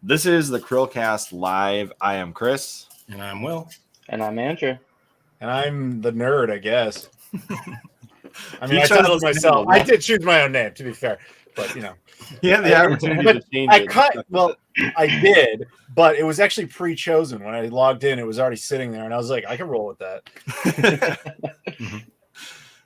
This is the CHRILLCAST Live. I am Chris. And I'm Will. And I'm Andrew. And I'm the nerd, I guess. I mean, You I chose chose this myself. name. I did choose my own name, to be fair. But, you know. You had the opportunity to change it. I did, but it was actually pre-chosen. When I logged in, it was already sitting there, and I was like, I can roll with that.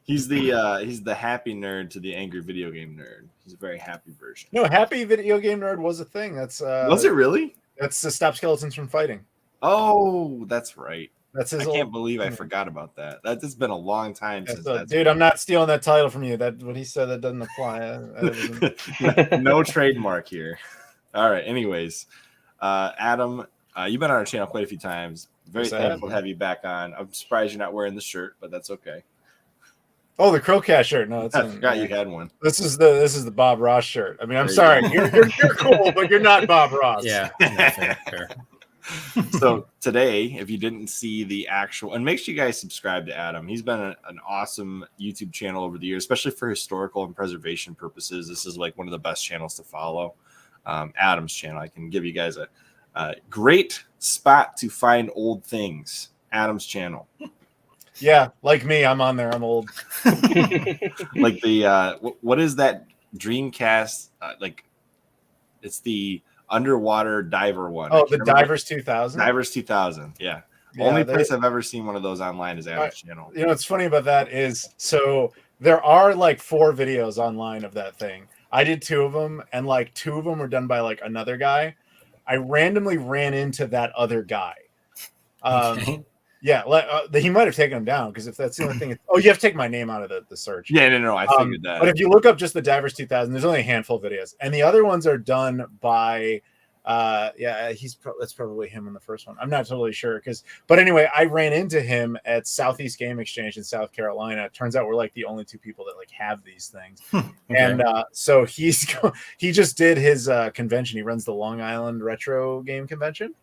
He's the happy nerd to the angry video game nerd. He's a very happy version. No, happy video game nerd was a thing. That's was it really? That's to stop skeletons from fighting. Oh, that's right. That's his. I can't believe I forgot about that. That's been a long time since. Dude, I'm not stealing that title from you. That what he said that doesn't apply. No trademark here. All right. Anyways, Adam, you've been on our channel quite a few times. Very thankful to have you back on. I'm surprised you're not wearing the shirt, but that's okay. Oh, the CHRILLCAST shirt. No, I forgot you had one. This is the Bob Ross shirt. I mean, I'm sorry, you're cool, but you're not Bob Ross. Yeah. Fair. So today, if you didn't see the actual, and make sure you guys subscribe to Adam. He's been an awesome YouTube channel over the years, especially for historical and preservation purposes. This is like one of the best channels to follow. Adam's channel. I can give you guys a great spot to find old things. Adam's channel. Yeah, like me, I'm on there. I'm old. Like the what is that Dreamcast? Like it's the underwater diver one. Oh, the Divers 2000. Divers 2000. Yeah. Only place I've ever seen one of those online is Adam's channel. You know what's funny about that is so there are like 4 videos online of that thing. I did 2 of them, and like 2 of them were done by like another guy. I randomly ran into that other guy. Okay. Yeah, he might have taken him down because if that's the only thing. Oh, you have to take my name out of the search. Yeah, no, I figured that. But if you look up just the Divers 2000, there's only a handful of videos, and the other ones are done by. That's probably him in the first one. I'm not totally sure but anyway, I ran into him at Southeast Game Exchange in South Carolina. It turns out we're like the only 2 people that like have these things. Okay. And so he just did his convention. He runs the Long Island Retro Game Convention.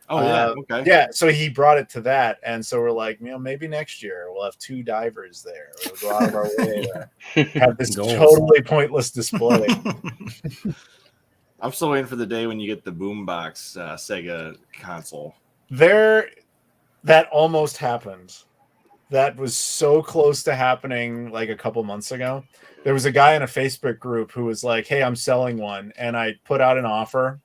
Oh yeah, okay. Yeah, so he brought it to that, and so we're like, maybe next year we'll have 2 divers there. We'll go out of our way to have this totally pointless display. I'm still waiting for the day when you get the boombox Sega console. That almost happened. That was so close to happening like a couple months ago. There was a guy in a Facebook group who was like, hey, I'm selling one. And I put out an offer,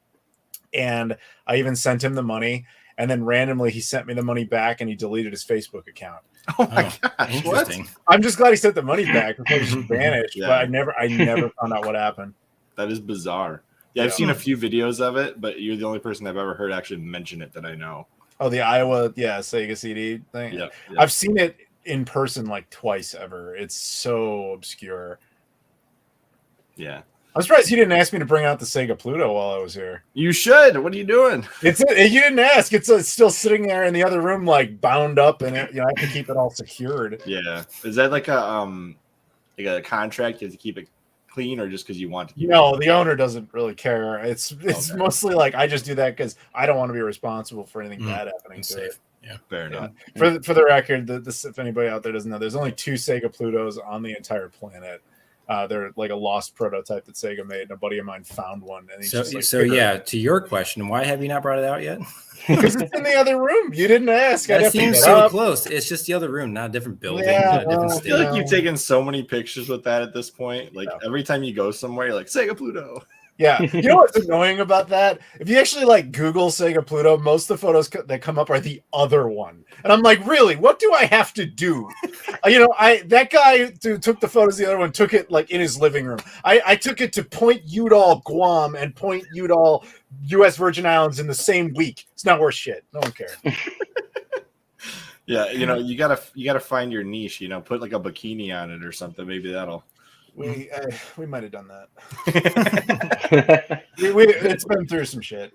and I even sent him the money. And then randomly he sent me the money back, and he deleted his Facebook account. Oh my gosh. Interesting. What? I'm just glad he sent the money back before he just vanished. Yeah. But I never found out what happened. That is bizarre. Yeah, I've seen a few videos of it, but you're the only person I've ever heard actually mention it that I know. Oh, the Iowa, Sega CD thing. Yep. I've seen it in person like twice ever. It's so obscure. Yeah. I'm surprised you didn't ask me to bring out the Sega Pluto while I was here. You should. What are you doing? You didn't ask. It's still sitting there in the other room, like bound up, and I have to keep it all secured. Yeah. Is that like a contract? You have to keep it clean, or just because you want to keep No, the owner doesn't really care. It's mostly like I just do that because I don't want to be responsible for anything bad happening to it. Yeah, fair enough. For the record, if anybody out there doesn't know, there's only 2 Sega Plutos on the entire planet. They're like a lost prototype that Sega made, and a buddy of mine found one. And to your question, why have you not brought it out yet? Because it's in the other room. You didn't ask. That seems so close. It's just the other room, not a different building. Yeah, different I feel like you've taken so many pictures with that at this point. Like every time you go somewhere, you're like Sega Pluto. Yeah, you know what's annoying about that? If you actually like Google Sega Pluto, most of the photos that come up are the other one, and I'm like, really? What do I have to do? That guy who took the photos, the other one took it like in his living room. I took it to Point Udall, Guam, and Point Udall, U.S. Virgin Islands in the same week. It's not worth shit. No one cares. Yeah, you gotta find your niche. Put like a bikini on it or something. Maybe that'll. We might have done that. It's been through some shit.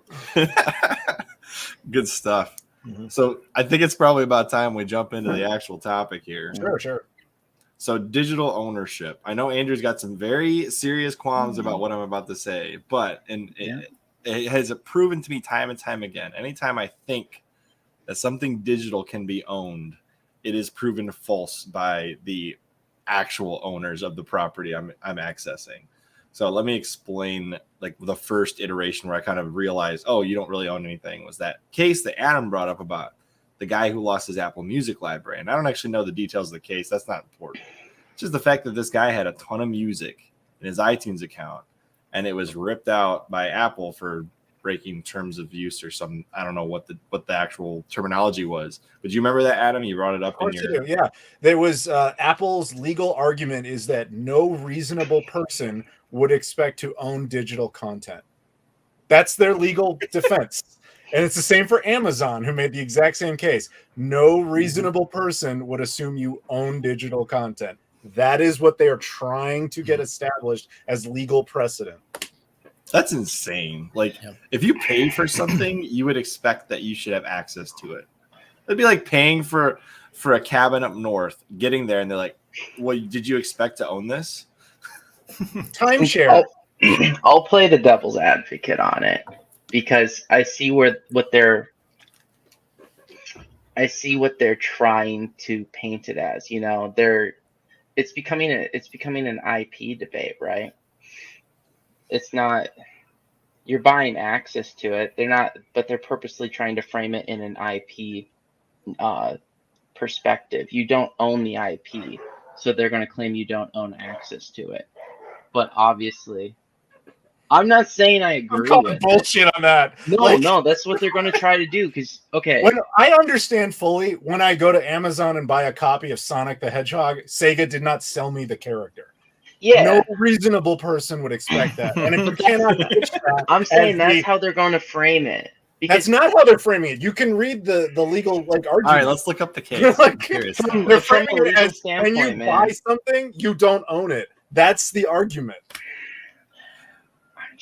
Good stuff. Mm-hmm. So I think it's probably about time we jump into the actual topic here. Sure. So digital ownership. I know Andrew's got some very serious qualms about what I'm about to say, but it has proven to me time and time again. Anytime I think that something digital can be owned, it is proven false by the actual owners of the property I'm accessing. So let me explain like the first iteration where I kind of realized, oh, you don't really own anything, was that case that Adam brought up about the guy who lost his Apple Music library. And I don't actually know the details of the case. That's not important. It's just the fact that this guy had a ton of music in his iTunes account, and it was ripped out by Apple for breaking terms of use or something. I don't know what the actual terminology was. But do you remember that, Adam? You brought it up in your... Yeah. There was Apple's legal argument is that no reasonable person would expect to own digital content. That's their legal defense. And it's the same for Amazon, who made the exact same case. No reasonable person would assume you own digital content. That is what they are trying to get established as legal precedent. That's insane. Like, if you pay for something, you would expect that you should have access to it. It'd be like paying for a cabin up north, getting there, and they're like, well, did you expect to own this? Timeshare. I'll play the devil's advocate on it because I see what they're trying to paint it as. You know, it's becoming an IP debate, right? It's not, you're buying access to it. But they're purposely trying to frame it in an IP perspective. You don't own the IP, so they're going to claim you don't own access to it. But obviously, I'm not saying I agree. I'm calling bullshit on that. No, that's what they're going to try to do. Because when I understand fully, when I go to Amazon and buy a copy of Sonic the Hedgehog, Sega did not sell me the character. Yeah, no reasonable person would expect that. And if you cannot pitch that, I'm saying that's how they're going to frame it. That's not how they're framing it. You can read the legal argument. All right, let's look up the case. They're framing it as when you buy something, you don't own it. That's the argument.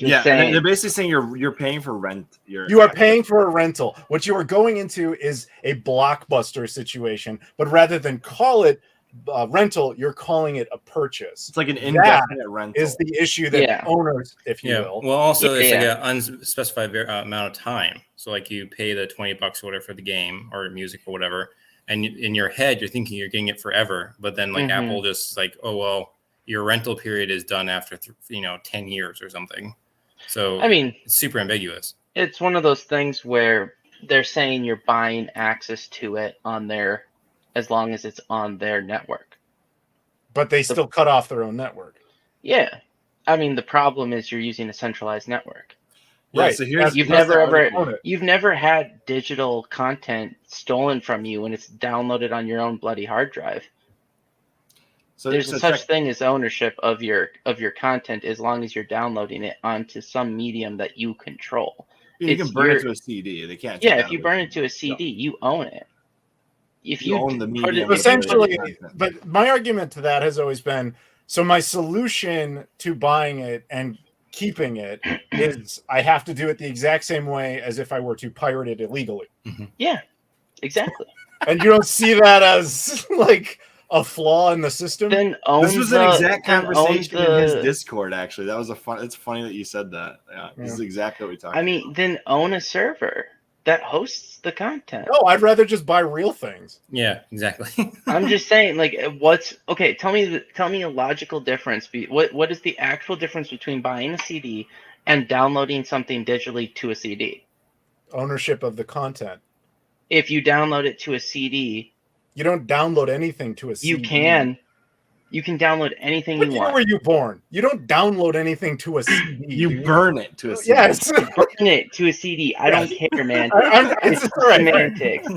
They're basically saying you're paying for rent. You are paying for a rental. What you are going into is a Blockbuster situation, but rather than call it rental, you're calling it a purchase. It's like an indefinite rental. Is the issue that owners, if you will. Well, also it's like an unspecified amount of time. So like you pay the $20 or whatever for the game or music or whatever, and in your head you're thinking you're getting it forever, but then like Apple just like, oh well, your rental period is done after 10 years or something. So I mean, it's super ambiguous. It's one of those things where they're saying you're buying access to it on their, as long as it's on their network. But they still cut off their own network. Yeah. I mean, the problem is you're using a centralized network. Yeah, right. So you've never had digital content stolen from you when it's downloaded on your own bloody hard drive. So there's such thing as ownership of your content as long as you're downloading it onto some medium that you control. You can burn it to a CD. They can't. Yeah, if you burn it to a CD, you own it. If you own the medium, essentially, but my argument to that has always been, so my solution to buying it and keeping it is I have to do it the exact same way as if I were to pirate it illegally. Yeah, exactly. And you don't see that as like a flaw in the system? Then this was an exact conversation in his Discord, actually. That was it's funny that you said that. Yeah, this is exactly what we talked about. I mean, then own a server that hosts the content. No, I'd rather just buy real things. Yeah, exactly. I'm just saying, like, tell me a logical difference. What is the actual difference between buying a CD and downloading something digitally to a CD? Ownership of the content. If you download it to a CD, you don't download anything to a CD. You can download anything you want. Where were you born? You don't download anything to a CD. You burn it to a CD. Yes. Burn it to a CD. I don't care, man. It's semantics.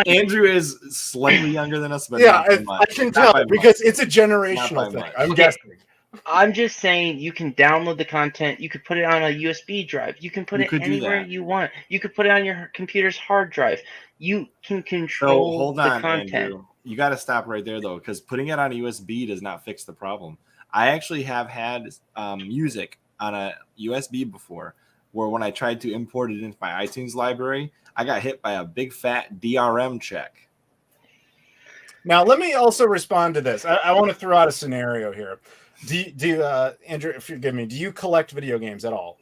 Andrew is slightly younger than us, but yeah, I can tell because it's a generational thing. I'm guessing. I'm just saying you can download the content. You could put it on a USB drive. You can put it anywhere you want. You could put it on your computer's hard drive. You can control the content. Andrew. You got to stop right there, though, because putting it on a USB does not fix the problem. I actually have had music on a USB before, where when I tried to import it into my iTunes library, I got hit by a big fat DRM check. Now, let me also respond to this. I want to throw out a scenario here. Do Andrew, forgive me, do you collect video games at all?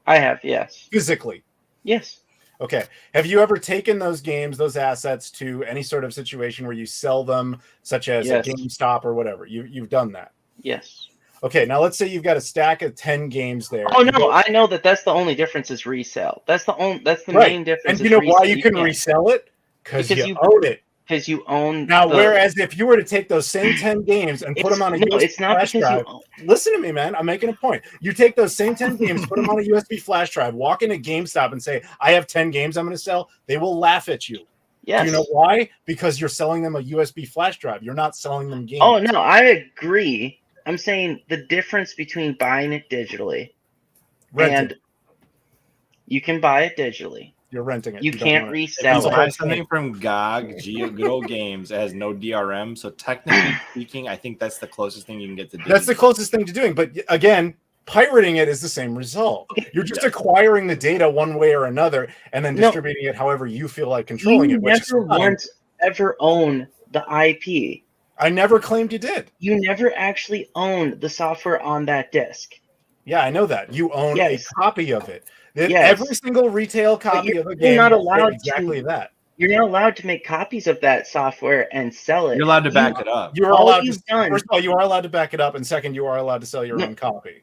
I have, yes. Physically? Yes. Okay. Have you ever taken those games, those assets, to any sort of situation where you sell them, such as a GameStop or whatever? You've done that? Yes. Okay, now let's say you've got a stack of 10 games there. Oh no, I know that's the only difference is resale. That's the main difference. And you know why you can resell it? Because you own it. Because you own. Now, whereas if you were to take those same 10 games and put them on a USB flash drive, listen to me, man. I'm making a point. You take those same 10 games, put them on a USB flash drive, walk into GameStop and say, "I have 10 games I'm going to sell." They will laugh at you. Yes. Do you know why? Because you're selling them a USB flash drive. You're not selling them games. Oh no, I agree. I'm saying the difference between buying it digitally and you can buy it digitally. You're renting it. You can't resell it. If you buy something from GOG, Good Old Games, it has no DRM. So technically speaking, I think that's the closest thing you can get to doing. That's the closest thing to doing. But again, pirating it is the same result. You're just acquiring the data one way or another and then distributing it however you feel like controlling it. You never once ever own the IP. I never claimed you did. You never actually owned the software on that disk. Yeah, I know that. You own a copy of it. Yes. Every single retail copy of a game not allowed exactly that. You're not allowed to make copies of that software and sell it. You're allowed to back it up. You're allowed to, first of all, you are allowed to back it up, and second, you are allowed to sell your own copy.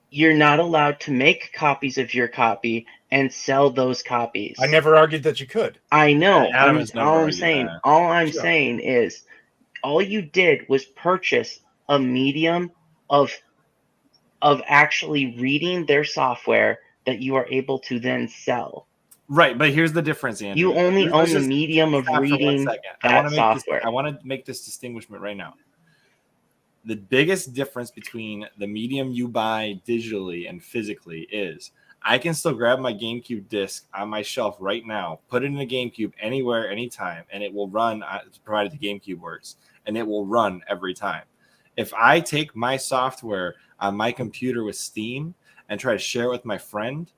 You're not allowed to make copies of your copy and sell those copies. I never argued that you could. I know. All I'm saying is all you did was purchase a medium of actually reading their software that you are able to then sell. Right, but here's the difference, Andrew. You only own the medium of reading that software. I want to make this distinguishment right now. The biggest difference between the medium you buy digitally and physically is I can still grab my GameCube disc on my shelf right now, put it in a GameCube anywhere, anytime, and it will run, provided the GameCube works, and it will run every time. If I take my software on my computer with Steam and try to share it with my friend,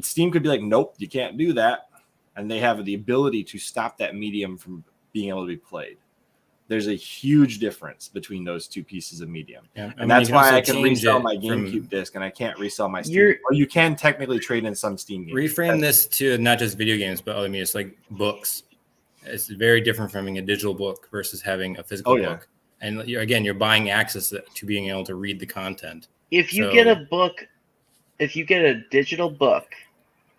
Steam could be like, nope, you can't do that. And they have the ability to stop that medium from being able to be played. There's a huge difference between those two pieces of medium. Yeah, and that's why I can resell my GameCube disc and I can't resell my Steam. Or you can technically trade in some Steam games. Reframe this to not just video games, but I mean, it's like books. It's very different from having a digital book versus having a physical book. And again, you're buying access to being able to read the content. If you get a book, if you get a digital book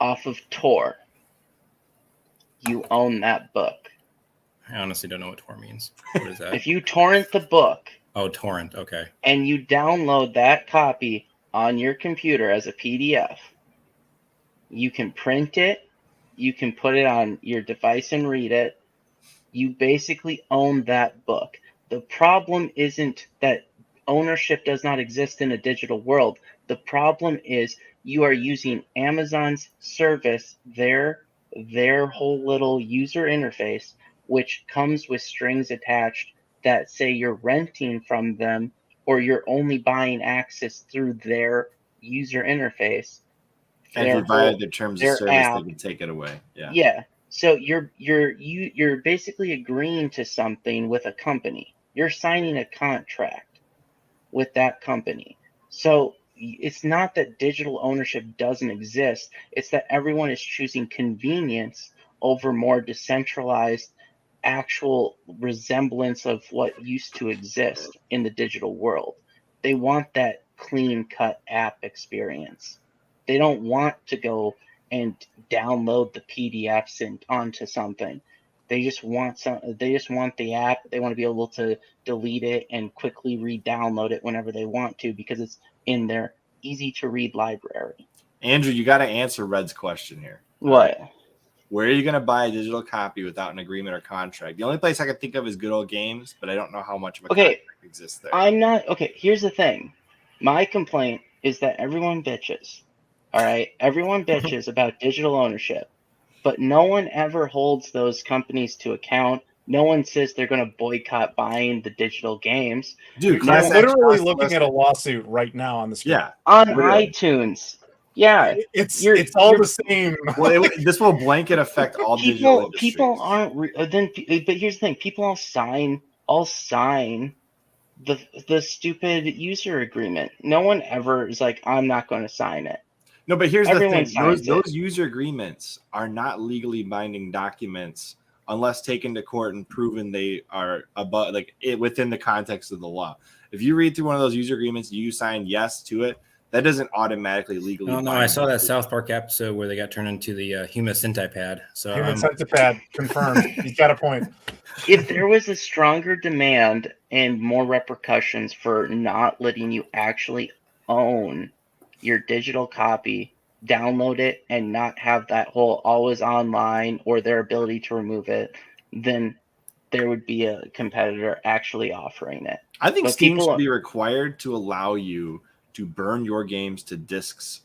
off of Tor, you own that book. I honestly don't know what Tor means. What is that? If you torrent the book. Oh, torrent. Okay. And you download that copy on your computer as a PDF, you can print it. You can put it on your device and read it. You basically own that book. The problem isn't that ownership does not exist in a digital world. The problem is you are using Amazon's service, their whole little user interface, which comes with strings attached that say you're renting from them or you're only buying access through their user interface. And if you violate their terms of service, they can take it away. Yeah. Yeah. So you're basically agreeing to something with a company. You're signing a contract with that company. So it's not that digital ownership doesn't exist. It's that everyone is choosing convenience over more decentralized actual resemblance of what used to exist in the digital world. They want that clean-cut app experience. They don't want to go and download the PDFs onto something. They just want the app. They want to be able to delete it and quickly re-download it whenever they want to because it's in their easy-to-read library. Andrew, you got to answer Red's question here. What? Where are you going to buy a digital copy without an agreement or contract? The only place I can think of is Good Old Games, but I don't know how much of a contract exists there. Here's the thing. My complaint is that everyone bitches. All right? Everyone bitches about digital ownership, but no one ever holds those companies to account. No one says they're going to boycott buying the digital games. Dude, I'm literally looking at a lawsuit right now on the screen. Yeah. On iTunes. Yeah, it's all the same. Well, this will blanket affect all digital industries. People aren't. But here's the thing: people all sign the stupid user agreement. No one ever is like, I'm not going to sign it. No, but here's the thing: those user agreements are not legally binding documents unless taken to court and proven they are above, within the context of the law. if you read through one of those user agreements, you sign yes to it. That doesn't automatically legally. No, I saw that South Park episode where they got turned into the human centipede. So human centipede confirmed. He's got a point. If there was a stronger demand and more repercussions for not letting you actually own your digital copy, download it, and not have that whole always online or their ability to remove it, then there would be a competitor actually offering it. I think Steam should be required to allow you to burn your games to discs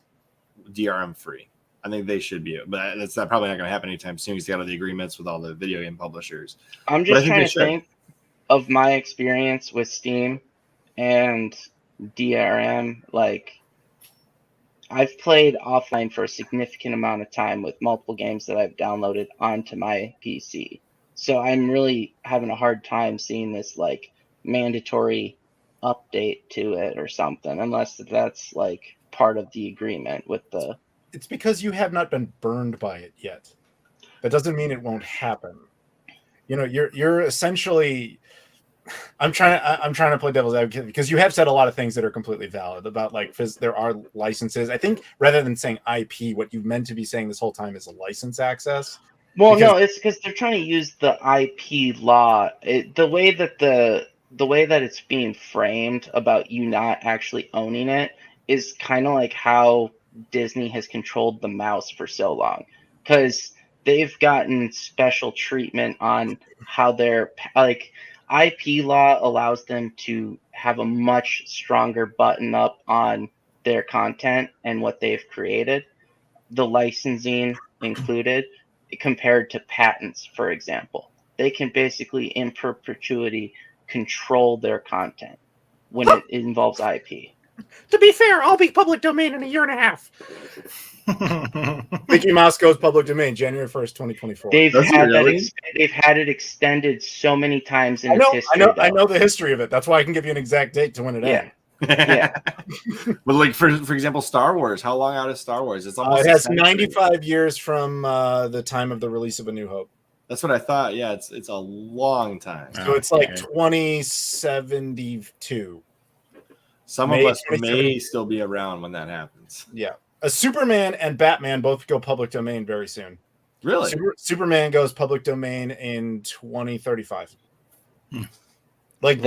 DRM free. I think they should be, but that's probably not going to happen anytime soon because they got all the agreements with all the video game publishers. I'm just trying to think of my experience with Steam and DRM. Like, I've played offline for a significant amount of time with multiple games that I've downloaded onto my PC. So I'm really having a hard time seeing this like mandatory update to it or something, unless that's like part of the agreement with the. It's because you have not been burned by it yet. That doesn't mean it won't happen. You know, you're essentially. I'm trying to play devil's advocate because you have said a lot of things that are completely valid about like there are licenses. I think rather than saying IP, what you meant to be saying this whole time is a license access. Well, no, it's because they're trying to use the IP law. The way that it's being framed about you not actually owning it is kind of like how Disney has controlled the mouse for so long, because they've gotten special treatment on how they're like. IP law allows them to have a much stronger button up on their content and what they've created, the licensing included, compared to patents, for example. They can basically in perpetuity control their content when it involves IP. To be fair, I'll be public domain in a year and a half. Mickey Mouse goes public domain January 1st, 2024. They've had it extended so many times in its history. I know the history of it. That's why I can give you an exact date to when it ends. Yeah. But like for example, Star Wars. How long out is Star Wars? It's almost it has 95 years from the time of the release of A New Hope. That's what I thought. Yeah, it's a long time. So it's like 2072. Some of us may still be around when that happens. Yeah. Superman and Batman both go public domain very soon. Really? Superman goes public domain in 2035. Like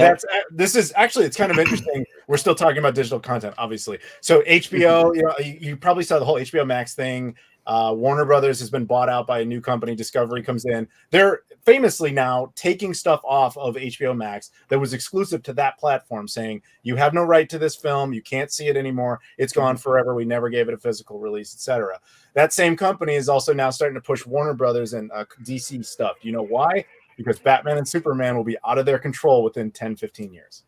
this is actually, it's kind of interesting. We're still talking about digital content, obviously. So HBO, you probably saw the whole HBO Max thing. Warner Brothers has been bought out by a new company. Discovery comes in. They're famously now taking stuff off of HBO Max that was exclusive to that platform, saying you have no right to this film. You can't see it anymore. It's gone forever. We never gave it a physical release, etc. That same company is also now starting to push Warner Brothers and DC stuff. Do you know why? Because Batman and Superman will be out of their control within 10, 15 years.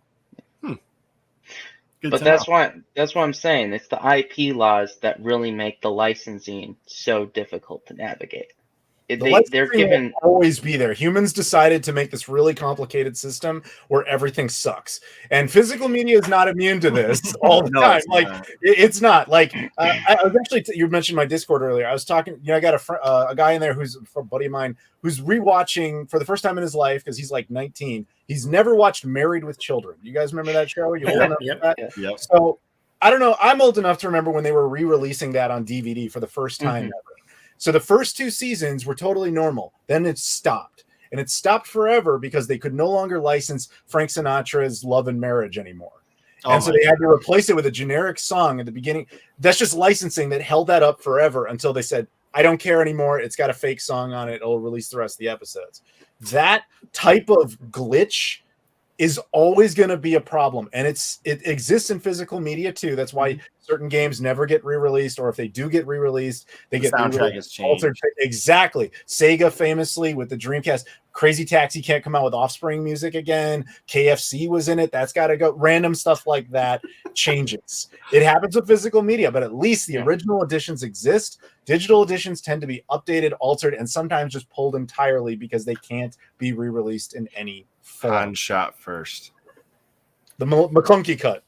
But that's why I'm saying it's the IP laws that really make the licensing so difficult to navigate. They're given will always be there. Humans decided to make this really complicated system where everything sucks, and physical media is not immune to this all the time. It's not. Like I was actually you mentioned my Discord earlier. I was talking. I got a guy in there who's a buddy of mine who's rewatching for the first time in his life because he's like 19. He's never watched Married with Children. You guys remember that show? You old enough for that? Yep. So I don't know. I'm old enough to remember when they were re-releasing that on DVD for the first time ever. So the first 2 seasons were totally normal. Then it stopped. And it stopped forever because they could no longer license Frank Sinatra's Love and Marriage anymore. And so they had to replace it with a generic song at the beginning. That's just licensing that held that up forever until they said, I don't care anymore. It's got a fake song on it. It'll release the rest of the episodes. That type of glitch is always going to be a problem. And it exists in physical media too. That's why certain games never get re-released, or if they do get re-released, they get soundtrack has changed. Altered. Exactly. Sega famously with the Dreamcast. Crazy Taxi can't come out with Offspring music again. KFC was in it. That's got to go. Random stuff like that changes. It happens with physical media, but at least the original editions exist. Digital editions tend to be updated, altered, and sometimes just pulled entirely because they can't be re-released in any form. Shot first. The McClunky cut.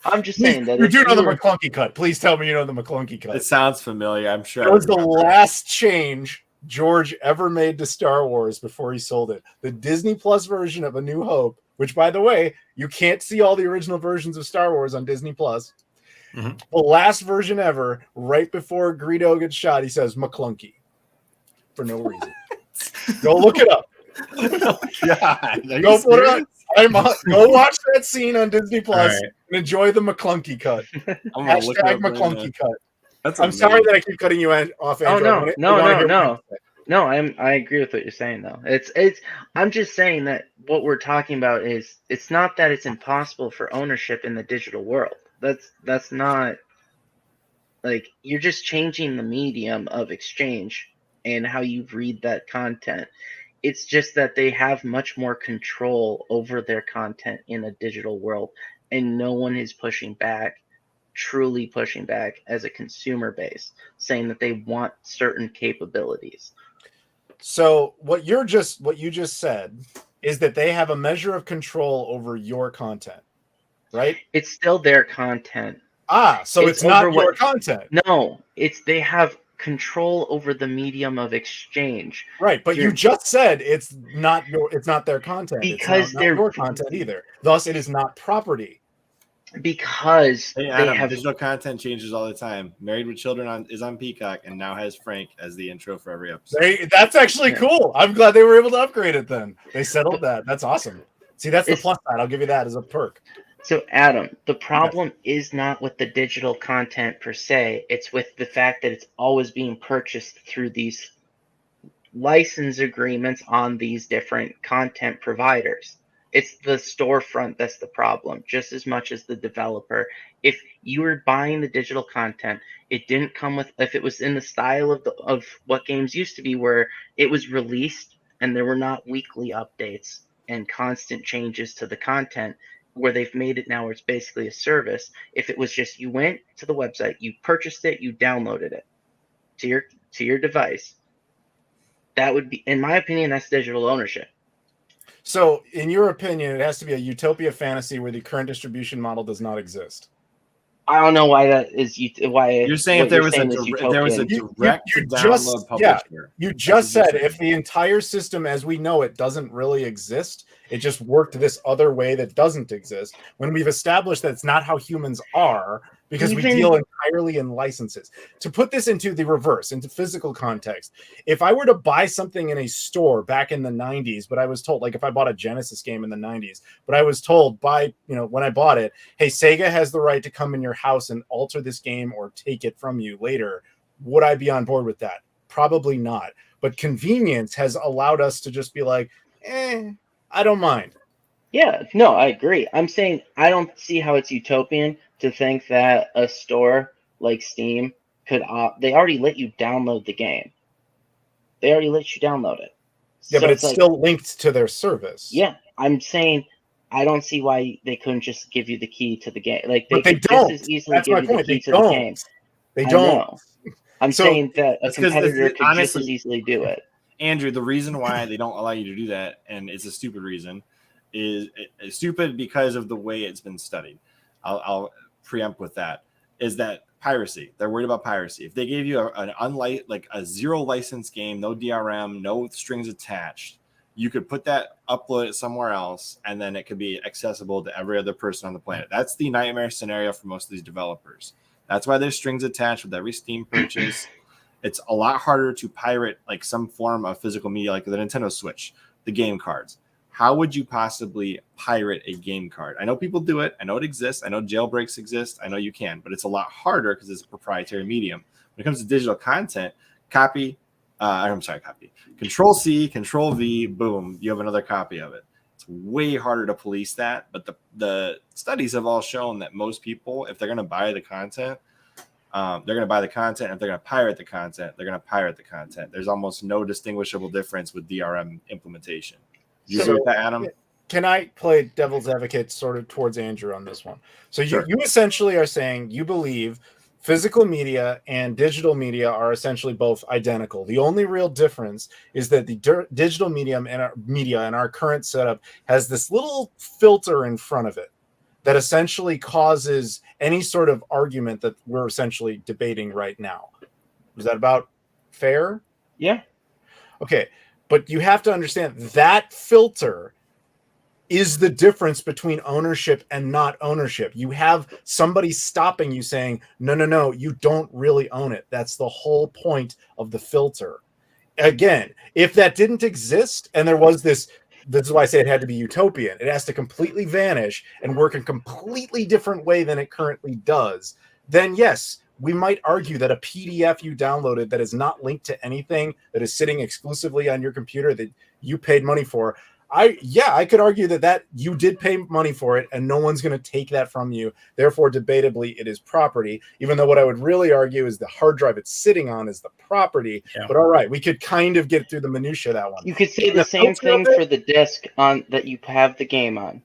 I'm just saying that you do know the McClunky cut. Please tell me you know the McClunky cut. It sounds familiar. I'm sure. It was the last change George ever made to Star Wars before he sold it. The Disney Plus version of A New Hope which, by the way, you can't see all the original versions of Star Wars on Disney Plus. The last version ever, right before Greedo gets shot, he says McClunky for no reason. Go look it up. Oh, God. Go put it on. Go watch that scene on Disney Plus Right. and enjoy the McClunky cut. Hashtag McClunky cut. I'm sorry that I keep cutting you off, Andrew. No, I agree with what you're saying though. I'm just saying that what we're talking about is it's not that it's impossible for ownership in the digital world. That's not, like, you're just changing the medium of exchange and how you read that content. It's just that they have much more control over their content in a digital world, and no one is truly pushing back as a consumer base, saying that they want certain capabilities. So what you just said is that they have a measure of control over your content, right? It's still their content. So it's not your content. No, they have control over the medium of exchange. Right, but you just said it's not their content. Because they're not your content either. Thus, it is not property. Because Adam, digital content changes all the time. Married with Children is on Peacock and now has Frank as the intro for every episode. That's actually cool. I'm glad they were able to upgrade it then. They settled that. That's awesome. See, that's the plus side. I'll give you that as a perk. So, Adam, the problem is not with the digital content per se. It's with the fact that it's always being purchased through these license agreements on these different content providers. It's the storefront that's the problem, just as much as the developer. If you were buying the digital content, it didn't come with, if it was in the style of what games used to be, where it was released and there were not weekly updates and constant changes to the content, where they've made it now where it's basically a service. If it was just, you went to the website, you purchased it, you downloaded it to your device, that would be, in my opinion, that's digital ownership. So, in your opinion, it has to be a utopia fantasy where the current distribution model does not exist. I don't know why that is. Why you're saying if there was a direct download publisher. You just said if the entire system as we know it doesn't really exist, it just worked this other way that doesn't exist. When we've established that it's not how humans are, because we deal entirely in licenses. To put this into the reverse, into physical context, if I were to buy something in a store back in the 90s, but I was told, like if I bought a Genesis game in the 90s, but I was told when I bought it, hey, Sega has the right to come in your house and alter this game or take it from you later, would I be on board with that? Probably not. But convenience has allowed us to just be like, I don't mind. Yeah, no, I agree. I'm saying I don't see how it's utopian to think that a store like Steam could they already let you download the game. They already let you download it. Yeah, so but it's still linked to their service. Yeah, I'm saying I don't see why they couldn't just give you the key to the game. Like they don't. Just as easily give you the key to the game. They don't. I'm saying that a competitor could just as easily do it. Andrew, the reason why they don't allow you to do that, and it's a stupid reason, is stupid because of the way it's been studied. I'll preempt with that, is that piracy. They're worried about piracy. If they gave you a zero license game, no DRM, no strings attached, you could put that, upload it somewhere else, and then it could be accessible to every other person on the planet. That's the nightmare scenario for most of these developers. That's why there's strings attached with every Steam purchase. It's a lot harder to pirate like some form of physical media, like the Nintendo Switch, the game cards. How would you possibly pirate a game card? I know people do it. I know it exists. I know jailbreaks exist. I know you can, but it's a lot harder because it's a proprietary medium. When it comes to digital content, copy. Control C, Control V, boom, you have another copy of it. It's way harder to police that, but the studies have all shown that most people, if they're going to buy the content, they're going to buy the content. If they're going to pirate the content, they're going to pirate the content. There's almost no distinguishable difference with DRM implementation. You agree with that, Adam? Can I play devil's advocate sort of towards Andrew on this one? So you essentially are saying you believe physical media and digital media are essentially both identical. The only real difference is that the digital medium and our media and our current setup has this little filter in front of it that essentially causes any sort of argument that we're essentially debating right now. Is that about fair? Yeah. Okay. But you have to understand that filter is the difference between ownership and not ownership. You have somebody stopping you saying, no, you don't really own it. That's the whole point of the filter. Again, if that didn't exist and there was this is why I say it had to be utopian. It has to completely vanish and work in a completely different way than it currently does. Then yes, we might argue that a PDF you downloaded that is not linked to anything, that is sitting exclusively on your computer that you paid money for, I could argue that you did pay money for it and no one's going to take that from you. Therefore, debatably, it is property, even though what I would really argue is the hard drive it's sitting on is the property. Yeah. But all right, we could kind of get through the minutia of that one. You could say the same thing for the disc on that you have the game on.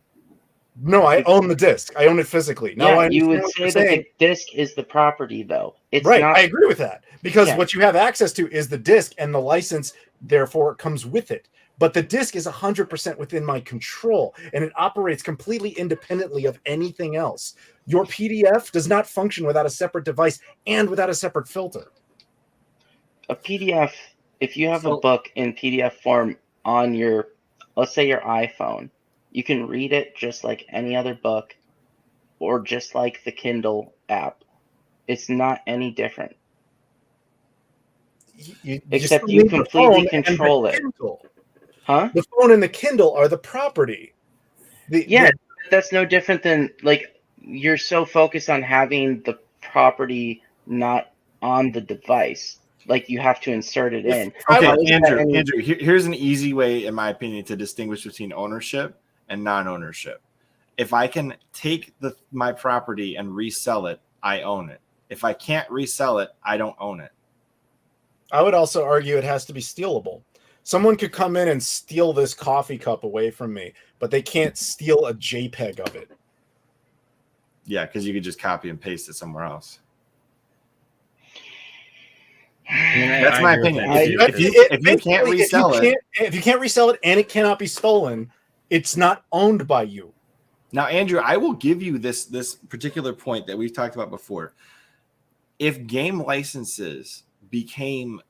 No, I own the disc. I own it physically. Now, yeah, you would say that the disc is the property, though. It's right. Not... I agree with that because what you have access to is the disc, and the license, therefore, comes with it. But the disc is 100% within my control, and it operates completely independently of anything else. Your PDF does not function without a separate device and without a separate filter. A PDF, if you have a book in PDF form on your, let's say your iPhone, you can read it just like any other book or just like the Kindle app. It's not any different. Except you completely control it. Huh? The phone and the Kindle are the property. That's no different than, like, you're so focused on having the property not on the device. Like, you have to insert it in. Okay, Andrew, here's an easy way, in my opinion, to distinguish between ownership and non-ownership. If I can take my property and resell it, I own it. If I can't resell it, I don't own it. I would also argue it has to be stealable. Someone could come in and steal this coffee cup away from me, but they can't steal a JPEG of it. Yeah, because you could just copy and paste it somewhere else. That's my opinion. If you can't resell it, if you can't resell it and it cannot be stolen, it's not owned by you. Now, Andrew, I will give you this particular point that we've talked about before. If game licenses became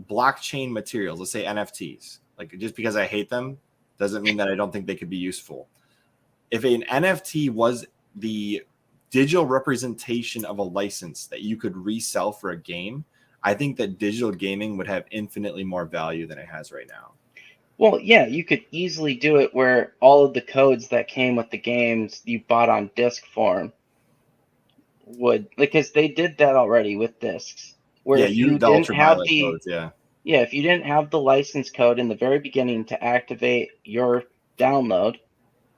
blockchain materials, let's say NFTs, like, just because I hate them doesn't mean that I don't think they could be useful. If an NFT was the digital representation of a license that you could resell for a game, I think that digital gaming would have infinitely more value than it has right now. Well, yeah, you could easily do it where all of the codes that came with the games you bought on disc form would, because they did that already with discs. Where if you didn't have the codes, if you didn't have the license code in the very beginning to activate your download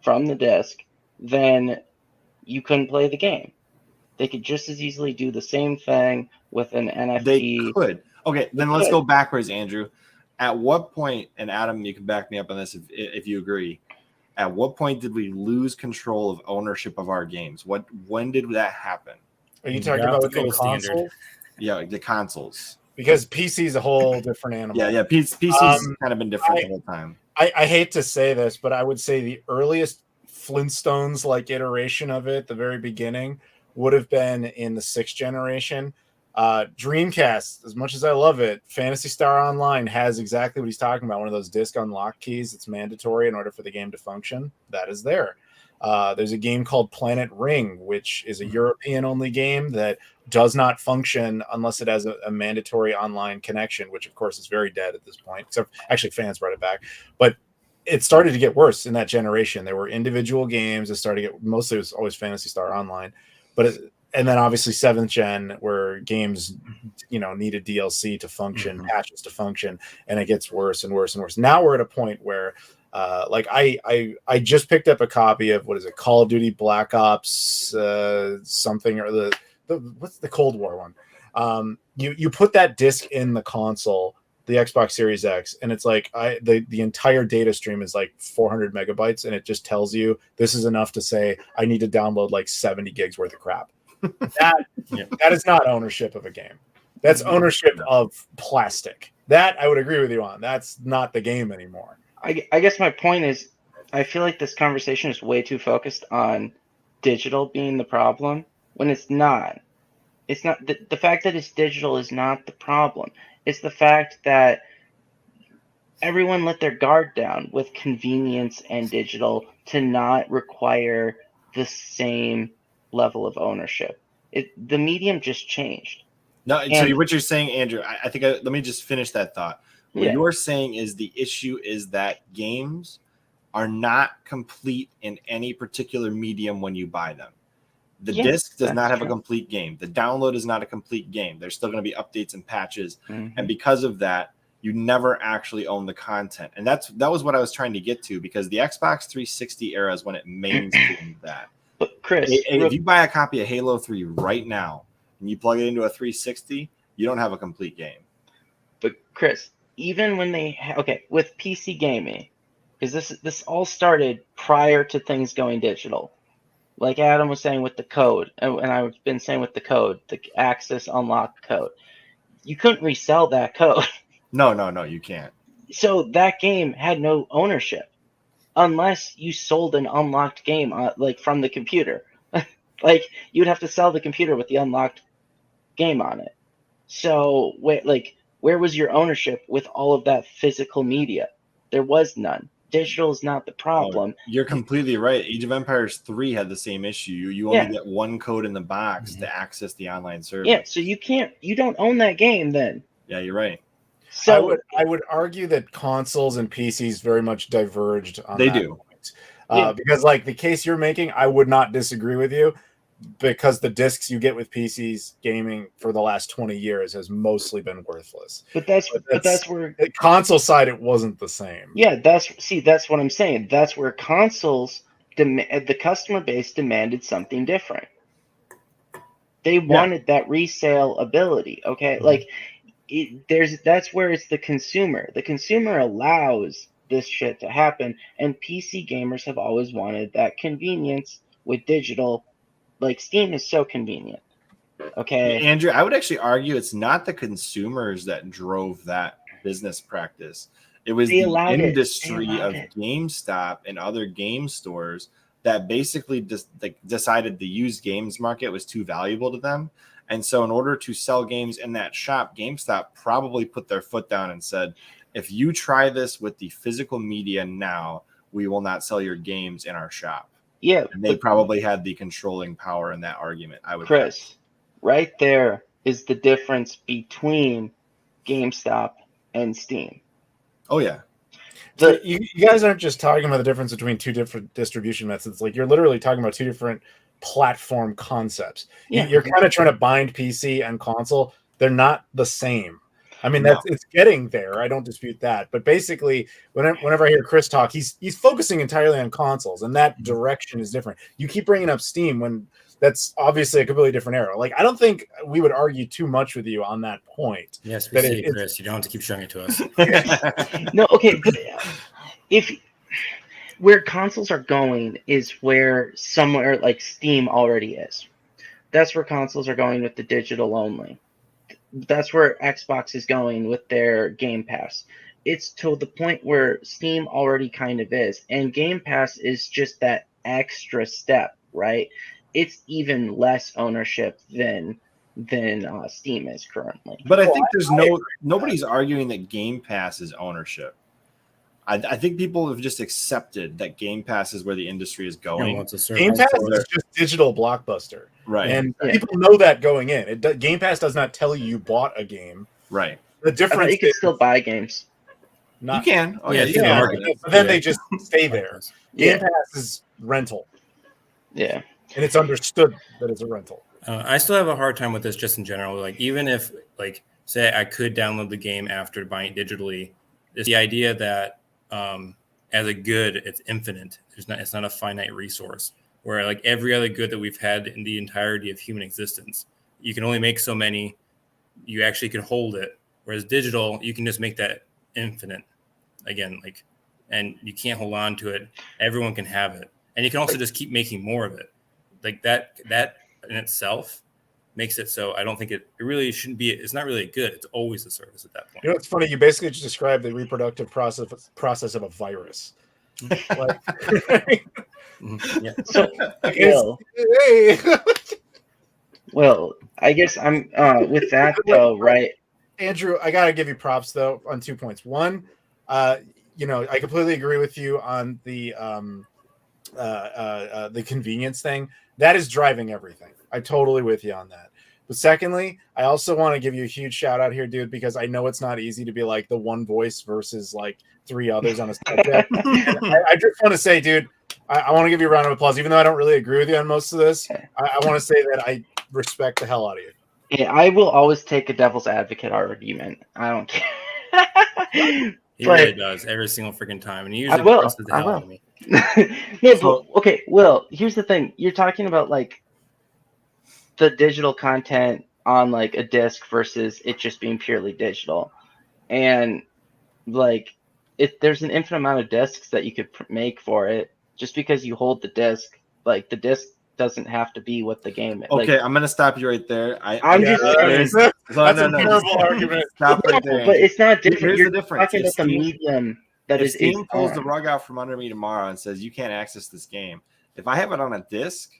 from the disc, then you couldn't play the game. They could just as easily do the same thing with an NFT. They could. Okay, then let's go backwards, Andrew. At what point, and Adam, you can back me up on this if you agree, at what point did we lose control of ownership of our games? When did that happen? Are you talking about the console? Yeah, the consoles. Because PC is a whole different animal. Yeah. PC's kind of been different the whole time. I hate to say this, but I would say the earliest Flintstones-like iteration of it, the very beginning, would have been in the 6th generation. Dreamcast, as much as I love it, Phantasy Star Online has exactly what he's talking about. One of those disc unlock keys. It's mandatory in order for the game to function. That is there. There's a game called Planet Ring, which is a European-only game that does not function unless it has a mandatory online connection, which, of course, is very dead at this point. Except, actually, fans brought it back. But it started to get worse in that generation. There were individual games that started to get... Mostly it was always Phantasy Star Online. And then, obviously, 7th gen, where games, needed DLC to function, patches to function, and it gets worse and worse and worse. Now we're at a point where... I just picked up a copy of Call of Duty Black Ops something, or the what's the Cold War one. You put that disc in the console, the Xbox Series X, and it's like the entire data stream is like 400 megabytes, and it just tells you this is enough to say I need to download like 70 gigs worth of crap. That is not ownership of a game. That's ownership of plastic. That I would agree with you on. That's not the game anymore. I guess my point is, I feel like this conversation is way too focused on digital being the problem when it's not. It's not the fact that it's digital is not the problem. It's the fact that everyone let their guard down with convenience and digital to not require the same level of ownership. The medium just changed. No, so what you're saying, Andrew, I think let me just finish that thought. What you're saying is the issue is that games are not complete in any particular medium when you buy them. The disc does not have a complete game. The download is not a complete game. There's still going to be updates and patches. And because of that, you never actually own the content. And that was what I was trying to get to, because the Xbox 360 era is when it mainstreamed that. But Chris, if you buy a copy of Halo 3 right now and you plug it into a 360, you don't have a complete game. But Chris, even when with PC gaming, because this all started prior to things going digital. Like Adam was saying with the code, and I've been saying with the code, the access unlock code, you couldn't resell that code. No, you can't. So that game had no ownership unless you sold an unlocked game like from the computer. Like you'd have to sell the computer with the unlocked game on it. So where was your ownership with all of that physical media? There was none. Digital is not the problem. You're completely right. Age of Empires 3 had the same issue. You only get one code in the box to access the online service. Yeah, so you don't own that game then. Yeah, you're right. So I would argue that consoles and PCs very much diverged on that point. Because like the case you're making, I would not disagree with you, because the discs you get with PCs gaming for the last 20 years has mostly been worthless. But that's where the console side, it wasn't the same. Yeah, that's what I'm saying. That's where consoles, the customer base demanded something different. They wanted that resale ability. Okay, like that's where it's the consumer. The consumer allows this shit to happen, and PC gamers have always wanted that convenience with digital. Like Steam is so convenient. Okay, Andrew, I would actually argue it's not the consumers that drove that business practice. It was the industry of GameStop and other game stores that basically decided the used games market was too valuable to them. And so in order to sell games in that shop, GameStop probably put their foot down and said, if you try this with the physical media now, we will not sell your games in our shop. Yeah, and they probably had the controlling power in that argument. I would, Chris, right there is the difference between GameStop and Steam. Oh yeah, you guys aren't just talking about the difference between two different distribution methods. Like you're literally talking about two different platform concepts. Yeah. You're kind of trying to bind PC and console. They're not the same. I mean, it's getting there. I don't dispute that. But basically, whenever I hear Chris talk, he's focusing entirely on consoles, and that direction is different. You keep bringing up Steam when that's obviously a completely different era. Like, I don't think we would argue too much with you on that point. Yes, we see, Chris. You don't have to keep showing it to us. No, okay. But where consoles are going is where somewhere like Steam already is. That's where consoles are going with the digital only. That's where Xbox is going with their Game Pass. It's to the point where Steam already kind of is. And Game Pass is just that extra step, right? It's even less ownership than Steam is currently. But I think nobody's arguing that Game Pass is ownership. I think people have just accepted that Game Pass is where the industry is going. Game Pass is just digital blockbuster. Right. And people know that going in. Game Pass does not tell you bought a game. Right. The difference you can still buy games. You can. Oh, yeah, you can. But then they just stay there. Game Pass is rental. Yeah. And it's understood that it's a rental. I still have a hard time with this just in general. Like, even if, like, say I could download the game after buying it digitally, it's the idea that as a good, it's infinite. It's not a finite resource. Where like every other good that we've had in the entirety of human existence, you can only make so many. You actually can hold it. Whereas digital, you can just make that infinite. Again, like, and you can't hold on to it. Everyone can have it, and you can also just keep making more of it. Like that in itself makes it so I don't think it really shouldn't be. It's not really good. It's always a service at that point. You know, it's funny. You basically just described the reproductive process of a virus. Yeah. So, well, I guess I'm with that though, right? Andrew, I gotta give you props though on 2 points. One, You know, I completely agree with you on the convenience thing. That is driving everything. I'm totally with you on that. But secondly, I also want to give you a huge shout out here, dude, because I know it's not easy to be like the one voice versus like three others on a subject. I just want to say, dude, I want to give you a round of applause, even though I don't really agree with you on most of this. I want to say that I respect the hell out of you. Yeah, I will always take a devil's advocate argument. I don't care. He really does every single freaking time, and he usually presses the hell out of me. No, but okay, Will, here's the thing. You're talking about like the digital content on like a disc versus it just being purely digital. And like there's an infinite amount of discs that you could make for it. Just because you hold the disc, like the disc doesn't have to be what the game is. Okay, I'm gonna stop you right there. I'm just saying that's a terrible argument. Stop right there. But it's not different. Here's the difference. Talking about the medium that if is Steam pulls the rug out from under me tomorrow and says you can't access this game, if I have it on a disc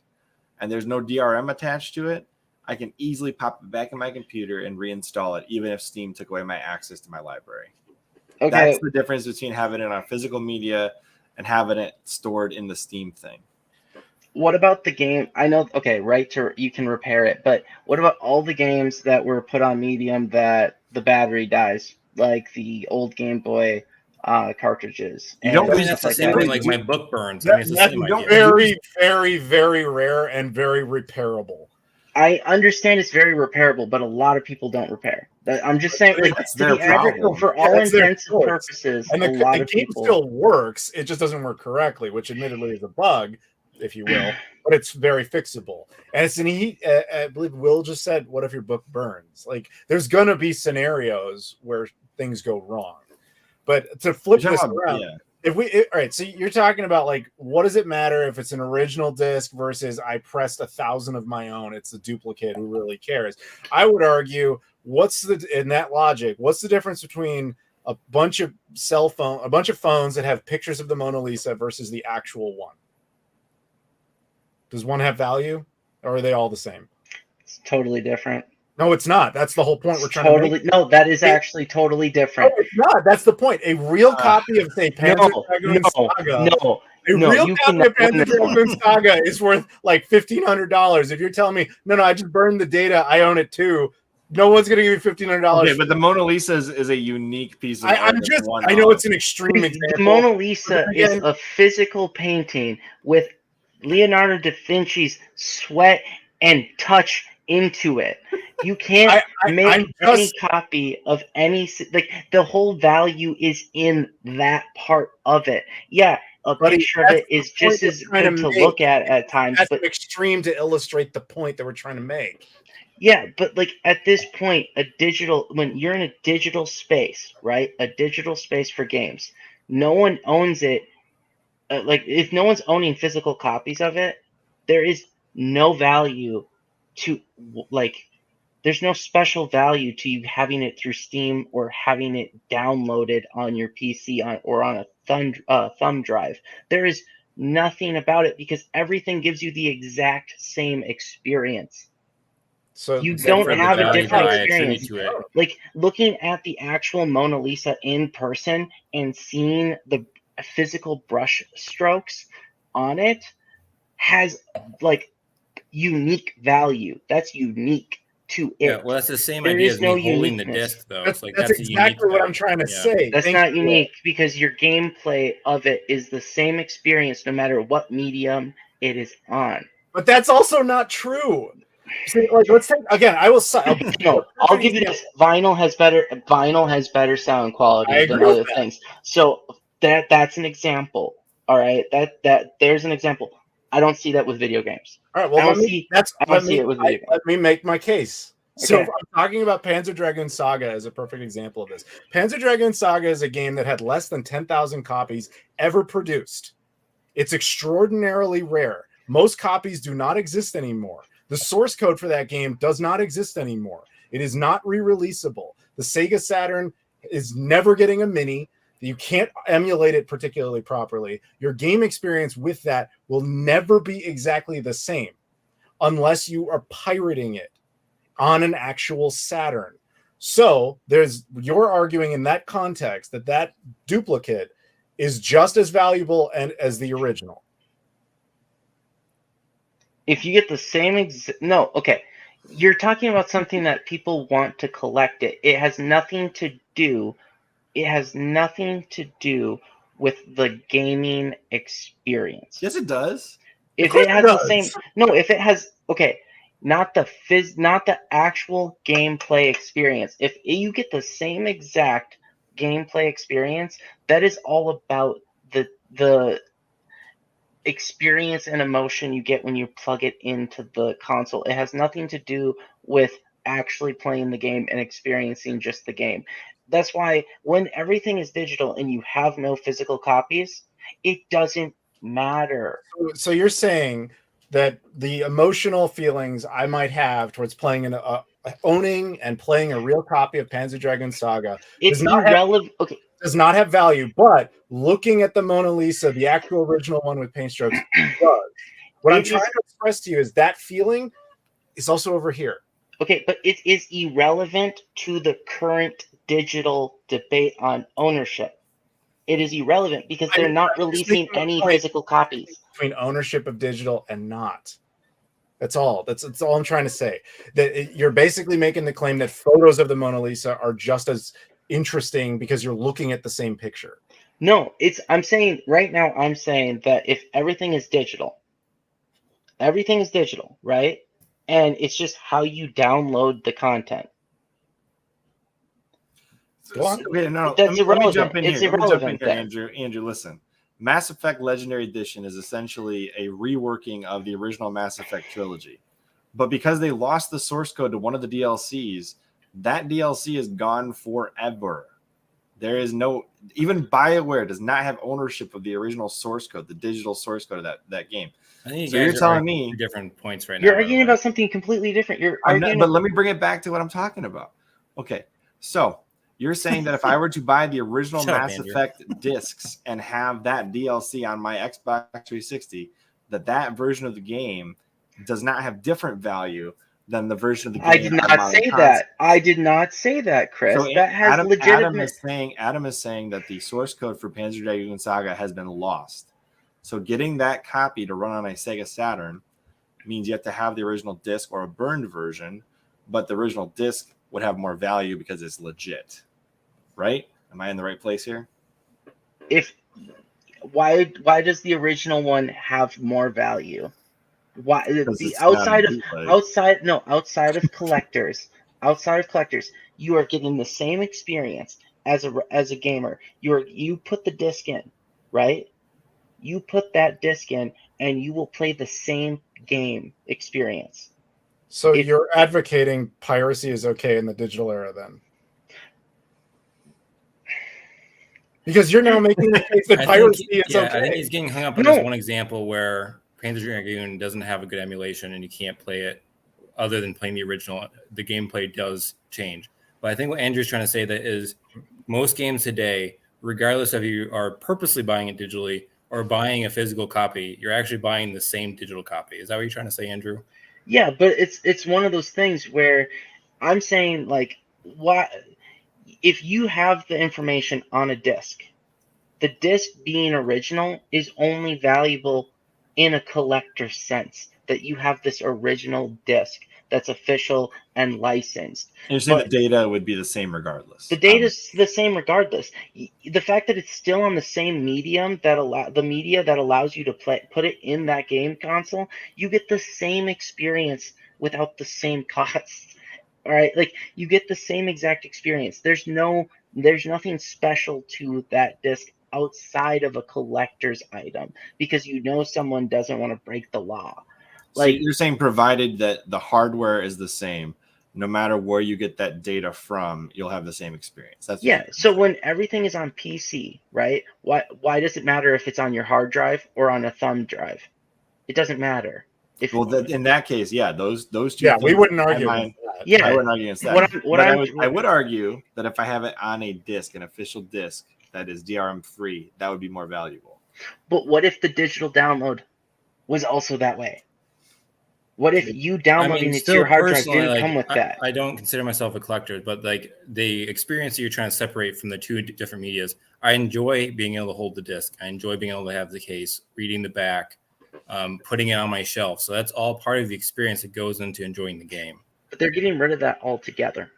and there's no DRM attached to it, I can easily pop it back in my computer and reinstall it, even if Steam took away my access to my library. Okay. That's the difference between having it on physical media and having it stored in the Steam thing. What about the game? I know, okay, you can repair it, but what about all the games that were put on medium that the battery dies, like the old Game Boy cartridges? You don't mean that's the same thing, like my book burns. That's very, very, very rare and very repairable. I understand it's very repairable, but a lot of people don't repair. I'm just saying, like, for all intents and purposes, and the game still works. It just doesn't work correctly, which admittedly is a bug, if you will, but it's very fixable. And it's I believe Will just said, what if your book burns? Like, there's going to be scenarios where things go wrong. But to flip this around, all right, so you're talking about, like, what does it matter if it's an original disc versus I pressed 1,000 of my own? It's a duplicate. Who really cares? I would argue, in that logic, what's the difference between a bunch of phones that have pictures of the Mona Lisa versus the actual one? Does one have value, or are they all the same? It's totally different. No, it's not. That's the whole point we're trying to make. No, that is actually totally different. No, it's not. That's the point. A real copy of, say, Panzer Dragoon Saga. A real copy of Panzer Dragoon Saga is worth like $1,500. If you're telling me, no, I just burned the data, I own it too. No one's going to give you $1,500. Okay, but the Mona Lisa is a unique piece of art. I know it's an extreme example. The Mona Lisa is a physical painting with Leonardo da Vinci's sweat and touch into it. You can't make any copy of any, like, the whole value is in that part of it. Yeah, a picture of it is just as good to look at times. That's an extreme to illustrate the point that we're trying to make. Yeah, but like at this point, when you're in a digital space, right? A digital space for games, no one owns it. Like, if no one's owning physical copies of it, there is no value to, like, there's no special value to you having it through Steam or having it downloaded on your PC or on a thumb drive. There is nothing about it because everything gives you the exact same experience. So you don't have a different experience. Like, looking at the actual Mona Lisa in person and seeing the physical brush strokes on it has, like, unique value. That's unique to it. Yeah, well, that's the same idea as me holding the disc, though. That's exactly what I'm trying to say. That's not unique because your gameplay of it is the same experience no matter what medium it is on. But that's also not true. See, like, let's take again. I'll give you this. Vinyl has better sound quality than other things. So that's an example. All right, that there's an example. I don't see that with video games. All right, well, let me make my case. Okay. So if I'm talking about Panzer Dragoon Saga as a perfect example of this. Panzer Dragoon Saga is a game that had less than 10,000 copies ever produced. It's extraordinarily rare. Most copies do not exist anymore. The source code for that game does not exist anymore. It is not re-releasable. The Sega Saturn is never getting a mini. You can't emulate it particularly properly. Your game experience with that will never be exactly the same unless you are pirating it on an actual Saturn. So you're arguing in that context that duplicate is just as valuable as the original. If you get the same okay. You're talking about something that people want to collect it. It has nothing to do with the gaming experience. Yes, it does. If it has the same if it has not the actual gameplay experience. If you get the same exact gameplay experience, that is all about the experience and emotion you get when you plug it into the console. It has nothing to do with actually playing the game and experiencing just the game. That's why when everything is digital and you have no physical copies, it doesn't matter. So you're saying that the emotional feelings I might have towards playing owning and playing a real copy of Panzer Dragoon Saga does not have value, but looking at the Mona Lisa, the actual original one with paint strokes, does. What I'm trying to express to you is that feeling is also over here. Okay, but it is irrelevant to the current digital debate on ownership. It is irrelevant because they're not releasing any physical copies. Between ownership of digital and not. That's all. That's all I'm trying to say. That you're basically making the claim that photos of the Mona Lisa are just as interesting because you're looking at the same picture. No, I'm saying that if everything is digital, right? And it's just how you download the content. Okay, no, that's irrelevant. Let me jump in it's here. irrelevant, Andrew, listen. Mass Effect Legendary Edition is essentially a reworking of the original Mass Effect trilogy. But because they lost the source code to one of the DLCs, that DLC is gone forever. There is no, even BioWare does not have ownership of the original source code, the digital source code of that game. I think so you're telling me different points right now. You're arguing about something completely different. But let me bring it back to what I'm talking about. Okay, so you're saying that if I were to buy the original Mass Effect discs and have that DLC on my Xbox 360, that version of the game does not have different value than the version of the game. I did not say that. I did not say that, Chris. So that has legitimate. Adam is saying that the source code for Panzer Dragoon Saga has been lost. So getting that copy to run on a Sega Saturn means you have to have the original disc or a burned version, but the original disc would have more value because it's legit. Right? Am I in the right place here? Why does the original one have more value? Why outside of collectors, you are getting the same experience as a gamer. You put the disc in, right? You put that disc in and you will play the same game experience. So you're advocating piracy is okay in the digital era then? Because you're now making the case that piracy is okay. I think he's getting hung up on this one example where Panzer Dragoon doesn't have a good emulation and you can't play it other than playing the original. The gameplay does change. But I think what Andrew's trying to say that is most games today, regardless of you are purposely buying it digitally or buying a physical copy, you're actually buying the same digital copy. Is that what you're trying to say, Andrew? Yeah, but it's one of those things where I'm saying, like, why if you have the information on a disc, the disc being original is only valuable in a collector sense, that you have this original disc that's official and licensed. And you're saying the data would be the same regardless. The data is the same regardless. The fact that it's still on the same medium that allows you to put it in that game console, you get the same experience without the same costs. All right, like you get the same exact experience. There's nothing special to that disc outside of a collector's item because someone doesn't want to break the law. Like, so you're saying provided that the hardware is the same, no matter where you get that data from, you'll have the same experience. That's so when everything is on PC, right? Why does it matter if it's on your hard drive or on a thumb drive? It doesn't matter. In that case, those two. Yeah, we wouldn't argue. I wouldn't argue against that. I would argue that if I have it on a disc, an official disc that is DRM free, that would be more valuable. But what if the digital download was also that way? What if you downloading it to your hard drive didn't come with that? I don't consider myself a collector, but like the experience that you're trying to separate from the two different medias, I enjoy being able to hold the disc. I enjoy being able to have the case, reading the back, putting it on my shelf. So that's all part of the experience that goes into enjoying the game. But they're getting rid of that altogether.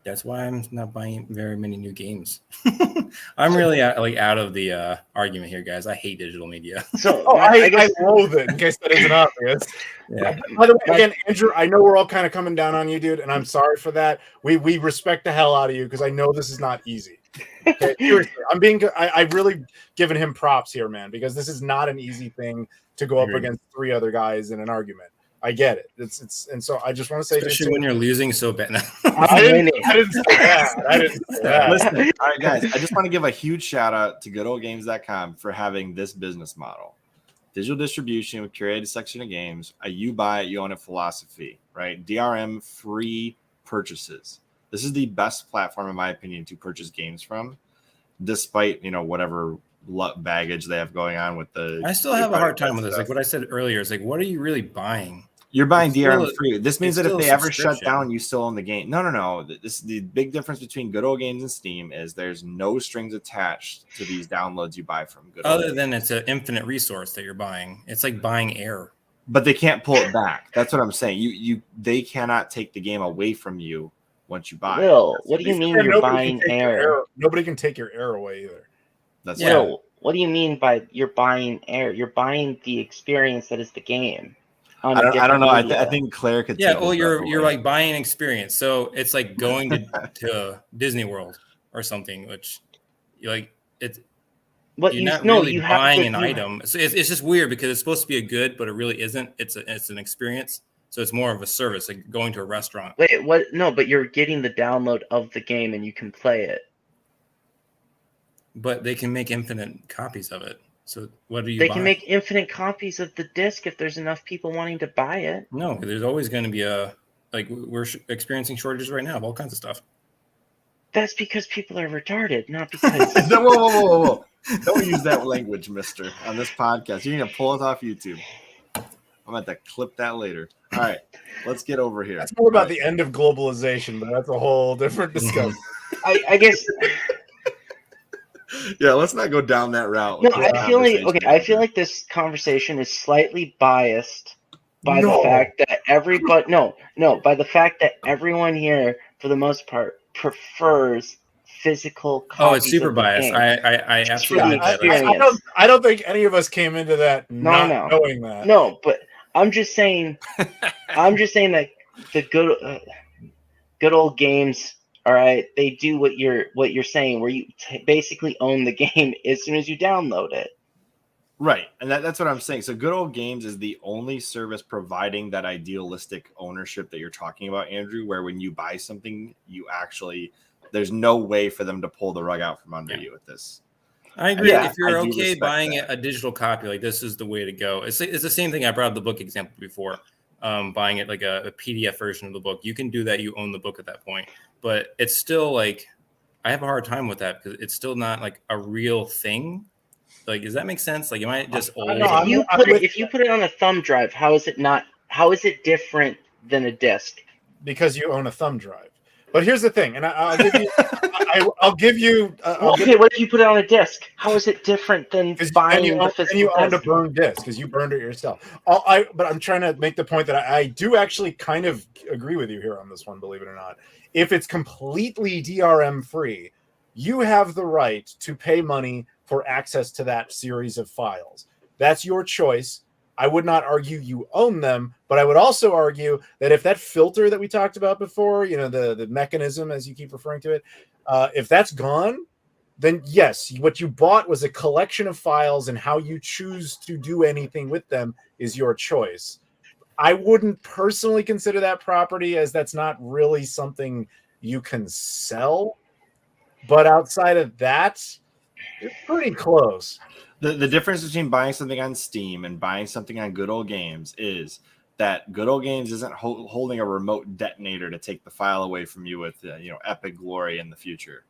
That's why I'm not buying very many new games. I'm really out of the argument here, guys. I hate digital media. So I loathe it, in case that isn't obvious. Yeah. By the way, again, Andrew, I know we're all kind of coming down on you, dude, and I'm sorry for that. We respect the hell out of you because I know this is not easy. Okay, seriously, I really giving him props here, man, because this is not an easy thing to go up against 3 other guys in an argument. I get it. It's and so I just want to say, especially when you're losing so bad. I didn't say that. Listen, all right, guys. I just want to give a huge shout out to goodoldgames.com for having this business model: digital distribution with curated section of games, a you buy it, you own it philosophy, right? DRM free purchases. This is the best platform, in my opinion, to purchase games from, despite whatever baggage they have going on with the. I still have a hard time with this. Like what I said earlier is like, what are you really buying? You're buying DRM free. This means that if they ever shut down, you still own the game. No. The big difference between Good Old Games and Steam is there's no strings attached to these downloads you buy from Good Old Other than it's an infinite resource that you're buying. It's like buying air. But they can't pull it back. That's what I'm saying. They cannot take the game away from you once you buy it. What do you mean you're buying air? Nobody can take your air away either. That's right. What do you mean by you're buying air? You're buying the experience that is the game. I don't know. I think Claire could. Yeah. Well, you're like buying an experience. So it's like going to Disney World or something, which you like it. But you're not really buying an item. So it's just weird because it's supposed to be a good, but it really isn't. It's an experience. So it's more of a service, like going to a restaurant. Wait, what? No, but you're getting the download of the game and you can play it. But they can make infinite copies of it. So what do you? They can make infinite copies of the disc if there's enough people wanting to buy it. No, there's always going to be we're experiencing shortages right now of all kinds of stuff. That's because people are retarded, not because. Whoa. Don't use that language, mister, on this podcast. You're going to pull it off YouTube. I'm going to have to clip that later. All right, let's get over here. That's more about the end of globalization, but that's a whole different discussion. I guess. Yeah, let's not go down that route. No, I feel like this conversation is slightly biased by the fact that by the fact that everyone here, for the most part, prefers physical copies. Oh, it's super biased. I absolutely. I don't think any of us came into that knowing that. No, but I'm just saying. That the good old games. All right, they do what you're saying, where you basically own the game as soon as you download it. Right, and that's what I'm saying. So Good Old Games is the only service providing that idealistic ownership that you're talking about, Andrew, where when you buy something, there's no way for them to pull the rug out from under you with this. I agree. If you're okay buying a digital copy, like this is the way to go. It's the same thing. I brought up the book example before. Buying it like a PDF version of the book. You can do that. You own the book at that point. But it's still like, I have a hard time with that because it's still not like a real thing. Like, does that make sense? Like, am I just old? If you put it on a thumb drive, how is it different than a disc? Because you own a thumb drive. But here's the thing, and I'll give you. What if you put it on a disc? How is it different than buying the physical disc? You owned a burned disc because you burned it yourself. But I'm trying to make the point that I do actually kind of agree with you here on this one, believe it or not. If it's completely DRM free, you have the right to pay money for access to that series of files. That's your choice. I would not argue you own them, but I would also argue that if that filter that we talked about before, the mechanism, as you keep referring to it, if that's gone, then yes, what you bought was a collection of files, and how you choose to do anything with them is your choice. I wouldn't personally consider that property, as that's not really something you can sell. But outside of that, it's pretty close. The difference between buying something on Steam and buying something on Good Old Games is that Good Old Games isn't holding a remote detonator to take the file away from you with epic glory in the future.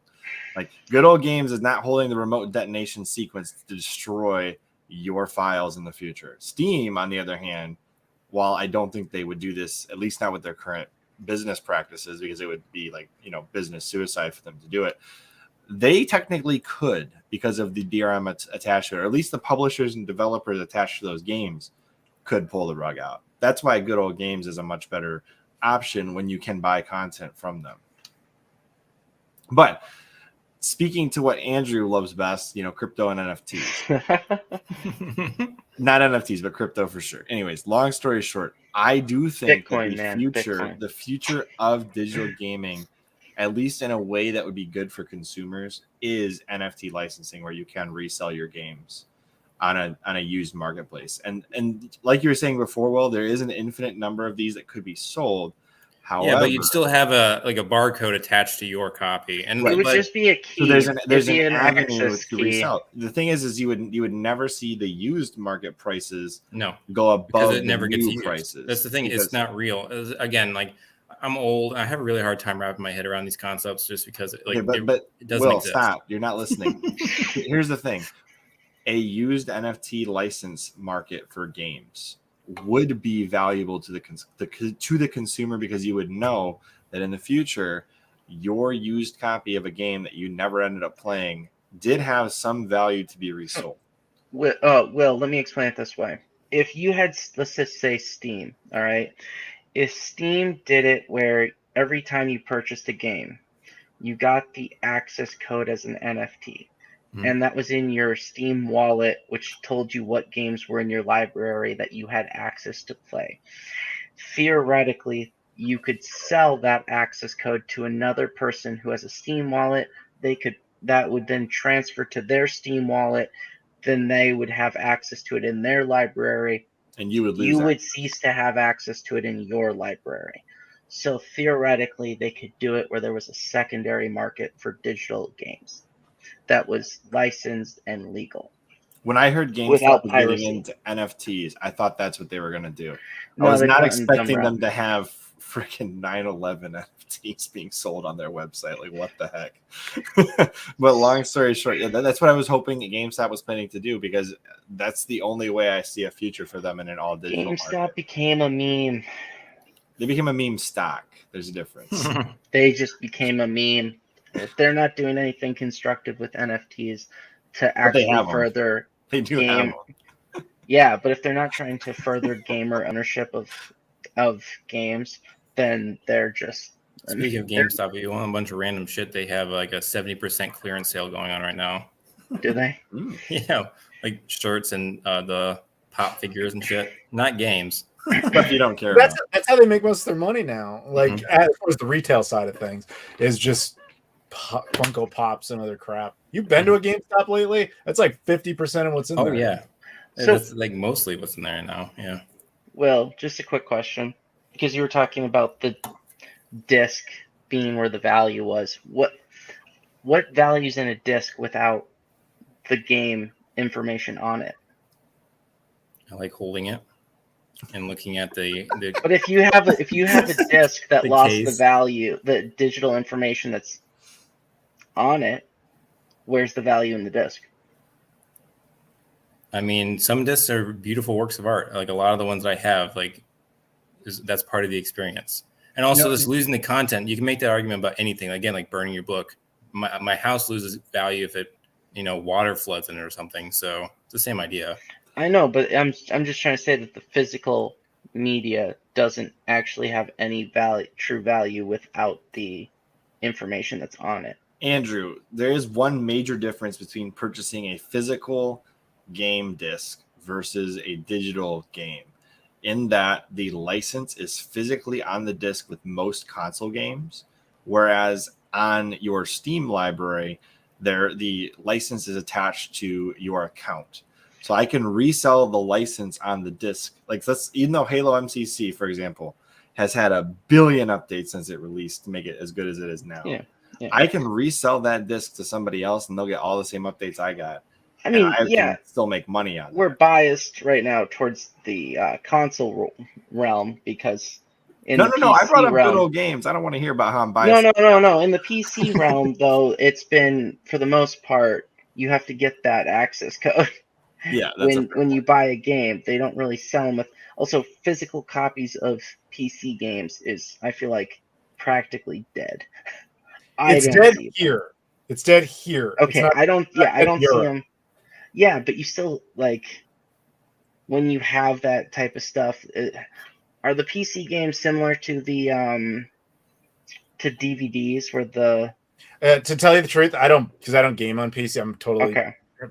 Like, Good Old Games is not holding the remote detonation sequence to destroy your files in the future. Steam, on the other hand, while I don't think they would do this, at least not with their current business practices, because it would be like, business suicide for them to do it. They technically could, because of the DRM attached to it, or at least the publishers and developers attached to those games could pull the rug out. That's why Good Old Games is a much better option when you can buy content from them. But speaking to what Andrew loves best, crypto and NFTs. Not NFTs, but crypto for sure. Anyways, long story short, I do think Bitcoin, the future of digital gaming, at least in a way that would be good for consumers, is NFT licensing, where you can resell your games on a used marketplace. And like you were saying before, Will, there is an infinite number of these that could be sold. However, yeah, but you'd still have a barcode attached to your copy, and it would just be a key. So there's an avenue to resell. The thing is you would never see the used market prices go above because it never gets used prices. That's the thing; it's not real. Again, like I'm old, I have a really hard time wrapping my head around these concepts just because it doesn't exist. Stop! You're not listening. Here's the thing: a used NFT license market for games would be valuable to the consumer, because you would know that in the future your used copy of a game that you never ended up playing did have some value to be resold. Will, let me explain it this way. If you had, let's just say Steam, all right? If Steam did it where every time you purchased a game, you got the access code as an NFT, and that was in your Steam wallet, which told you what games were in your library that you had access to play. Theoretically, you could sell that access code to another person who has a Steam wallet. That would then transfer to their Steam wallet. Then they would have access to it in their library, and you would lose. You would cease to have access to it in your library. So theoretically, they could do it where there was a secondary market for digital games that was licensed and legal. When I heard Gamestop was getting into NFTs, I thought that's what they were going to do. I was not expecting them to have freaking 9/11 NFTs being sold on their website. Like, what the heck? But long story short, that's what I was hoping GameStop was planning to do, because that's the only way I see a future for them in an all digital GameStop market. became a meme. They became a meme stock. There's a difference. They just became a meme. If they're not doing anything constructive with NFTs to actually further game, yeah, but if they're not trying to further gamer ownership of games, then they're just. Speaking of GameStop, if you want a bunch of random shit, they have like a 70% clearance sale going on right now. Do they? Yeah, like shirts and the pop figures and shit. Not games. But you don't care. That's how they make most of their money now. Like as far as the retail side of things is just Funko Pops and other crap. You've been to a GameStop lately? That's like 50% of what's in there. Oh yeah, so that's like mostly what's in there now. Yeah. Well, just a quick question, because you were talking about the disc being where the value was. What value's in a disc without the game information on it? I like holding it and looking at the But if you have a disc that lost case. the value, the digital information that's on it, where's the value in the disc? I mean, some discs are beautiful works of art. Like a lot of the ones that I have, that's part of the experience. And also, this losing the content, you can make that argument about anything. Again, like burning your book. My house loses value if it, water floods in it or something. So it's the same idea. I know, but I'm just trying to say that the physical media doesn't actually have any true value without the information that's on it. Andrew, there is one major difference between purchasing a physical game disc versus a digital game, in that the license is physically on the disc with most console games, whereas on your Steam library, the license is attached to your account. So I can resell the license on the disc. Even though Halo MCC, for example, has had 1 billion updates since it released to make it as good as it is now. Yeah. I can resell that disc to somebody else and they'll get all the same updates I got. I mean, can still make money on it. We're biased right now towards the console realm because No. I brought up good old games. I don't want to hear about how I'm biased. No. In the PC realm, though, it's been, for the most part, you have to get that access code. Yeah, that's when you buy a game, they don't really sell them with. Also, physical copies of PC games is, I feel like, practically dead. It's dead here. It's dead here. Okay, I don't see them. Yeah, but you still like when you have that type of stuff. Are the PC games similar to the to DVDs where the? To tell you the truth, I don't game on PC. I'm totally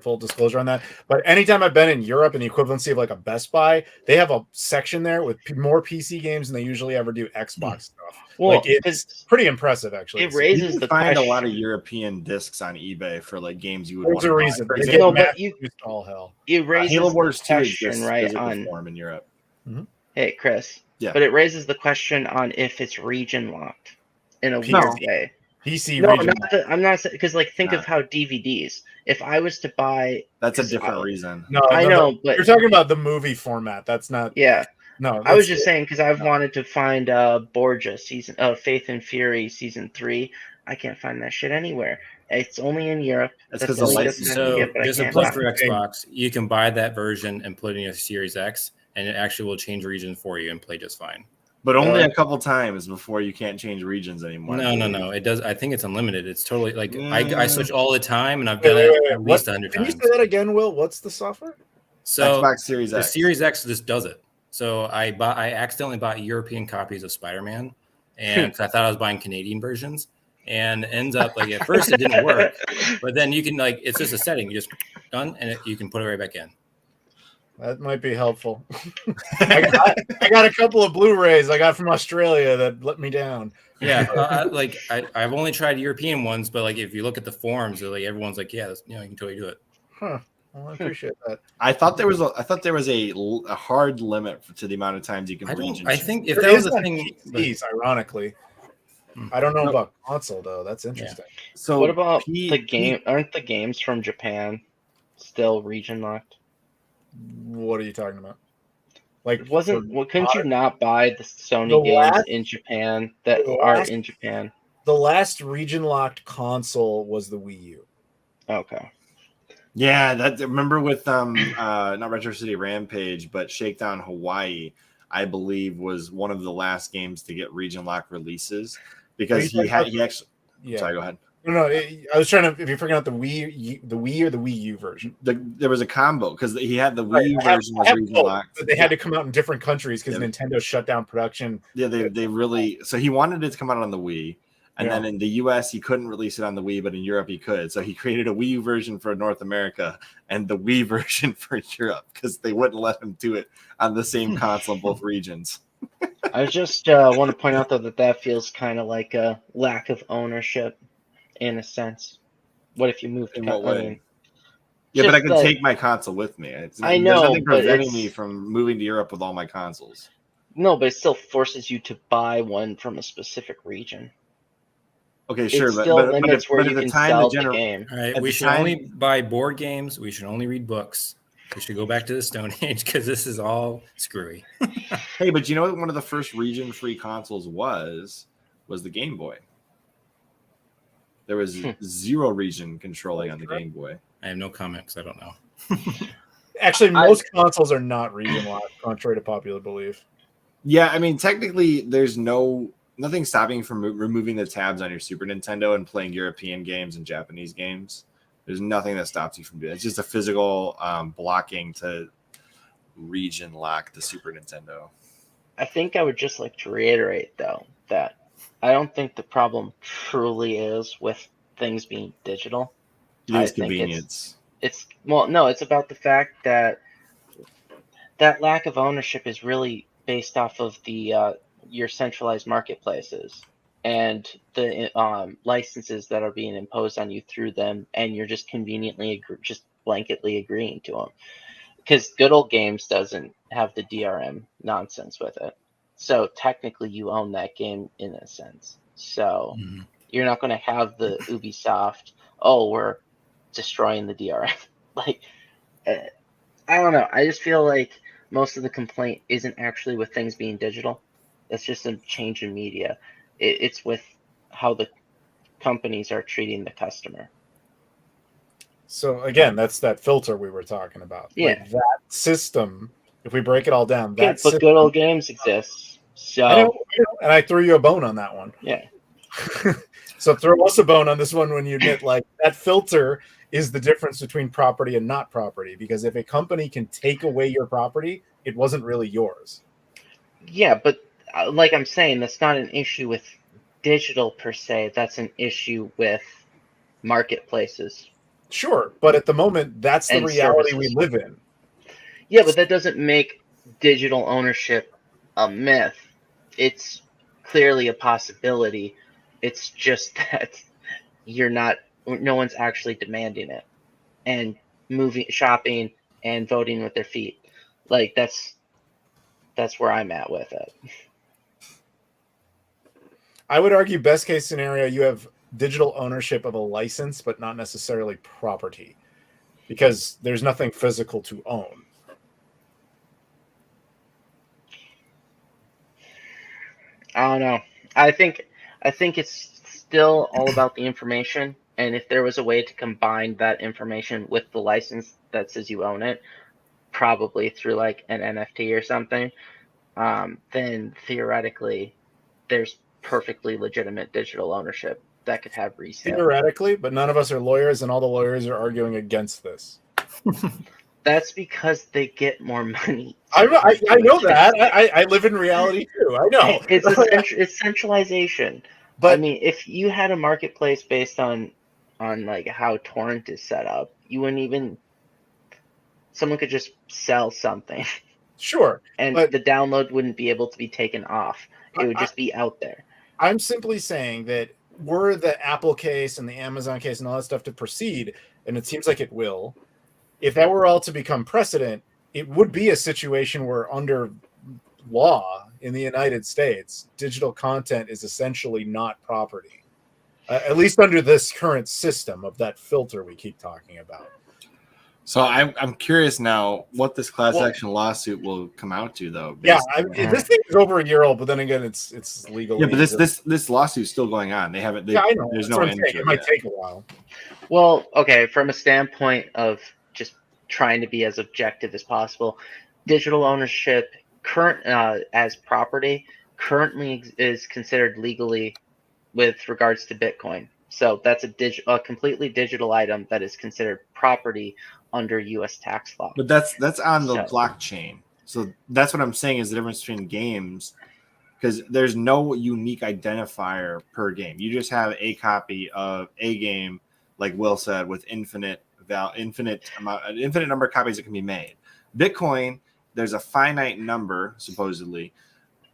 full disclosure on that. But anytime I've been in Europe and the equivalency of like a Best Buy, they have a section there with more PC games than they usually ever do Xbox stuff. Well, like it's pretty impressive actually. It raises you the find question. a lot of European discs on eBay for like games you would want to buy. Reason. No, but all hell. It raises Halo Wars 2 question, right? On form in Europe. Mm-hmm. Hey, Chris. Yeah. But it raises the question on if it's region locked in a weird way. PC no, region. I'm not because like think of how DVDs. If I was to buy, that's a different reason. No, I know, but you're talking about the movie format. That's not. Yeah. No, I was just saying because I've wanted to find Borgia Faith and Fury season 3. I can't find that shit anywhere. It's only in Europe. That's because the license. So just a plug for Xbox. You can buy that version and put it in your Series X, and it actually will change region for you and play just fine. But only a couple times before you can't change regions anymore. No. It does. I think it's unlimited. It's totally like I switch all the time, and I've done it at least 100 times. Can you say that again, Will? What's the software? So Xbox Series X. The Series X just does it. So I accidentally bought European copies of Spider-Man, and I thought I was buying Canadian versions, and ends up like at first it didn't work, but then you can like it's just a setting. You just done, and you can put it right back in. That might be helpful. I got a couple of Blu-rays I got from Australia that let me down. Yeah, I've only tried European ones, but like if you look at the forums, like everyone's like, yeah, you can totally do it. Huh. Well, I appreciate that. I thought there was a hard limit to the amount of times you can. I think if that was a thing, ironically, I don't know about console though. That's interesting. Yeah. So what about the game? Aren't the games from Japan still region locked? What are you talking about? Like, couldn't you not buy the Sony games in Japan that are in Japan? The last region locked console was the Wii U. Okay. Yeah, remember with not Retro City Rampage, but Shakedown Hawaii, I believe was one of the last games to get region lock releases because he actually. Yeah. Sorry, go ahead. No, I was trying to. If you're figuring out the Wii or the Wii U version, there was a combo because he had the Wii U version was region locked, but they had to come out in different countries because Nintendo shut down production. Yeah, they really. So he wanted it to come out on the Wii, and then in the US he couldn't release it on the Wii, but in Europe he could. So he created a Wii U version for North America and the Wii version for Europe because they wouldn't let him do it on the same console in both regions. I just want to point out though that feels kind of like a lack of ownership. In a sense, what if you moved? In what way? Yeah, but I can take my console with me. I know, there's nothing preventing me from moving to Europe with all my consoles. No, but it still forces you to buy one from a specific region. Okay, sure, but limits where you can sell the game. All right, we should only buy board games. We should only read books. We should go back to the Stone Age because this is all screwy. Hey, but you know what? One of the first region-free consoles was the Game Boy. There was zero region controlling on the Game Boy. I have no comment because I don't know. Actually, most consoles are not region locked, contrary to popular belief. Yeah, I mean, technically, there's nothing stopping you from removing the tabs on your Super Nintendo and playing European games and Japanese games. There's nothing that stops you from doing it. It's just a physical blocking to region lock the Super Nintendo. I think I would just like to reiterate, though, that I don't think the problem truly is with things being digital. It's convenience. It's about the fact that lack of ownership is really based off of the your centralized marketplaces and the licenses that are being imposed on you through them, and you're just conveniently just blanketly agreeing to them. Because Good Old Games doesn't have the DRM nonsense with it. So technically you own that game in a sense. So you're not going to have the Ubisoft, we're destroying the DRM. Like, I don't know. I just feel like most of the complaint isn't actually with things being digital. It's just a change in media. It's with how the companies are treating the customer. So again, that's that filter we were talking about. Yeah. Like that system, if we break it all down, Yeah, that but system, good old games exists. So I know, and I threw you a bone on that one. Yeah. So throw us a bone on this one when you admit like that filter is the difference between property and not property. Because if a company can take away your property, it wasn't really yours. Yeah, but like I'm saying, that's not an issue with digital per se. That's an issue with marketplaces. Sure, but at the moment, that's the reality we live in. Yeah, but that doesn't make digital ownership a myth. It's clearly a possibility. It's just that no one's actually demanding it and shopping and voting with their feet. Like that's where I'm at with it. I would argue best case scenario, you have digital ownership of a license, but not necessarily property, because there's nothing physical to own. I don't know. I think it's still all about the information, and if there was a way to combine that information with the license that says you own it, probably through like an NFT or something, then theoretically there's perfectly legitimate digital ownership that could have resale. Theoretically, but none of us are lawyers, and all the lawyers are arguing against this. That's because they get more money. I know that. I live in reality too. I know. It's centralization. But I mean, if you had a marketplace based on like how torrent is set up, you wouldn't even. Someone could just sell something. Sure. And the download wouldn't be able to be taken off. It would just be out there. I'm simply saying that were the Apple case and the Amazon case and all that stuff to proceed, and it seems like it will, if that were all to become precedent, it would be a situation where under law in the United States, digital content is essentially not property, at least under this current system of that filter we keep talking about. So I'm curious now what this class action lawsuit will come out to, though. Yeah, this thing is over a year old, but then again, it's legal. Yeah, but this lawsuit's still going on. They haven't. I know. There's no end to it. It might take a while. Well, okay, from a standpoint of just trying to be as objective as possible, digital ownership as property currently is considered legally with regards to Bitcoin. So that's a completely digital item that is considered property under U.S. tax law. But that's on the blockchain. So that's what I'm saying is the difference between games, because there's no unique identifier per game. You just have a copy of a game, like Will said, with infinite number of copies that can be made. Bitcoin, there's a finite number, supposedly,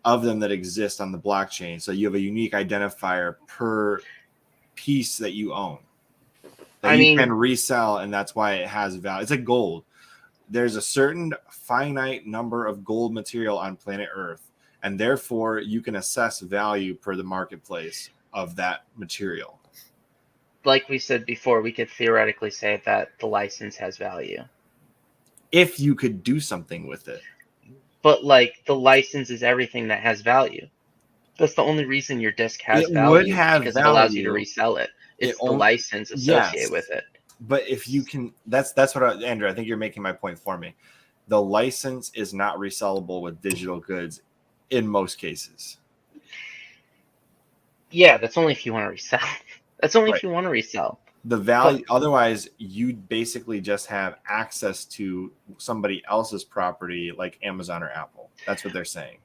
of them that exist on the blockchain. So you have a unique identifier per piece that you own that you can resell, and that's why it has value. It's like gold. There's a certain finite number of gold material on planet Earth, and therefore you can assess value per the marketplace of that material. Like we said before, we could theoretically say that the license has value if you could do something with it. But like the license is everything that has value. That's the only reason your disc has value. Would have because value. It allows you to resell it. It's the license associated with it. But if you can, that's what Andrew, I think you're making my point for me. The license is not resellable with digital goods in most cases. Yeah, that's only if you want to resell. That's only if you want to resell. The value, otherwise, you basically just have access to somebody else's property like Amazon or Apple. That's what they're saying.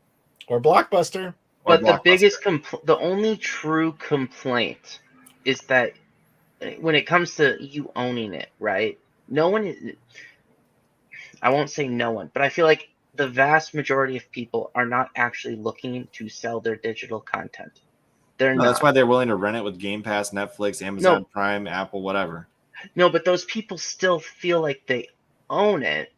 Or Blockbuster. But the biggest the only true complaint is that when it comes to you owning it, right? No one is, I won't say no one, but I feel like the vast majority of people are not actually looking to sell their digital content. They're not. That's why they're willing to rent it with Game Pass, Netflix, Amazon Prime, Apple, whatever. No, but those people still feel like they own it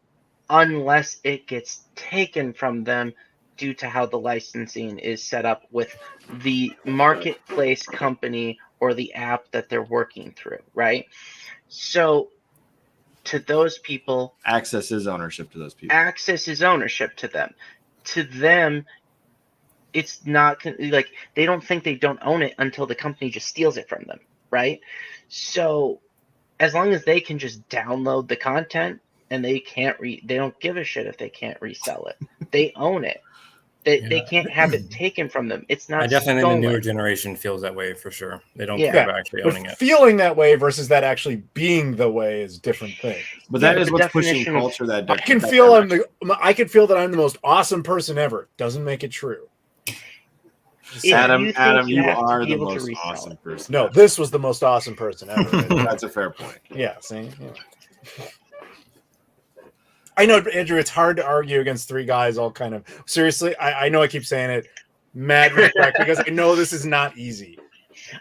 unless it gets taken from them due to how the licensing is set up with the marketplace company or the app that they're working through, right? So to those people, access is ownership to those people. Access is ownership to them. To them, it's not like they don't think they don't own it until the company just steals it from them, right? So as long as they can just download the content and they don't give a shit if they can't resell it. They own it. They can't have it taken from them. It's not. I definitely stolen. think the newer generation feels that way for sure. They don't Yeah. care about actually owning it. Feeling that way versus that actually being the way is different thing. But that but is the what's pushing definition of- culture. That I can feel I can feel that I'm the most awesome person ever. Doesn't make it true. Adam, you think Adam, you you have to are be the able to most resell awesome it. person. No, this was the most awesome person ever. That's a fair point. Yeah, see? Yeah. I know, Andrew, it's hard to argue against three guys all kind of... Seriously, I know I keep saying it. Mad respect, because I know this is not easy.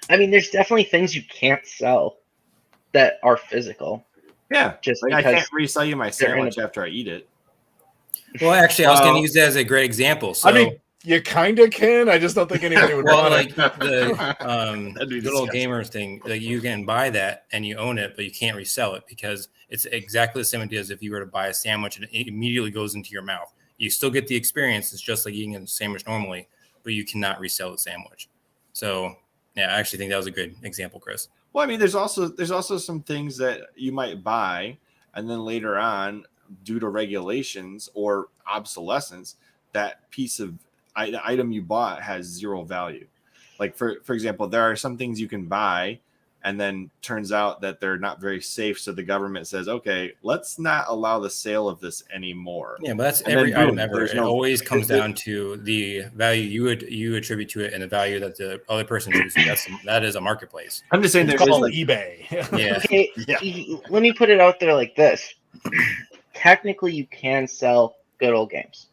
I mean, there's definitely things you can't sell that are physical. Yeah, Just like I because can't resell you my they're in sandwich after I eat it. Well, actually, I was going to use that as a great example. So, I mean, you kind of can. I just don't think anybody would well, want like it. the That'd be good old disgusting. gamers thing, like you can buy that and you own it, but you can't resell it because it's exactly the same idea as if you were to buy a sandwich and it immediately goes into your mouth. You still get the experience. It's just like eating a sandwich normally, but you cannot resell the sandwich. So, yeah, I actually think that was a good example, Chris. Well, I mean, there's also some things that you might buy, and then later on, due to regulations or obsolescence, that piece of item you bought has zero value. Like for example, there are some things you can buy, and then turns out that they're not very safe. So the government says, okay, let's not allow the sale of this anymore. Yeah, but that's And every then, boom, item ever. there's It no- always comes down to the value you attribute to it and the value that the other person chooses. That is a marketplace. I'm just saying It's there's called like, eBay. Yeah. Okay, Yeah. let me put it out there like this. Technically, you can sell good old games.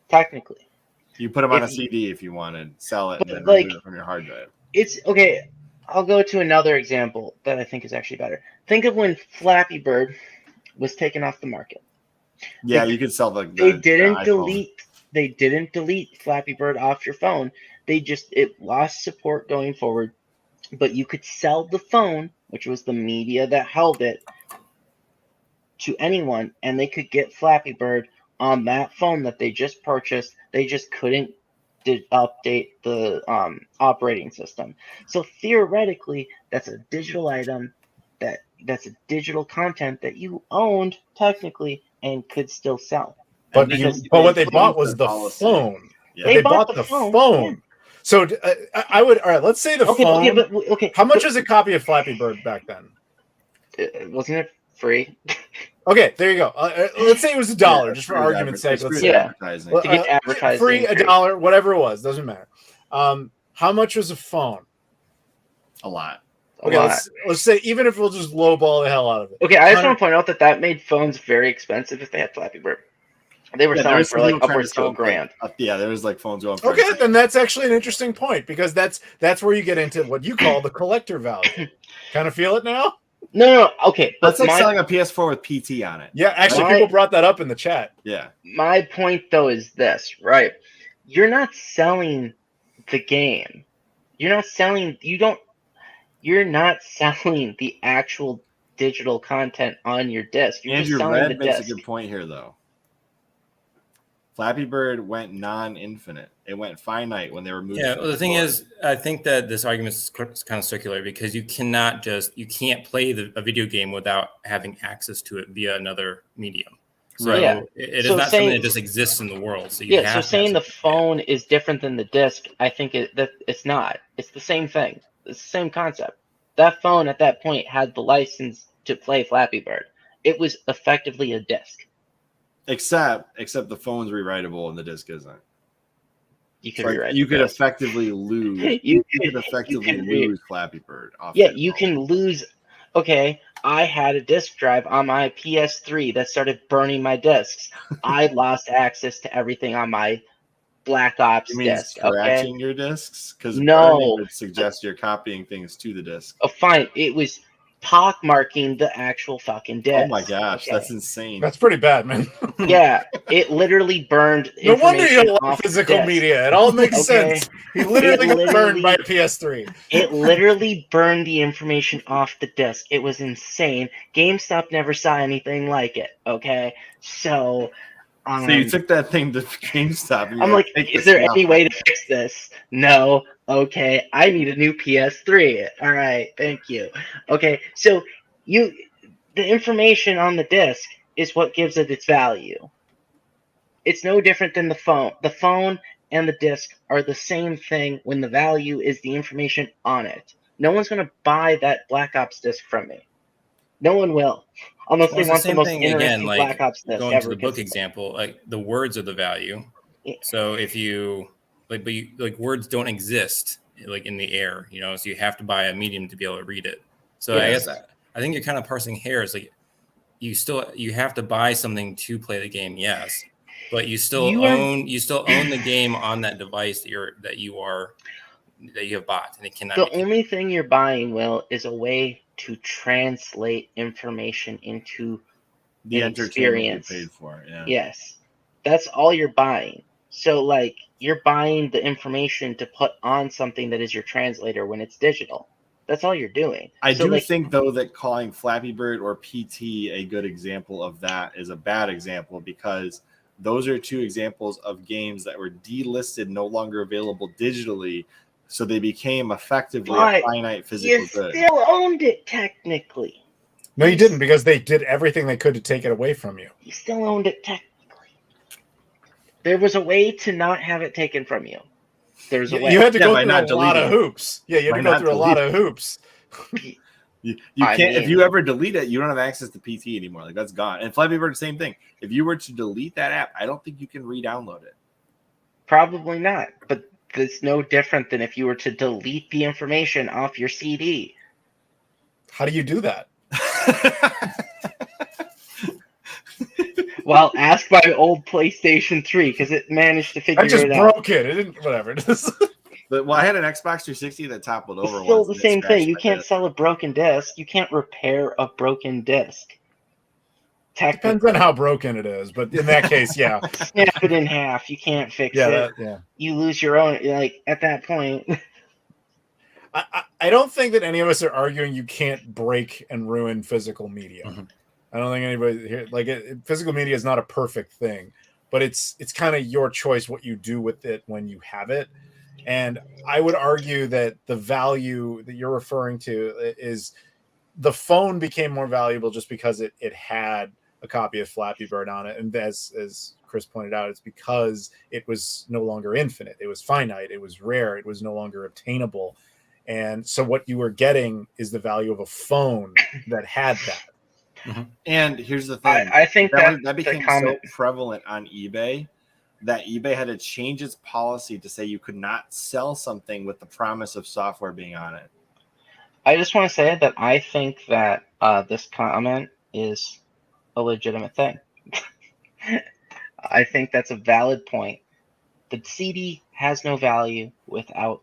Technically. you put them on a if- CD if you wanted, sell it, and But, then like- remove it from your hard drive. It's okay. I'll go to another example that I think is actually better. Think of when Flappy Bird was taken off the market. Yeah, They- you could sell the They didn't iPhone. delete. They didn't delete Flappy Bird off your phone. It lost support going forward, but you could sell the phone, which was the media that held it, to anyone, and they could get Flappy Bird on that phone that they just purchased. They just couldn't update the operating system. So theoretically, that's a digital item that's a digital content that you owned technically and could still sell. But Because what they bought was their the policy. phone. Yeah. They bought the phone. yeah. So I would, all right, let's say the phone. Okay. How much is a copy of Flappy Bird back then? Wasn't it free? Okay, there you go. Let's say it was $1, Yeah, just for free argument's sake. adver- Let's free say advertising. To get advertising free, free. $1, whatever it was, doesn't matter. How much was a phone? A lot. Okay, let's say even if we'll just lowball the hell out of it. Okay, I just want to point out that made phones very expensive if they had Flappy Bird. They were Yeah, there selling was for some like people trying to upwards to sell, $1,000. Yeah, there was like phones going for Okay, then that's actually an interesting point because that's where you get into what you call the collector value. Kind of feel it now? No, okay. That's like selling a PS4 with PT on it. Yeah, actually, My- people brought that up in the chat. Yeah. My point though is this, right? You're not selling the game. You're not selling the actual digital content on your disc. You're Andrew just selling the Red makes disc. a good point here, though. Flappy Bird went non-infinite. It went finite when they were moving. Yeah, well, the thing is, I think that this argument is kind of circular because you can't play a video game without having access to it via another medium. So Yeah. it is So not saying- something that just exists in the world. So you Yeah, have so to have saying the something. phone is different than the disc, I think that it's not. It's the same thing. It's the same concept. That phone at that point had the license to play Flappy Bird. It was effectively a disc. Except the phone's rewritable and the disc isn't. You could So, like, rewrite. you the could disc. effectively lose. You You could effectively lose Flappy Bird. Off Yeah, that you phone. can lose. Okay, I had a disk drive on my PS3 that started burning my discs. I lost access to everything on my Black Ops You mean disc. Okay. scratching your discs? Because No. burning would suggest you're copying things to the disc. Oh, fine. It was pockmarking the actual fucking disc. Oh my gosh, Okay. that's insane. That's pretty bad, man. Yeah, it literally burned. No wonder you information don't like off the physical disc. media. It all makes Okay. sense. He literally got literally- burned by a PS3. It literally burned the information off the disc. It was insane. GameStop never saw anything like it. Okay, so. So you took that thing to GameStop. And you're I'm like, "Take is this there now." any way to fix this? No. Okay, I need a new PS3. All right, thank you. Okay, so The information on the disc is what gives it its value. It's no different than the phone. The phone and the disc are the same thing when the value is the information on it. No one's going to buy that Black Ops disc from me. No one will. Unless they want the most interesting Black Ops disc going ever. To the book example, like the words are the value. Yeah. So if you like words don't exist like in the air, you know, so you have to buy a medium to be able to read it. So yes. I think you're kind of parsing hairs. Like you have to buy something to play the game, yes, but you still own the game on that device that you have bought, and it cannot. The only thing you're buying, Will, is a way to translate information into the experience you paid for. Yeah. Yes, that's all you're buying. So, like, you're buying the information to put on something that is your translator when it's digital. That's all you're doing. I do think, though, that calling Flappy Bird or PT a good example of that is a bad example, because those are two examples of games that were delisted, no longer available digitally, so they became effectively a finite physical good. You still owned it, technically. No, you didn't, because they did everything they could to take it away from you. You still owned it, technically. There was a way to not have it taken from you. There's a way. You had to go through a lot of hoops. Yeah, you had to go through a lot of hoops. You can't. If you ever delete it, you don't have access to PT anymore. Like, that's gone. And Flappy Bird, same thing. If you were to delete that app, I don't think you can re-download it. Probably not. But it's no different than if you were to delete the information off your CD. How do you do that? Well, ask my old PlayStation 3, because it managed to figure it out. I just broke it. It didn't. Whatever. But I had an Xbox 360 that toppled over. It's still the same thing. You can't sell a broken disc. You can't repair a broken disc. Depends on how broken it is, but in that case, yeah. Snap it in half. You can't fix it. You lose your own. Like, at that point. I don't think that any of us are arguing you can't break and ruin physical media. Mm-hmm. I don't think anybody here physical media is not a perfect thing, but it's kind of your choice what you do with it when you have it. And I would argue that the value that you're referring to is the phone became more valuable just because it had a copy of Flappy Bird on it. And as Chris pointed out, it's because it was no longer infinite. It was finite. It was rare. It was no longer obtainable. And so what you were getting is the value of a phone that had that. Mm-hmm. And here's the thing. I think that became so prevalent on eBay that eBay had to change its policy to say you could not sell something with the promise of software being on it. I just want to say that I think that this comment is a legitimate thing. I think that's a valid point. The CD has no value without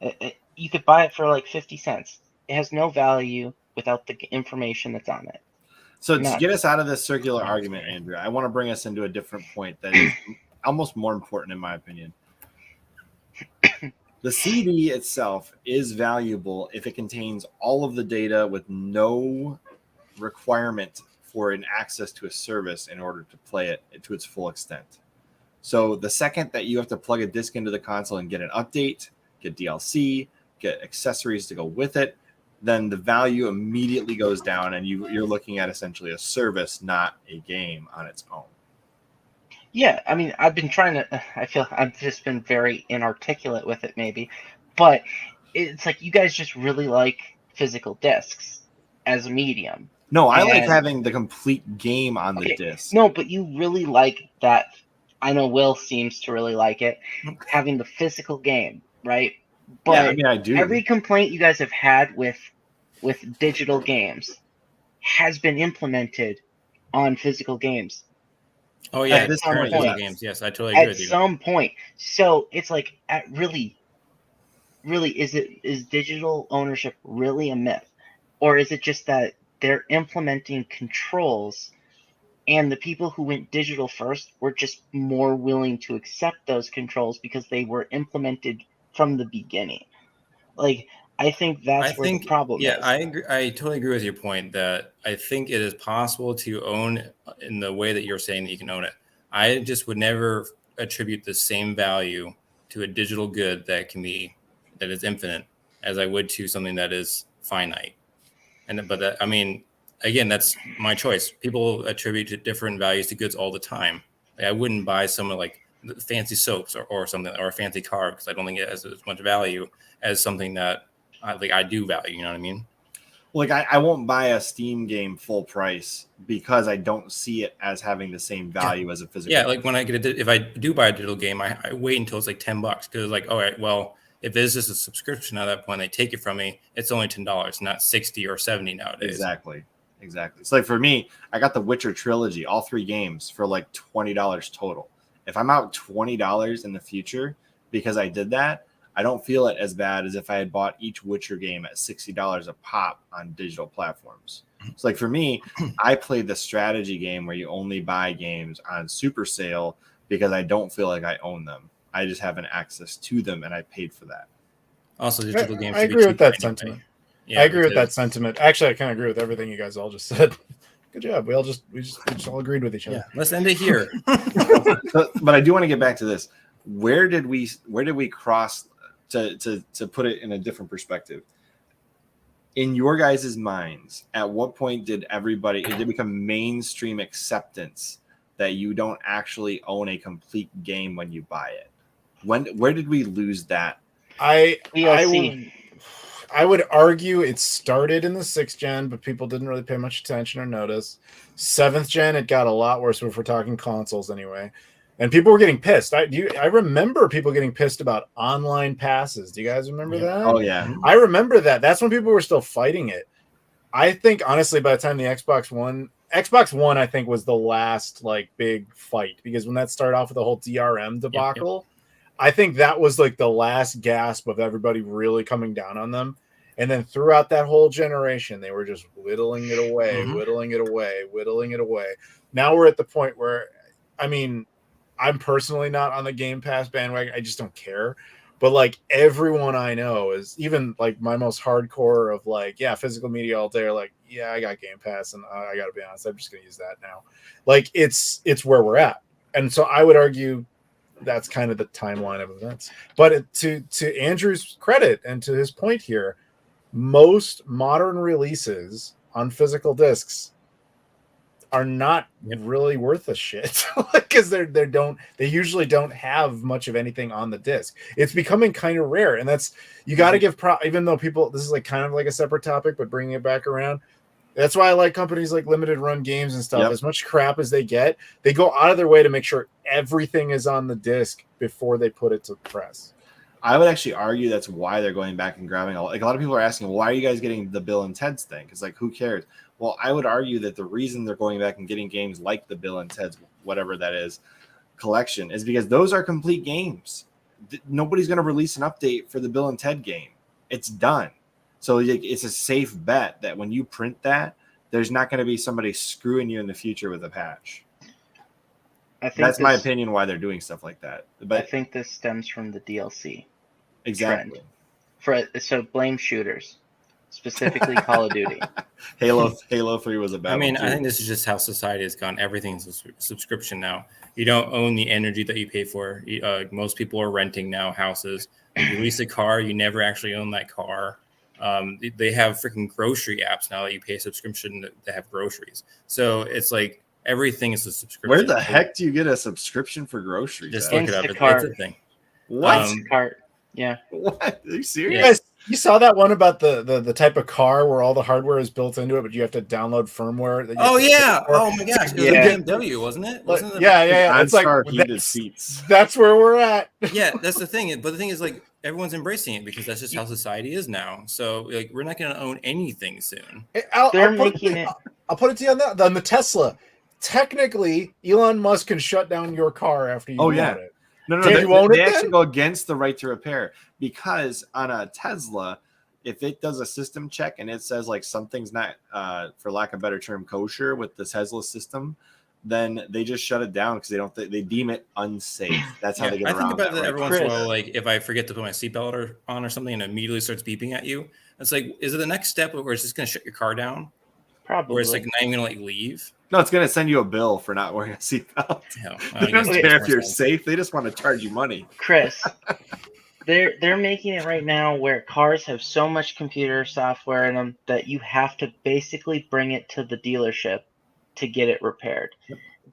it. You could buy it for like 50 cents. It has no value without the information that's on it. So to get us out of this circular argument, Andrew, I want to bring us into a different point that is almost more important in my opinion. The CD itself is valuable if it contains all of the data with no requirement for an access to a service in order to play it to its full extent. So the second that you have to plug a disc into the console and get an update, get DLC, get accessories to go with it, then the value immediately goes down, and you're looking at essentially a service, not a game on its own. Yeah, I mean, I feel I've just been very inarticulate with it maybe, but it's like you guys just really like physical discs as a medium. No, I like having the complete game on the disc. No, but you really like that. I know Will seems to really like it, having the physical game, right? But yeah, I mean, I do. Every complaint you guys have had with digital games has been implemented on physical games. Oh yeah, this current digital games. Yes, I totally agree with you. At some point, so it's like, really, is digital ownership really a myth, or is it just that they're implementing controls, and the people who went digital first were just more willing to accept those controls because they were implemented from the beginning? Like, I think that's where the problem is. Yeah, I agree. I totally agree with your point that I think it is possible to own in the way that you're saying that you can own it. I just would never attribute the same value to a digital good that is infinite as I would to something that is finite. But I mean, again, that's my choice. People attribute different values to goods all the time. Like, I wouldn't buy someone like fancy soaps or something, or a fancy car, because I don't think it has as much value as something that I do value. You know what I mean? Like I won't buy a Steam game full price because I don't see it as having the same value as a physical. Yeah, like when I if I do buy a digital game, I wait until it's like $10 because like, all right, well, if it's just a subscription at that point, they take it from me. It's only $10, not $60 or $70 nowadays. Exactly. It's like for me, I got the Witcher trilogy, all 3 games for like $20 total. If I'm out $20 in the future because I did that, I don't feel it as bad as if I had bought each Witcher game at $60 a pop on digital platforms. So like for me, I played the strategy game where you only buy games on super sale because I don't feel like I own them. I just have an access to them and I paid for that. Also, digital games. I agree with that sentiment. Yeah, I agree with that sentiment. Actually, I kind of agree with everything you guys all just said. Good job. We just all agreed with each other. Yeah, let's end it here. But I do want to get back to this. Where did we cross to put it in a different perspective? In your guys' minds, at what point did it become mainstream acceptance that you don't actually own a complete game when you buy it? Where did we lose that? I would argue it started in the 6th gen, but people didn't really pay much attention or notice. 7th gen, it got a lot worse if we're talking consoles anyway. And people were getting pissed. I remember people getting pissed about online passes. Do you guys remember that? Oh, yeah. I remember that. That's when people were still fighting it. I think, honestly, by the time the Xbox One, I think, was the last like big fight, because when that started off with the whole DRM debacle, I think that was like the last gasp of everybody really coming down on them. And then throughout that whole generation, they were just whittling it away, whittling it away. Now we're at the point where, I mean, I'm personally not on the Game Pass bandwagon. I just don't care. But like everyone I know is, even like my most hardcore of like, yeah, physical media all day, are like, yeah, I got Game Pass, and I got to be honest, I'm just going to use that now. Like it's where we're at. And so I would argue that's kind of the timeline of events. But to Andrew's credit and to his point here, most modern releases on physical discs are not really worth a shit, because they usually don't have much of anything on the disc. It's becoming kind of rare, and that's, you got to give even though people, this is like kind of like a separate topic, but bringing it back around. That's why I like companies like Limited Run Games and stuff. As much crap as they get, they go out of their way to make sure everything is on the disc before they put it to press. I would actually argue that's why they're going back and grabbing a lot of people are asking, why are you guys getting the Bill and Ted's thing? Because like, who cares? Well, I would argue that the reason they're going back and getting games like the Bill and Ted's, whatever that is, collection, is because those are complete games. Nobody's going to release an update for the Bill and Ted game. It's done. So it's a safe bet that when you print that, there's not going to be somebody screwing you in the future with a patch. That's my opinion why they're doing stuff like that. But I think this stems from the DLC. Exactly. So blame shooters, specifically Call of Duty. Halo 3 was a bad one too. I think this is just how society has gone. Everything's a subscription now. You don't own the energy that you pay for. Most people are renting now houses. You lease a car, you never actually own that car. They have freaking grocery apps now that you pay a subscription to have groceries. So it's like everything is a subscription. Where the heck do you get a subscription for groceries? Just look it up. It's a thing. What? Instacart. Yeah. What? Are you serious? You guys, you saw that one about the type of car where all the hardware is built into it, but you have to download firmware. That oh yeah! Oh my gosh! It was a BMW, wasn't it? Yeah. It's like heated seats. That's where we're at. Yeah, that's the thing. But the thing is, like, everyone's embracing it because that's just how society is now. So like, we're not going to own anything soon. I'll put it to you on the Tesla. Technically, Elon Musk can shut down your car after you own it. No, they actually go against the right to repair, because on a Tesla, if it does a system check and it says like something's not, for lack of a better term, kosher with the Tesla system, then they just shut it down because they deem it unsafe. That's how they get around. I think about that every once in a while. Chris. Like if I forget to put my seatbelt on or something, and it immediately starts beeping at you, it's like, is it the next step where it's just going to shut your car down? Probably. Or it's like not even going to like leave? No, it's going to send you a bill for not wearing a seatbelt. They don't care if you're safe. They just want to charge you money. Chris, They're making it right now where cars have so much computer software in them that you have to basically bring it to the dealership to get it repaired.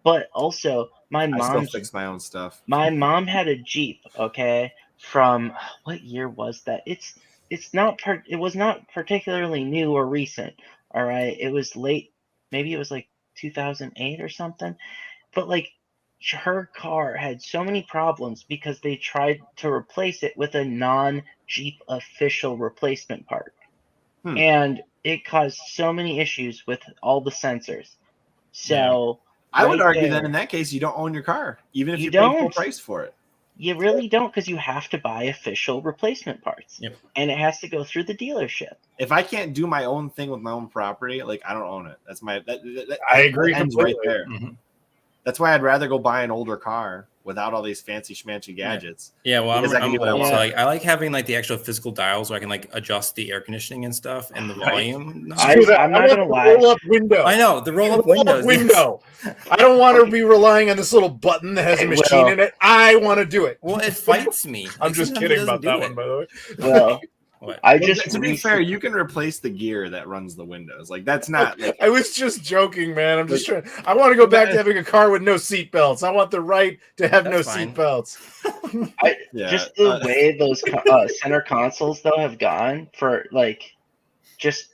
But also, I still fix my own stuff. My mom had a Jeep, okay, from what year was that? It was not particularly new or recent, all right. It was late, maybe it was like 2008 or something. But like her car had so many problems because they tried to replace it with a non-Jeep official replacement part. And it caused so many issues with all the sensors. So I would argue that in that case, you don't own your car, even if you pay full price for it. You really don't, because you have to buy official replacement parts. Yep. And it has to go through the dealership. If I can't do my own thing with my own property, like I don't own it. That's my. I agree. Ends right there. Mm-hmm. That's why I'd rather go buy an older car without all these fancy schmancy gadgets. Yeah, well, I like having like the actual physical dials where I can like adjust the air conditioning and stuff and the volume. I'm not gonna lie. Roll-up window. I know the roll-up window. I don't want to be relying on this little button that has a machine in it. I want to do it. Well, it fights me. I'm just kidding about that one, by the way. Well, to be fair, you can replace the gear that runs the windows. Like that's not. Like, I was just joking, man. I'm just trying. I want to go back to having a car with no seat belts. I want the right to have no seat belts. Just the way those center consoles though have gone for like, just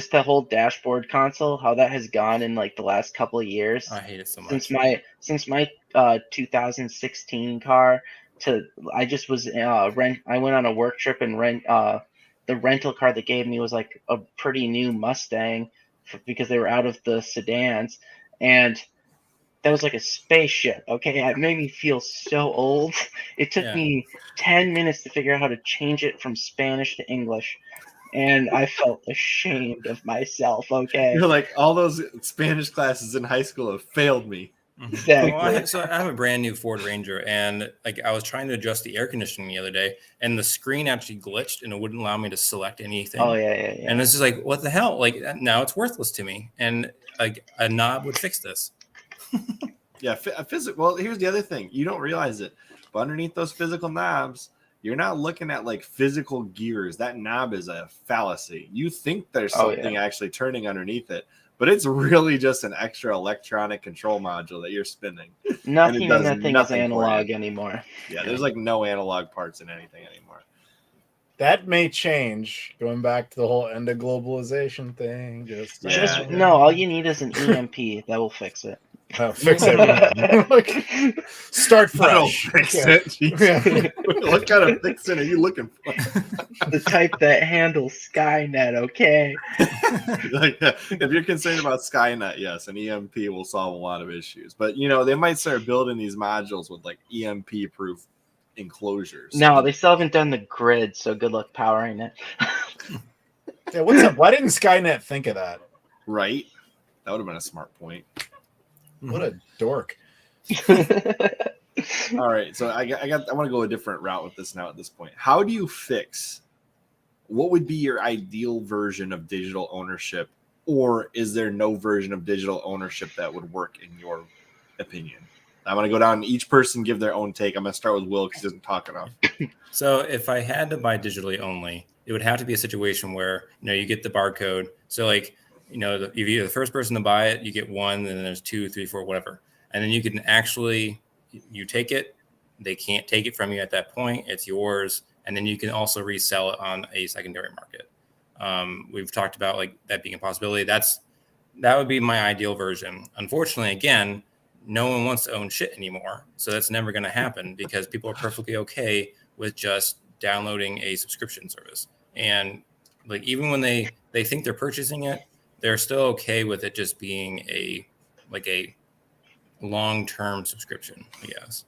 the whole dashboard console, how that has gone in like the last couple of years. I hate it so much. Since my 2016 car. I just was I went on a work trip and the rental car they gave me was like a pretty new Mustang because they were out of the sedans, and that was like a spaceship. Okay, it made me feel so old. It took me 10 minutes to figure out how to change it from Spanish to English, and I felt ashamed of myself. Okay, you're like, all those Spanish classes in high school have failed me. Exactly. Well, I have a brand new Ford Ranger, and like I was trying to adjust the air conditioning the other day, and the screen actually glitched, and it wouldn't allow me to select anything. Oh yeah. And it's just like, what the hell? Like now it's worthless to me, and like a knob would fix this. Well, here's the other thing: you don't realize it, but underneath those physical knobs, you're not looking at like physical gears. That knob is a fallacy. You think there's something actually turning underneath it. But it's really just an extra electronic control module that you're spinning. Nothing in that thing is analog anymore. Yeah, there's like no analog parts in anything anymore. That may change, going back to the whole end of globalization thing. No, all you need is an EMP that will fix it. Oh, fix everything. Start fresh. Fix it. Yeah. What kind of fixing are you looking for? The type that handles Skynet, okay? Like, if you're concerned about Skynet, yes, an EMP will solve a lot of issues. But, they might start building these modules with, like, EMP-proof enclosures. No, they still haven't done the grid, so good luck powering it. Yeah, what's up? Why didn't Skynet think of that? Right? That would have been a smart point. What a dork. All right, so I want to go a different route with this now at this point. How do you fix, what would be your ideal version of digital ownership, or is there no version of digital ownership that would work in your opinion? I want to go down and each person give their own take. I'm going to start with Will because he doesn't talk enough. So if I had to buy digitally only, it would have to be a situation where, you get the barcode. So like, if you're the first person to buy it, you get one, and then there's 2, 3, 4, whatever. And then you can actually, you take it. They can't take it from you at that point. It's yours. And then you can also resell it on a secondary market. We've talked about like that being a possibility. That would be my ideal version. Unfortunately, again, no one wants to own shit anymore. So that's never going to happen because people are perfectly okay with just downloading a subscription service. And like, even when they think they're purchasing it, they're still okay with it just being a long-term subscription, I guess.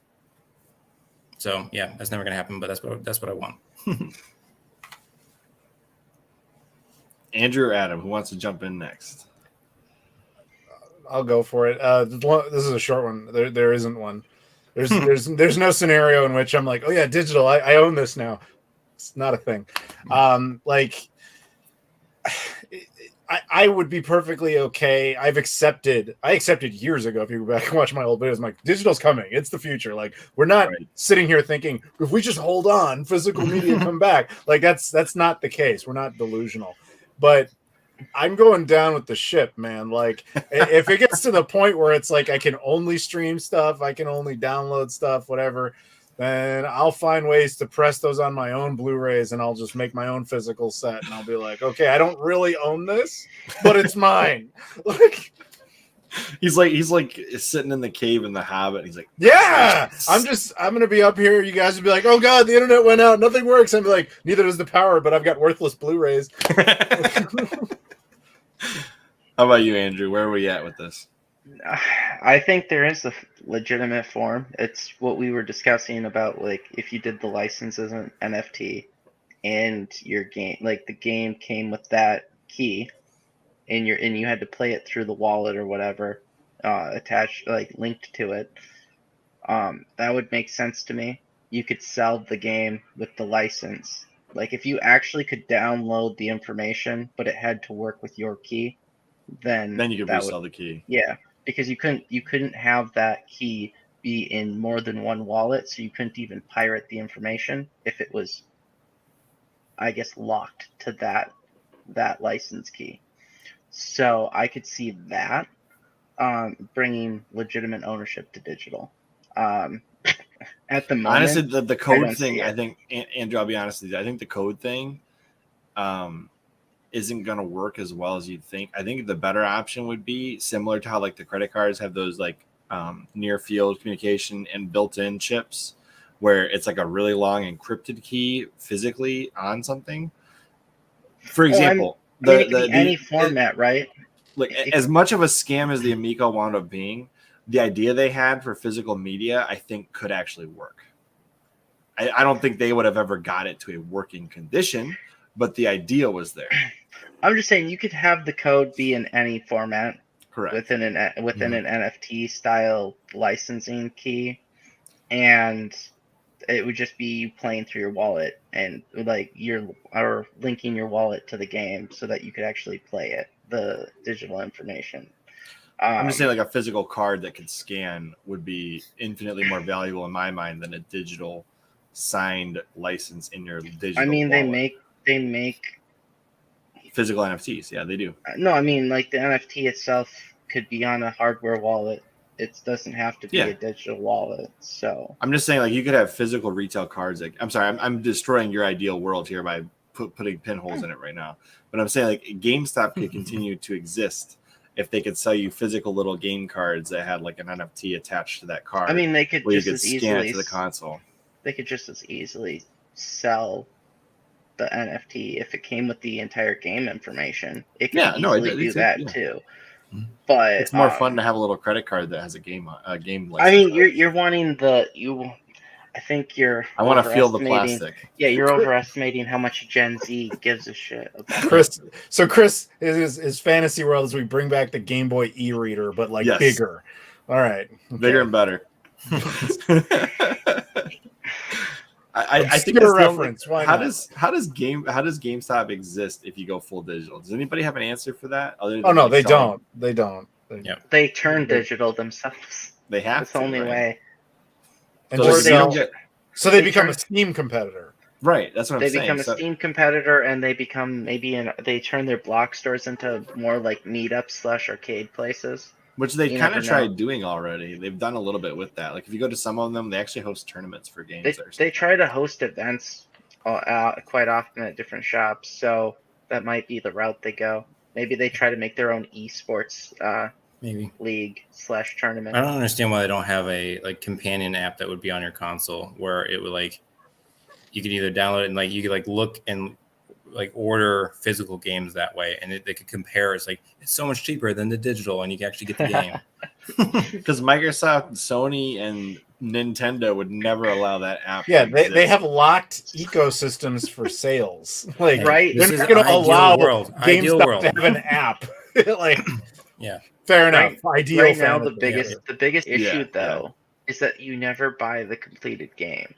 So yeah, that's never gonna happen, but that's what I want. Andrew or Adam, who wants to jump in next? I'll go for it. This is a short one. There isn't one. There's no scenario in which I'm like, oh yeah, digital. I own this now. It's not a thing. I would be perfectly okay. I accepted years ago. If you go back and watch my old videos, I'm like, digital's coming. It's the future. Like, we're not sitting here thinking if we just hold on, physical media come back. Like that's not the case. We're not delusional. But I'm going down with the ship, man. Like, if it gets to the point where it's like I can only stream stuff, I can only download stuff, whatever, then I'll find ways to press those on my own Blu-rays, and I'll just make my own physical set, and I'll be like, okay, I don't really own this, but it's mine. Like, he's like sitting in the cave in The Hobbit. He's like, yeah, I'm gonna be up here. You guys will be like, oh god, the internet went out, nothing works. I'm like, neither does the power, but I've got worthless Blu-rays. How about you, Andrew? Where are we at with this? I think there is a legitimate form. It's what we were discussing about, like, if you did the license as an NFT and your game, like the game came with that key, and you had to play it through the wallet or whatever, attached, like linked to it. That would make sense to me. You could sell the game with the license. Like, if you actually could download the information, but it had to work with your key, then you could resell the key. Yeah. Because you couldn't have that key be in more than one wallet, so you couldn't even pirate the information if it was, I guess, locked to that license key. So I could see that bringing legitimate ownership to digital. At the moment, honestly, the code thing, I think, Andrew, I'll be honest with you, I think the code thing isn't going to work as well as you'd think. I think the better option would be similar to how like the credit cards have those like near field communication and built-in chips where it's like a really long encrypted key physically on something. For example, any format, right? Like, as much of a scam as the Amico wound up being, the idea they had for physical media, I think, could actually work. I don't think they would have ever got it to a working condition, but the idea was there. I'm just saying you could have the code be in any format, correct, within an NFT style licensing key, and it would just be playing through your wallet and like or linking your wallet to the game so that you could actually play it, the digital information. I'm just saying, like, a physical card that could scan would be infinitely more valuable in my mind than a digital signed license in your digital. I mean, wallet. they make physical NFTs. Yeah, they do. No, I mean, like, the NFT itself could be on a hardware wallet. It doesn't have to be a digital wallet. So I'm just saying, like, you could have physical retail cards. Like, I'm sorry, I'm destroying your ideal world here by putting pinholes in it right now. But I'm saying, like, GameStop could continue to exist if they could sell you physical little game cards that had like an NFT attached to that card. I mean, they could just as easily scan it to the console. They could just as easily sell the NFT if it came with the entire game information. It could easily do that too. But it's more fun to have a little credit card that has a game license. I mean, you're wanting I think you're. I want to feel the plastic. Yeah, you're overestimating how much Gen Z gives a shit about Chris. So Chris, his fantasy world is we bring back the Game Boy e-reader, but like bigger. All right, bigger and better. I think that's reference. Why how does GameStop exist if you go full digital? Does anybody have an answer for that? No, they don't. They don't. They turn digital themselves. They have. That's the only way. And so they become a Steam competitor. Right, that's what I'm saying. They become a Steam competitor, and they become they turn their block stores into more like meetup / arcade places. Which they kind of tried doing already. They've done a little bit with that. Like, if you go to some of them, they actually host tournaments for games. They try to host events quite often at different shops, so that might be the route they go. Maybe they try to make their own esports league / tournament. I don't understand why they don't have a like companion app that would be on your console where it would like you could either download it and like you could like look and like order physical games that way, and they could compare. It's like it's so much cheaper than the digital, and you can actually get the game. Because Microsoft, Sony, and Nintendo would never allow that app. Yeah, they have locked ecosystems for sales. Like, right, they're not going to allow GameStop to have an app. Like, yeah. Fair enough. Ideal. Right now, the biggest issue though is that you never buy the completed game,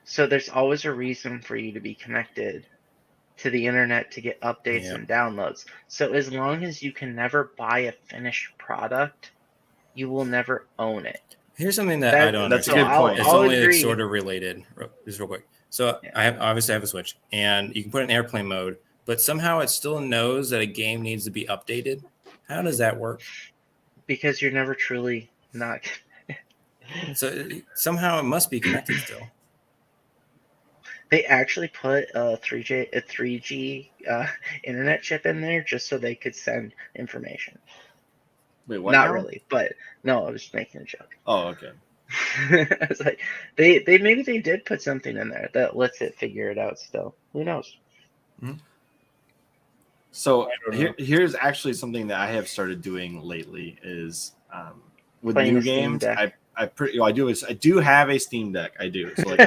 so there's always a reason for you to be connected to the internet to get updates and downloads. So as long as you can never buy a finished product, you will never own it. Here's something that I don't That's understand. a good point. It's only like sort of related. Just real quick. So I have a Switch, and you can put it in airplane mode, but somehow it still knows that a game needs to be updated. How does that work? Because you're never truly not. So somehow it must be connected still. They actually put a 3G internet chip in there just so they could send information. Wait, what? Not really, but no, I was making a joke. Oh, okay. I was like, they maybe they did put something in there that lets it figure it out still. Who knows? Mm-hmm. So here's actually something that I have started doing lately is with Playing new games. I do have a Steam Deck. I do. So like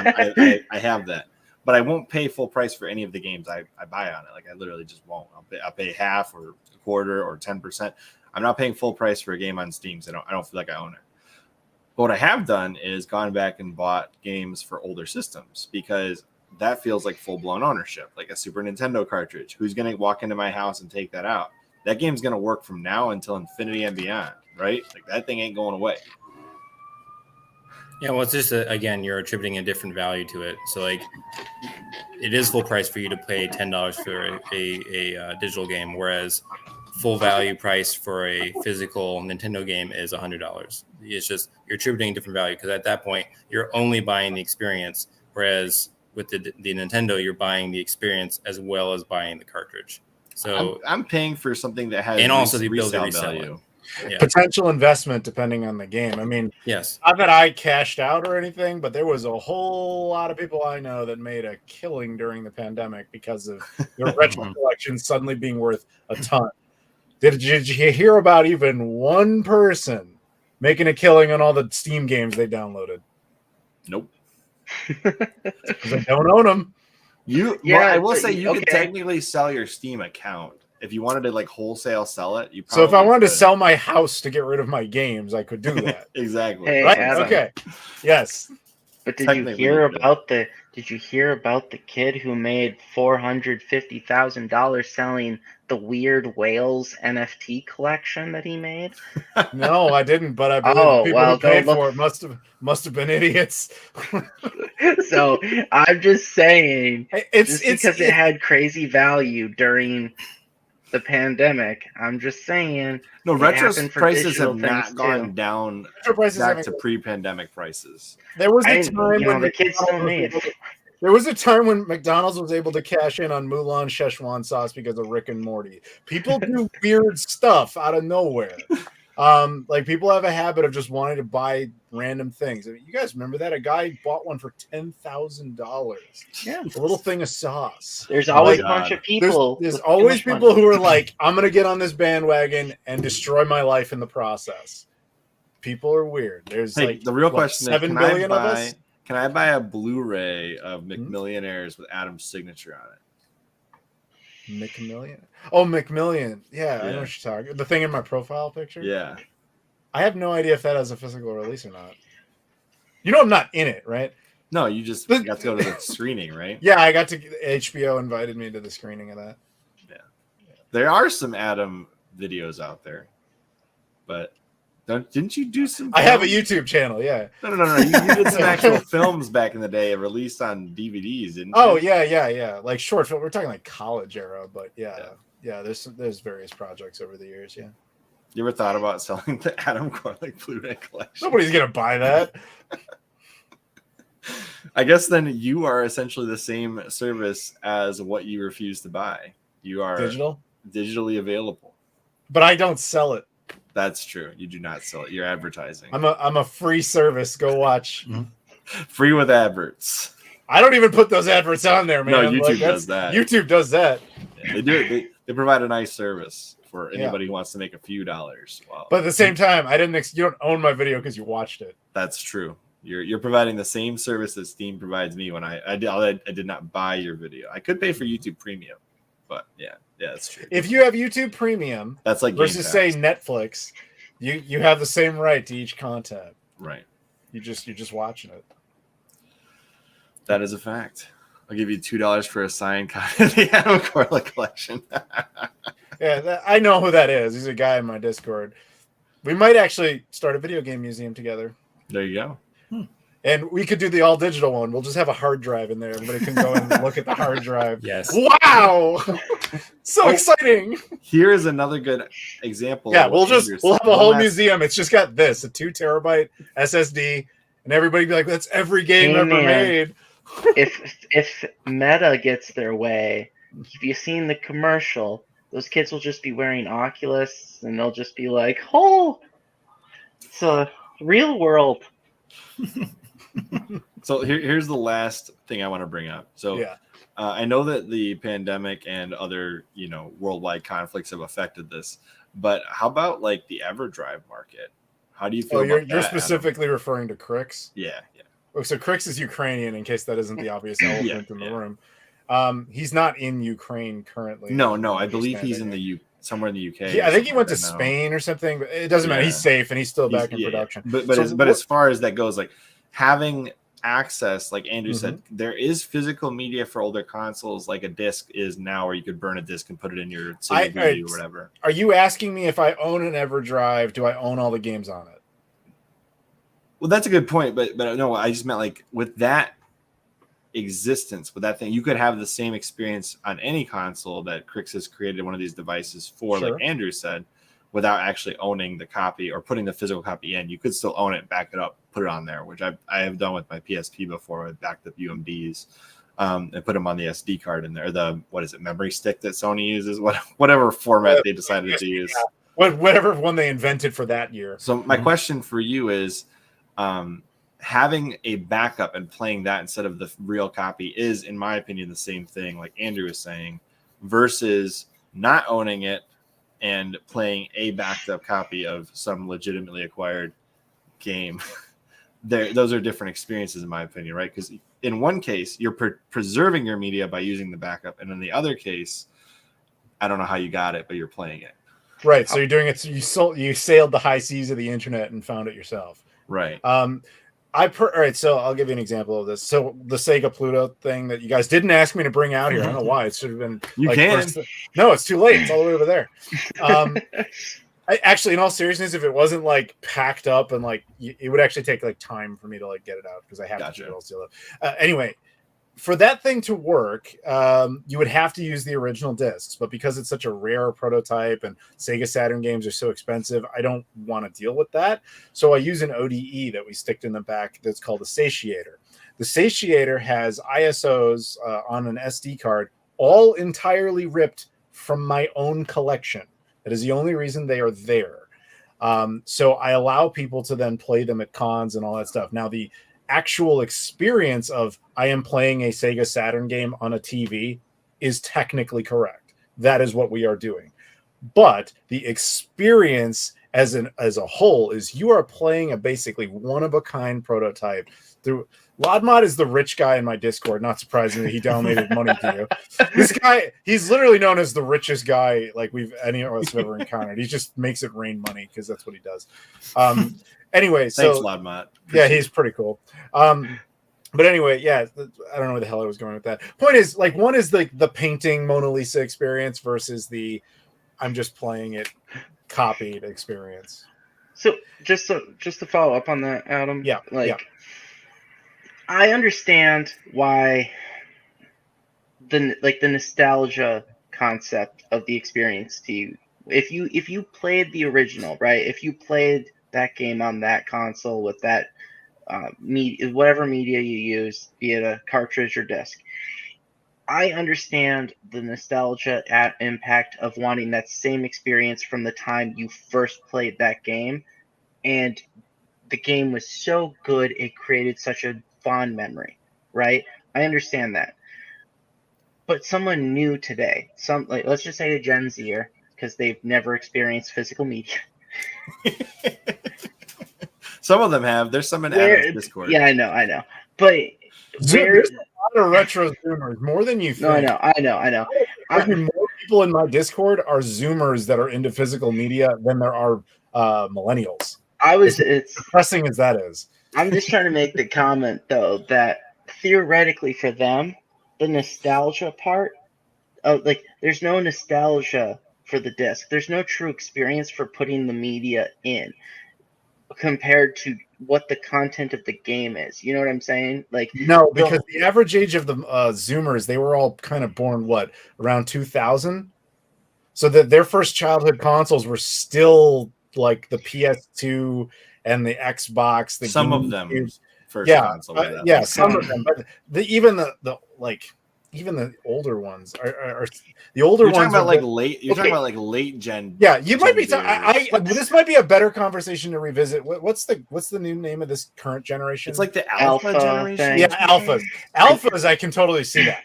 I have that, but I won't pay full price for any of the games I buy on it. Like I literally just won't. I'll pay half or a quarter or 10%. I'm not paying full price for a game on Steam. So I don't feel like I own it. But what I have done is gone back and bought games for older systems because that feels like full-blown ownership, like a Super Nintendo cartridge. Who's going to walk into my house and take that out? That game's going to work from now until infinity and beyond, right? Like that thing ain't going away. Yeah, well, it's just, again, you're attributing a different value to it. So, like, it is full price for you to pay $10 for a digital game, whereas full value price for a physical Nintendo game is $100. It's just you're attributing different value because at that point, you're only buying the experience, whereas with the Nintendo, you're buying the experience as well as buying the cartridge. So I'm paying for something that has and also the ability to resell value. Yeah. Potential investment depending on the game. I mean, yes, not that I cashed out or anything, but there was a whole lot of people I know that made a killing during the pandemic because of their retro collection suddenly being worth a ton. Did you hear about even one person making a killing on all the Steam games they downloaded? Nope. Because I don't own them. I will say you could technically sell your Steam account. If you wanted to like wholesale sell it, you probably so if I wanted could. to sell my house to get rid of my games, I could do that. Exactly. Hey, right? Adam. Okay. Yes. But did you hear about the kid who made $450,000 selling the Weird Whales NFT collection that he made? No, I didn't, but I believe people who paid for it must have been idiots. So I'm just saying, it's because it had crazy value during the pandemic. I'm just saying. No, retro prices have not gone down back to pre-pandemic prices. There was a time when the kids still made. There was a time when McDonald's was able to cash in on Mulan Szechuan sauce because of Rick and Morty. People do weird stuff out of nowhere. Like people have a habit of just wanting to buy random things. I mean, you guys remember that? A guy bought one for $10,000. Yeah, a little thing of sauce. There's always a bunch of people. There's always people who are like, I'm gonna get on this bandwagon and destroy my life in the process. People are weird. There's like the real question: 7 billion of us. Can I buy a Blu-ray of McMillionaires with Adam's signature on it? McMillion? Oh, McMillion. Yeah, I know what you're talking. The thing in my profile picture? Yeah. I have no idea if that has a physical release or not. You know I'm not in it, right? No, you just got to go to the screening, right? Yeah, I got to. HBO invited me to the screening of that. Yeah. There are some Adam videos out there, but didn't you do some? I have a YouTube channel, yeah. No. You did some actual films back in the day, released on DVDs, didn't you? Oh, yeah. Like short film. We're talking like college era, but yeah. There's various projects over the years, yeah. You ever thought about selling the Adam Koralik Blu-ray collection? Nobody's gonna buy that. I guess then you are essentially the same service as what you refuse to buy. You are digitally available, but I don't sell it. That's true. You do not sell it. You're advertising. I'm a free service. Go watch. Free with adverts. I don't even put those adverts on there, man. No, YouTube does that. YouTube does that. Yeah, they do it. They provide a nice service for anybody who wants to make a few dollars. Wow. But at the same time, you don't own my video because you watched it. That's true. You're providing the same service that Steam provides me when I did not buy your video. I could pay for YouTube Premium, but yeah, that's true. If you have YouTube Premium, that's like versus say Netflix, you have the same right to each content. Right. You're just watching it. That is a fact. I'll give you $2 for a signed copy of the Adam Koralik collection. Yeah, I know who that is. He's a guy in my Discord. We might actually start a video game museum together. There you go. And we could do the all digital one. We'll just have a hard drive in there. Everybody can go and look at the hard drive. Yes. Wow. So exciting. Here is another good example. Yeah, we'll have a whole museum. It's just got this, a 2 terabyte SSD, and everybody be like, that's every game ever made. If Meta gets their way, have you seen the commercial? Those kids will just be wearing Oculus, and they'll just be like, oh, it's a real world. So here's the last thing I want to bring up. So I know that the pandemic and other, worldwide conflicts have affected this, but how about like the EverDrive market? How do you feel about that? You're specifically referring to Crix? Yeah. Oh, so Crix is Ukrainian, in case that isn't the obvious elephant in the room. He's not in Ukraine currently. No, I believe he's in somewhere in the UK. Yeah, I think he went to Spain or something, but it doesn't matter. He's safe and he's still back in production. But as far as that goes, like having access, like Andrew said, there is physical media for older consoles, like a disc is now, where you could burn a disc and put it in your CD or whatever. Are you asking me if I own an EverDrive, do I own all the games on it? Well, that's a good point, but no, I just meant like with that existence, with that thing, you could have the same experience on any console that Crix has created one of these devices for, like Andrew said, without actually owning the copy or putting the physical copy in. You could still own it, back it up, put it on there, which I have done with my PSP before. I backed up UMDs and put them on the SD card in there, the memory stick that Sony uses, whatever format they decided to use. Whatever one they invented for that year. So my question for you is, having a backup and playing that instead of the real copy is, in my opinion, the same thing, like Andrew was saying, versus not owning it and playing a backed up copy of some legitimately acquired game. Those are different experiences, in my opinion, right? Because in one case, you're preserving your media by using the backup, and in the other case, I don't know how you got it, but you're playing it. Right. So you're doing it. So you sailed the high seas of the internet and found it yourself. Right. All right, so I'll give you an example of this. So the Sega Pluto thing that you guys didn't ask me to bring out here. I don't know why. It should have been. You can. No, it's too late. It's all the way over there. I actually, in all seriousness, if it wasn't like packed up and like, it would actually take like time for me to like get it out because I have to keep it all sealed up. Anyway, for that thing to work, you would have to use the original discs, but because it's such a rare prototype and Sega Saturn games are so expensive, I don't want to deal with that. So I use an ODE that we stick in the back that's called a satiator. The satiator has ISOs on an SD card, all entirely ripped from my own collection. That is the only reason they are there. So I allow people to then play them at cons and all that stuff. Now, the actual experience of I am playing a Sega Saturn game on a TV is technically correct. That is what we are doing. But the experience as a whole is you are playing a basically one-of-a-kind prototype. Through Lodmod is the rich guy in my Discord. Not surprisingly, he donated money to you. This guy, he's literally known as the richest guy like any of us have ever encountered. He just makes it rain money because that's what he does. Anyway, so thanks, Lodmod. Yeah, he's pretty cool. But anyway, yeah, I don't know where the hell I was going with that. Point is, like, one is the painting Mona Lisa experience versus the I'm just playing it copied experience. So just to follow up on that, Adam. Yeah. I understand why the nostalgia concept of the experience to you. If you played the original, right? If you played that game on that console with that whatever media you use, be it a cartridge or disc, I understand the nostalgia impact of wanting that same experience from the time you first played that game, and the game was so good it created such a fond memory, right? I understand that. But someone new today, let's just say a Gen Zer, because they've never experienced physical media. Some of them have. There's some in Adam's Discord. Yeah, I know. But there's a lot of retro Zoomers, more than you think. No, I know. More people in my Discord are Zoomers that are into physical media than there are millennials. It's depressing as that is. I'm just trying to make the comment, though, that theoretically for them, the nostalgia part. Like, there's no nostalgia for the disc. There's no true experience for putting the media in compared to what the content of the game is. You know what I'm saying? Like, no, because the average age of the Zoomers, they were all kind of born around 2000. So that their first childhood consoles were still like the PS2 and the Xbox. Some of them first console. Some of them, but even the older ones are the older You're ones. Talking about like late. You're talking about like late gen. Yeah, you might be. This might be a better conversation to revisit. What's the new name of this current generation? It's like the alpha generation. Thing. Yeah, alphas. I can totally see that.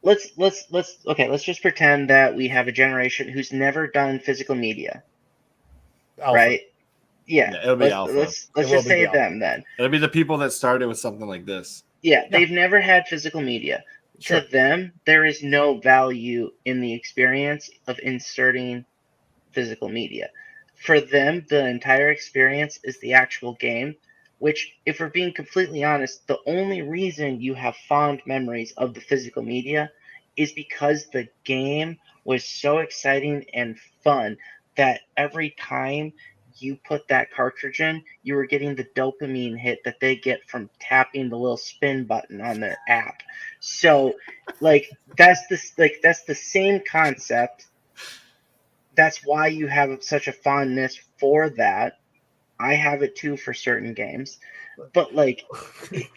Let's just pretend that we have a generation who's never done physical media. Alpha. Right? Yeah. It'll be alpha. Let's just say them then. It'll be the people that started with something like this. Yeah, they've never had physical media. Sure. To them, there is no value in the experience of inserting physical media. For them, the entire experience is the actual game, which, if we're being completely honest, the only reason you have fond memories of the physical media is because the game was so exciting and fun that every time you put that cartridge in, you were getting the dopamine hit that they get from tapping the little spin button on their app. So, like, that's the same concept. That's why you have such a fondness for that. I have it too for certain games. But like,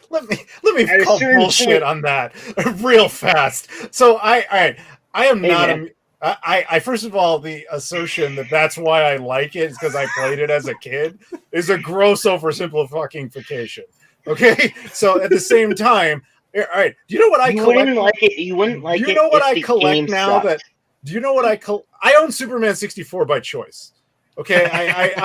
let me call bullshit on that real fast. So I am not. I first of all, the assertion that that's why I like it is because I played it as a kid is a gross oversimplification. Okay, so at the same time, all right. Do you know what I collect? You wouldn't like it. Do you know what I collect now? Do you know what I collect? I own Superman 64 by choice. Okay,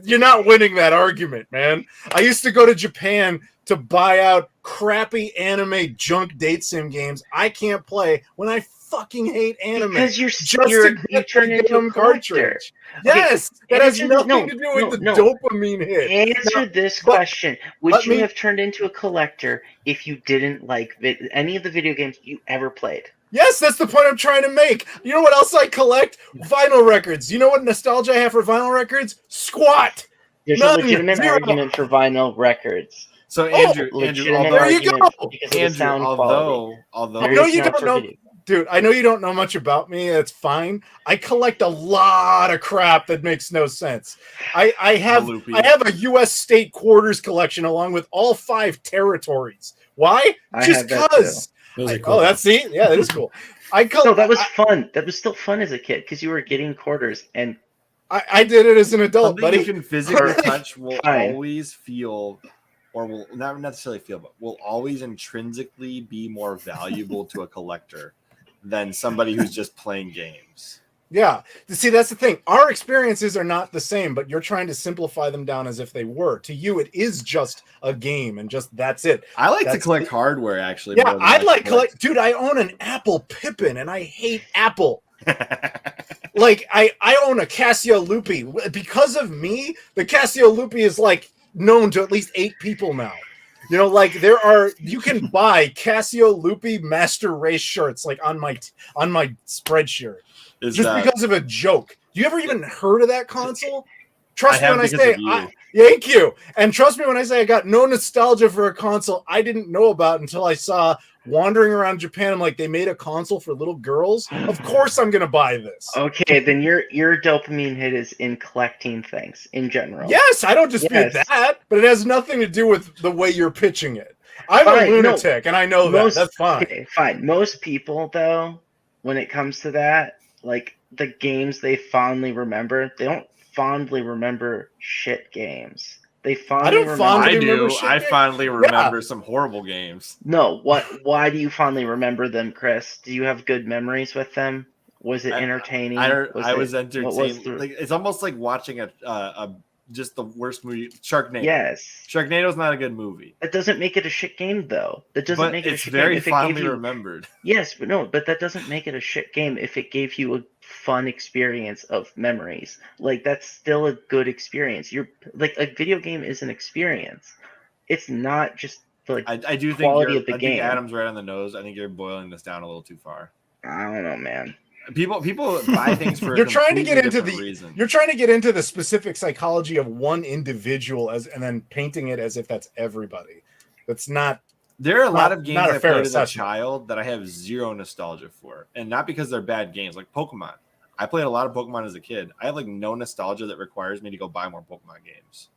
you're not winning that argument, man. I used to go to Japan to buy out crappy anime junk date sim games I can't play when I fucking hate anime. Because you turn into a cartridge. Yes, that has nothing to do with the dopamine hit. Answer this question. Would you have turned into a collector if you didn't like any of the video games you ever played? Yes, that's the point I'm trying to make. You know what else I collect? Vinyl records. You know what nostalgia I have for vinyl records? Squat. There's a legitimate argument for vinyl records. So Andrew, there you go. Andrew, although I know you don't know, dude. I know you don't know much about me. That's fine. I collect a lot of crap that makes no sense. I have a U.S. state quarters collection along with all 5 territories. Why? Just because. Cool. That's yeah, that is cool. No, that was fun. That was still fun as a kid because you were getting quarters, and I did it as an adult. Something you can physically touch will always feel, or will not necessarily feel, but will always intrinsically be more valuable to a collector than somebody who's just playing games. Yeah. See, that's the thing. Our experiences are not the same, but you're trying to simplify them down as if they were. To you, it is just a game and just that's it. I like to collect hardware, actually. Yeah, I like collect. Dude, I own an Apple Pippin and I hate Apple. Like, I own a Casio Loopy. Because of me, the Casio Loopy is like known to at least 8 people now. You know, like you can buy Casio Loopy Master Race shirts like on my spreadshirt. Because of a joke. Do you ever even heard of that console? Trust me when I say thank you. And trust me when I say I got no nostalgia for a console I didn't know about until I saw wandering around Japan. I'm like, they made a console for little girls. Of course I'm gonna buy this. Okay, then your dopamine hit is in collecting things in general. Yes, I don't dispute that, but it has nothing to do with the way you're pitching it. I'm a lunatic, and I know that. That's fine. Okay, fine. Most people, though, when it comes to that, like the games they fondly remember, they don't fondly remember shit games. They fondly I fondly remember some horrible games. No, why do you fondly remember them, Chris? Do you have good memories with them? Was it entertaining? I was entertained. It's almost like watching just the worst movie, Sharknado. Yes. Sharknado's not a good movie. That doesn't make it a shit game, though. That doesn't make it a shit game. It's very fondly remembered. Yes, but that doesn't make it a shit game if it gave you a fun experience of memories. Like, that's still a good experience. You're like, a video game is an experience. It's not just I do think quality of the I game. think Adam's right on the nose. I think you're boiling this down a little too far. I don't know, man. People buy things for you're trying to get into reason. You're trying to get into the specific psychology of one individual and then painting it as if that's everybody. That's not. There are a lot of games I played as a assessment. child that I have zero nostalgia for, and not because they're bad games. Like Pokemon, I played a lot of Pokemon as a kid. I have like no nostalgia that requires me to go buy more Pokemon games.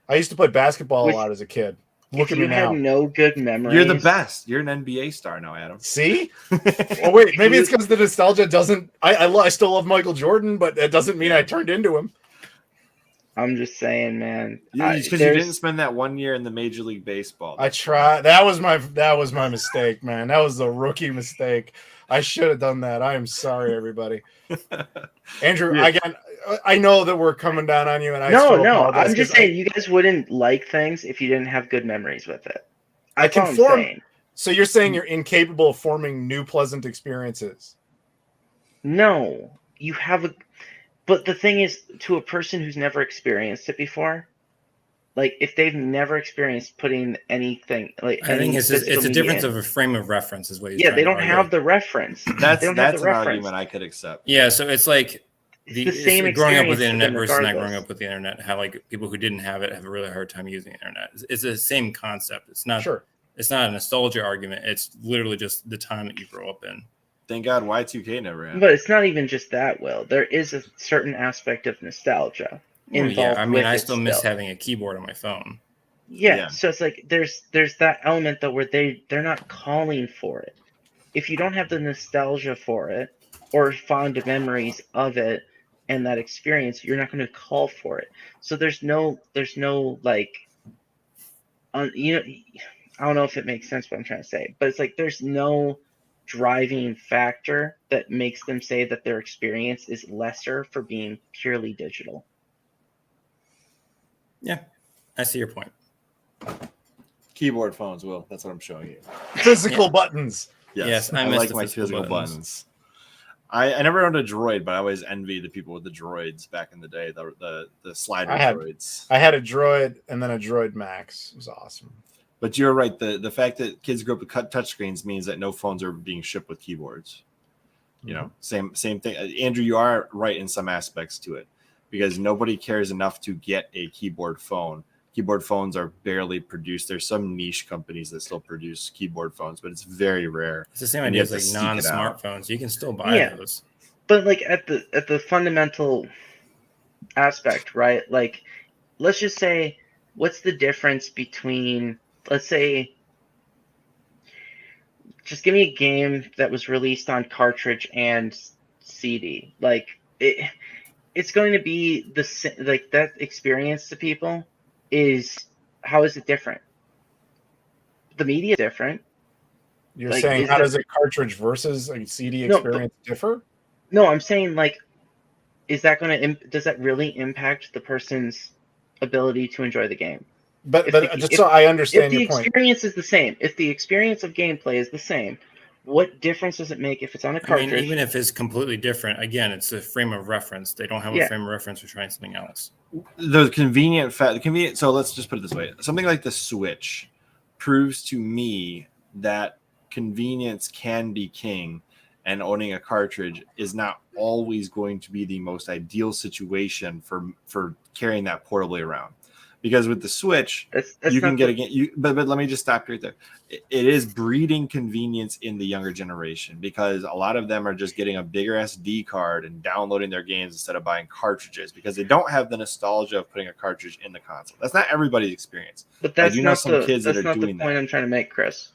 I used to play basketball a lot as a kid. Look at me now. You had no good memories. You're the best. You're an NBA star now, Adam. See? Oh wait, maybe it's because the nostalgia doesn't. I still love Michael Jordan, but that doesn't mean I turned into him. I'm just saying, man. Because you didn't spend that 1 year in the Major League Baseball. I tried. That was my mistake, man. That was the rookie mistake. I should have done that. I am sorry, everybody. Andrew, Yeah. again, I know that we're coming down on you, and no. I'm just saying you guys wouldn't like things if you didn't have good memories with it. I can form. So you're saying you're incapable of forming new pleasant experiences? No, you have a. But the thing is, to a person who's never experienced it before, like if they've never experienced putting anything like I think it's a difference of a frame of reference, is what. Yeah, they don't have the reference. That's an argument I could accept. Yeah, so it's like the same growing up with the experience internet versus not regardless. growing up with the internet. How like people who didn't have it have a really hard time using the internet. It's the same concept. It's not. Sure. It's not a nostalgia argument. It's literally just the time that you grow up in. Thank God Y2K never happened. But it's not even just that, Will. There is a certain aspect of nostalgia involved. Yeah, I mean, with I it still miss having a keyboard on my phone. Yeah, so it's like there's that element though where they're not calling for it. If you don't have the nostalgia for it or fond memories of it and that experience, you're not going to call for it. So there's no like, you know, I don't know if it makes sense what I'm trying to say, but it's like there's no driving factor that makes them say that their experience is lesser for being purely digital. Yeah, I see your point. Keyboard phones, Will. That's what I'm showing you. Physical buttons. Yes, I like my physical buttons. I never owned a droid, but I always envy the people with the droids back in the day. The slider droids. I had a droid and then a Droid Max. It was awesome. But you're right. The fact that kids grew up with touchscreens means that no phones are being shipped with keyboards. You know, same thing. Andrew, you are right in some aspects to it, because nobody cares enough to get a keyboard phone. Keyboard phones are barely produced. There's some niche companies that still produce keyboard phones, but it's very rare. It's the same idea as like non-smartphones. You can still buy those. But like at the fundamental aspect, right? Like, let's just say, what's the difference between, let's say, just give me a game that was released on cartridge and CD. Like it's going to be like that experience to people. How is it different? The media is different. You're like, saying how does a cartridge versus a CD experience differ? No, I'm saying like, does that really impact the person's ability to enjoy the game? But so I understand your point. If the experience is the same, if the experience of gameplay is the same, what difference does it make if it's on a cartridge? I mean, even if it's completely different, again, it's a frame of reference. They don't have a frame of reference for trying something else. The convenient. So let's just put it this way: something like the Switch proves to me that convenience can be king, and owning a cartridge is not always going to be the most ideal situation for carrying that portably around. Because with the Switch, you can get a game. But let me just stop right there. It is breeding convenience in the younger generation, because a lot of them are just getting a bigger SD card and downloading their games instead of buying cartridges, because they don't have the nostalgia of putting a cartridge in the console. That's not everybody's experience. But that's not the point I'm trying to make, Chris.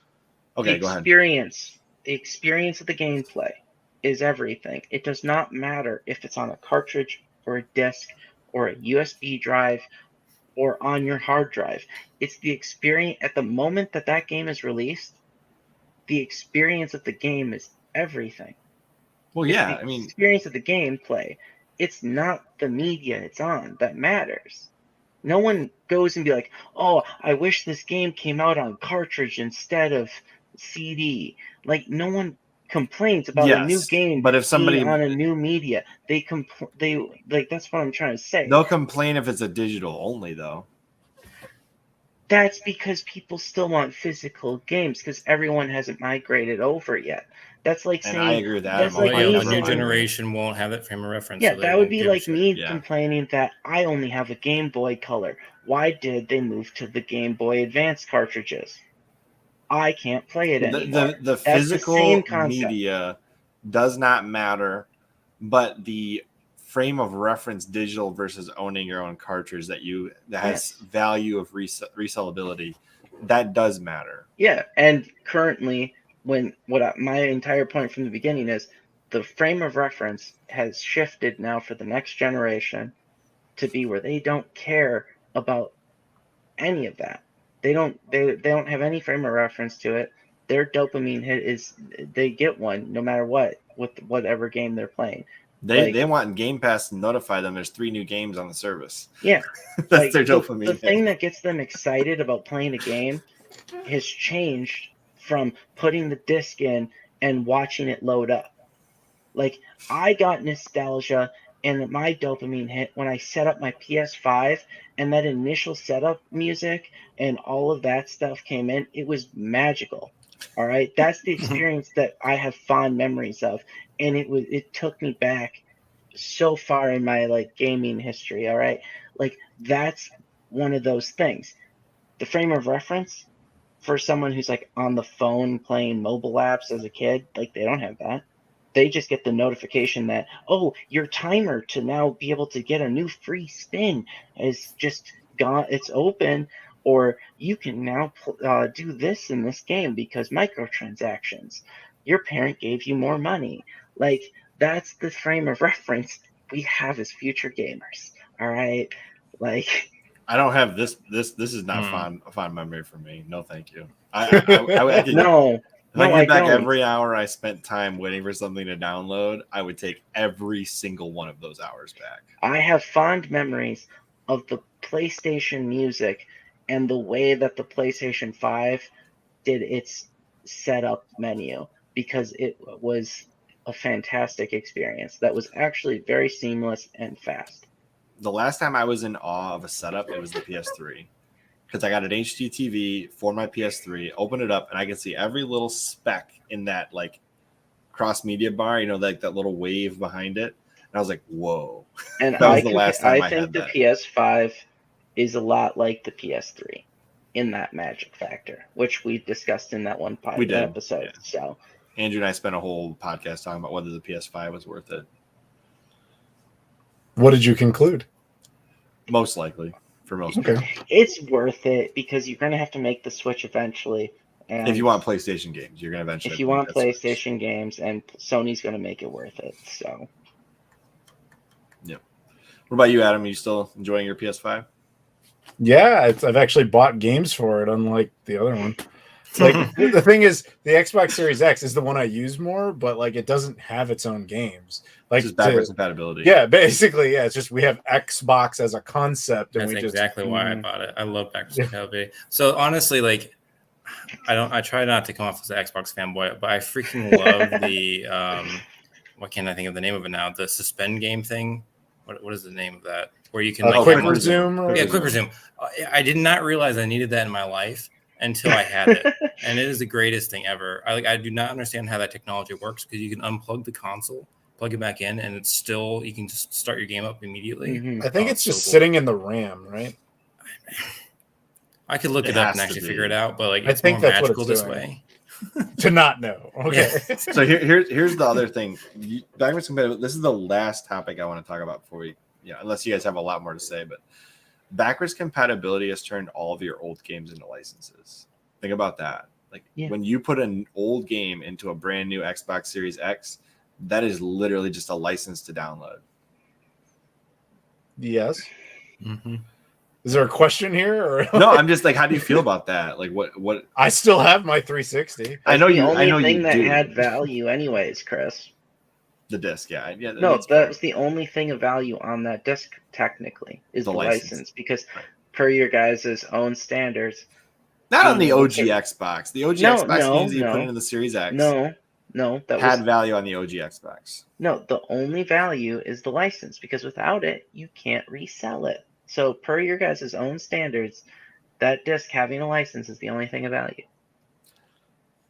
Okay, go ahead. The experience of the gameplay is everything. It does not matter if it's on a cartridge or a disc or a USB drive or on your hard drive. It's the experience at the moment that game is released. The experience of the game is everything. Well, yeah, I mean, experience of the gameplay. It's not the media it's on that matters. No one goes and be like, "Oh, I wish this game came out on cartridge instead of CD." Like, no one complains about a new game, but if somebody on a new media, they like, that's what I'm trying to say. They'll complain if it's a digital only, though. That's because people still want physical games because everyone hasn't migrated over yet. That's like And saying I agree with that. that's like the me new saying, generation won't have that frame of reference. yeah, so they that would won't be give a like shit. me Yeah. complaining that I only have a Game Boy Color. Why did they move to the Game Boy Advance cartridges? I can't play it anymore. The That's physical the same concept. media does not matter, but the frame of reference digital versus owning your own cartridge that has value of resellability, that does matter. Yeah, and currently, my entire point from the beginning is the frame of reference has shifted now for the next generation to be where they don't care about any of that. They don't have any frame of reference to it. Their dopamine hit is they get one no matter what with whatever game they're playing. They want Game Pass to notify them there's 3 new games on the service. Yeah. That's their dopamine. The thing that gets them excited about playing a game has changed from putting the disc in and watching it load up. Like, I got nostalgia and my dopamine hit when I set up my PS5 and that initial setup music and all of that stuff came in. It was magical. All right. That's the experience that I have fond memories of. And it took me back so far in my like gaming history. All right. Like, that's one of those things. The frame of reference for someone who's like on the phone playing mobile apps as a kid, like they don't have that. They just get the notification that, oh, your timer to now be able to get a new free spin is just gone. It's open, or you can now do this in this game because microtransactions. Your parent gave you more money. Like, that's the frame of reference we have as future gamers. All right, like. I don't have this. This is not a fond memory for me. No, thank you. I could, no. If I get back every hour I spent time waiting for something to download, I would take every single one of those hours back. I have fond memories of the PlayStation music and the way that the PlayStation 5 did its setup menu because it was a fantastic experience that was actually very seamless and fast. The last time I was in awe of a setup, it was the PS3. Because I got an HD TV for my PS3, opened it up, and I could see every little speck in that like cross media bar, like that little wave behind it. And I was like, whoa. And that was the last time I think the PS5 is a lot like the PS3 in that magic factor, which we discussed in that one episode. Yeah. So Andrew and I spent a whole podcast talking about whether the PS5 was worth it. What did you conclude? Most likely. For most people. It's worth it because you're going to have to make the switch eventually. And if you want PlayStation games, you're going to eventually. If you want PlayStation games, and Sony's going to make it worth it. So. Yep. What about you, Adam? Are you still enjoying your PS5? Yeah, I've actually bought games for it, unlike the other one. Like the thing is, the Xbox Series X is the one I use more, but like it doesn't have its own games. Like just backwards compatibility. Yeah, basically, yeah. It's just we have Xbox as a concept, and that's exactly why I bought it. I love backwards compatibility. So honestly, like I try not to come off as an Xbox fanboy, but I freaking love the what can't I think of the name of it now? The suspend game thing. What is the name of that? Where you can quick resume. Quick resume. I did not realize I needed that in my life until I had it, and it is the greatest thing ever. I do not understand how that technology works because you can unplug the console, plug it back in, and it's still you can just start your game up immediately. Mm-hmm. I think it's just sitting in the RAM, right? I could look it up and actually figure it out, but like I think more that's magical what it's this way. To not know. Okay. Yeah. So here's the other thing. Backwards compatibility. This is the last topic I want to talk about before we, unless you guys have a lot more to say, but backwards compatibility has turned all of your old games into licenses. Think about that. Like when you put an old game into a brand new Xbox Series X, that is literally just a license to download. Yes. Mm-hmm. Is there a question here? Or no, I'm just like, how do you feel about that? Like what? I still have my 360. I know you. The only thing you that do. had value, anyways, Chris. The disc, yeah. No, that's the only thing of value on that disc. Technically, is the license because per your guys' own standards. Not on the OG Xbox. The OG Xbox games that you put into the Series X. No, that had value on the OG Xbox. No, the only value is the license because without it, you can't resell it. So per your guys' own standards, that disc having a license is the only thing of value.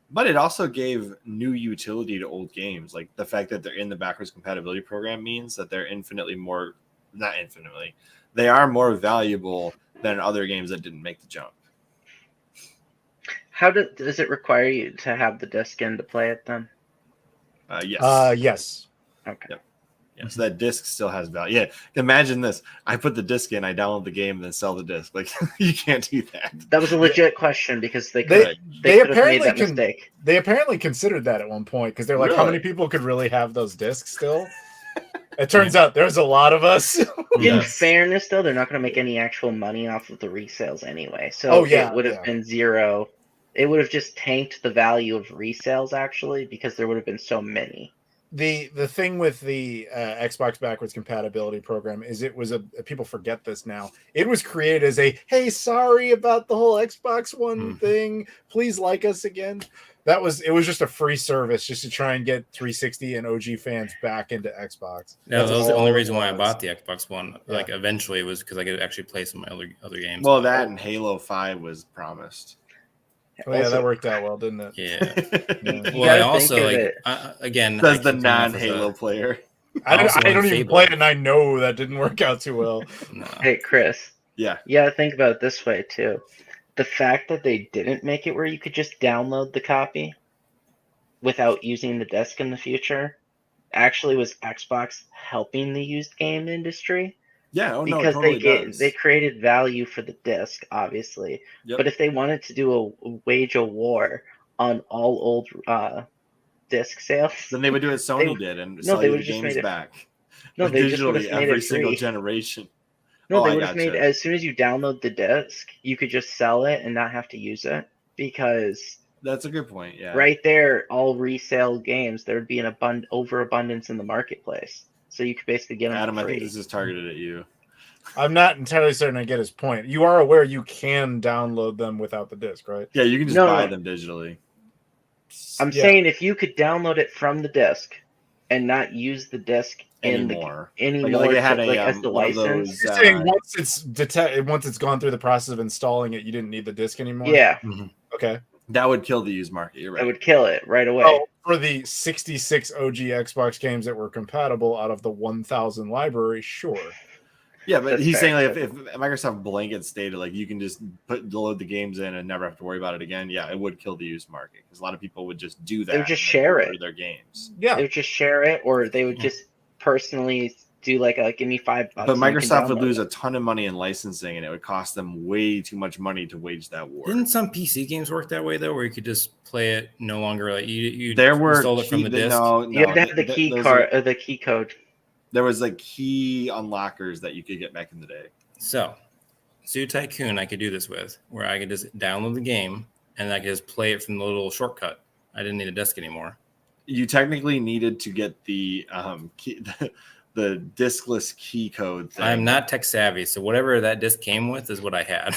But it also gave new utility to old games. Like the fact that they're in the backwards compatibility program means that they're they are more valuable than other games that didn't make the jump. How does it require you to have the disc in to play it then? Yes. Yes. Okay. Yep. Yeah, so that disc still has value. Yeah, imagine this. I put the disc in, I download the game, and then sell the disc. Like, you can't do that. That was a legit question because they They could have made that mistake. They apparently considered that at one point because they're like, how many people could really have those discs still? It turns out there's a lot of us. In fairness, though, they're not going to make any actual money off of the resales anyway. So it would have been zero. It would have just tanked the value of resales, actually, because there would have been so many. The thing with the Xbox backwards compatibility program is it was people forget this now. It was created as a, hey, sorry about the whole Xbox One thing. Please like us again. It was just a free service just to try and get 360 and OG fans back into Xbox. No, that was the only reason why I bought the Xbox One. Yeah. Like eventually it was because I could actually play some of my other games. Well, that and Halo 5 was promised. Oh, yeah, that worked out well, didn't it? Yeah. Well, I also like again says the non-Halo player. I don't even play it, and I know that didn't work out too well. No. Hey, Chris. Yeah. You gotta think about it this way too. The fact that they didn't make it where you could just download the copy without using the disc in the future actually was Xbox helping the used game industry. Yeah, because they created value for the disc, obviously. Yep. But if they wanted to do wage a war on all old disc sales, then they would do what Sony did and sell the games back. No, they just would have made every it single free. generation. No, they would have made as soon as you download the disc, you could just sell it and not have to use it because that's a good point. Yeah, right there, all resale games, there would be an overabundance in the marketplace. So you could basically get them Adam, for free. I think this is targeted at you. I'm not entirely certain I get his point. You are aware you can download them without the disc, right? Yeah, you can just buy them digitally. I'm saying if you could download it from the disc and not use the disc anymore, like it had as the license. You're saying once it's gone through the process of installing it, you didn't need the disc anymore? Yeah. Mm-hmm. Okay. That would kill the used market. You're right. That would kill it right away. Oh, for the 66 OG Xbox games that were compatible out of the 1,000 library, sure. Yeah, but he's saying like if Microsoft blanket stated like you can just load the games in and never have to worry about it again, yeah, it would kill the used market because a lot of people would just do that. They would just share it. Their games. Yeah, they would just share it, or they would just personally do like a give me $5. But Microsoft would lose a ton of money in licensing, and it would cost them way too much money to wage that war. Didn't some PC games work that way though, where you could just play it no longer like you installed it from the disc? No, you have to have the key card or the key code. There was like key unlockers that you could get back in the day. So, Zoo Tycoon, I could do this with, where I could just download the game and I could just play it from the little shortcut. I didn't need a disc anymore. You technically needed to get the the diskless key code thing. I'm not tech savvy, so whatever that disc came with is what I had.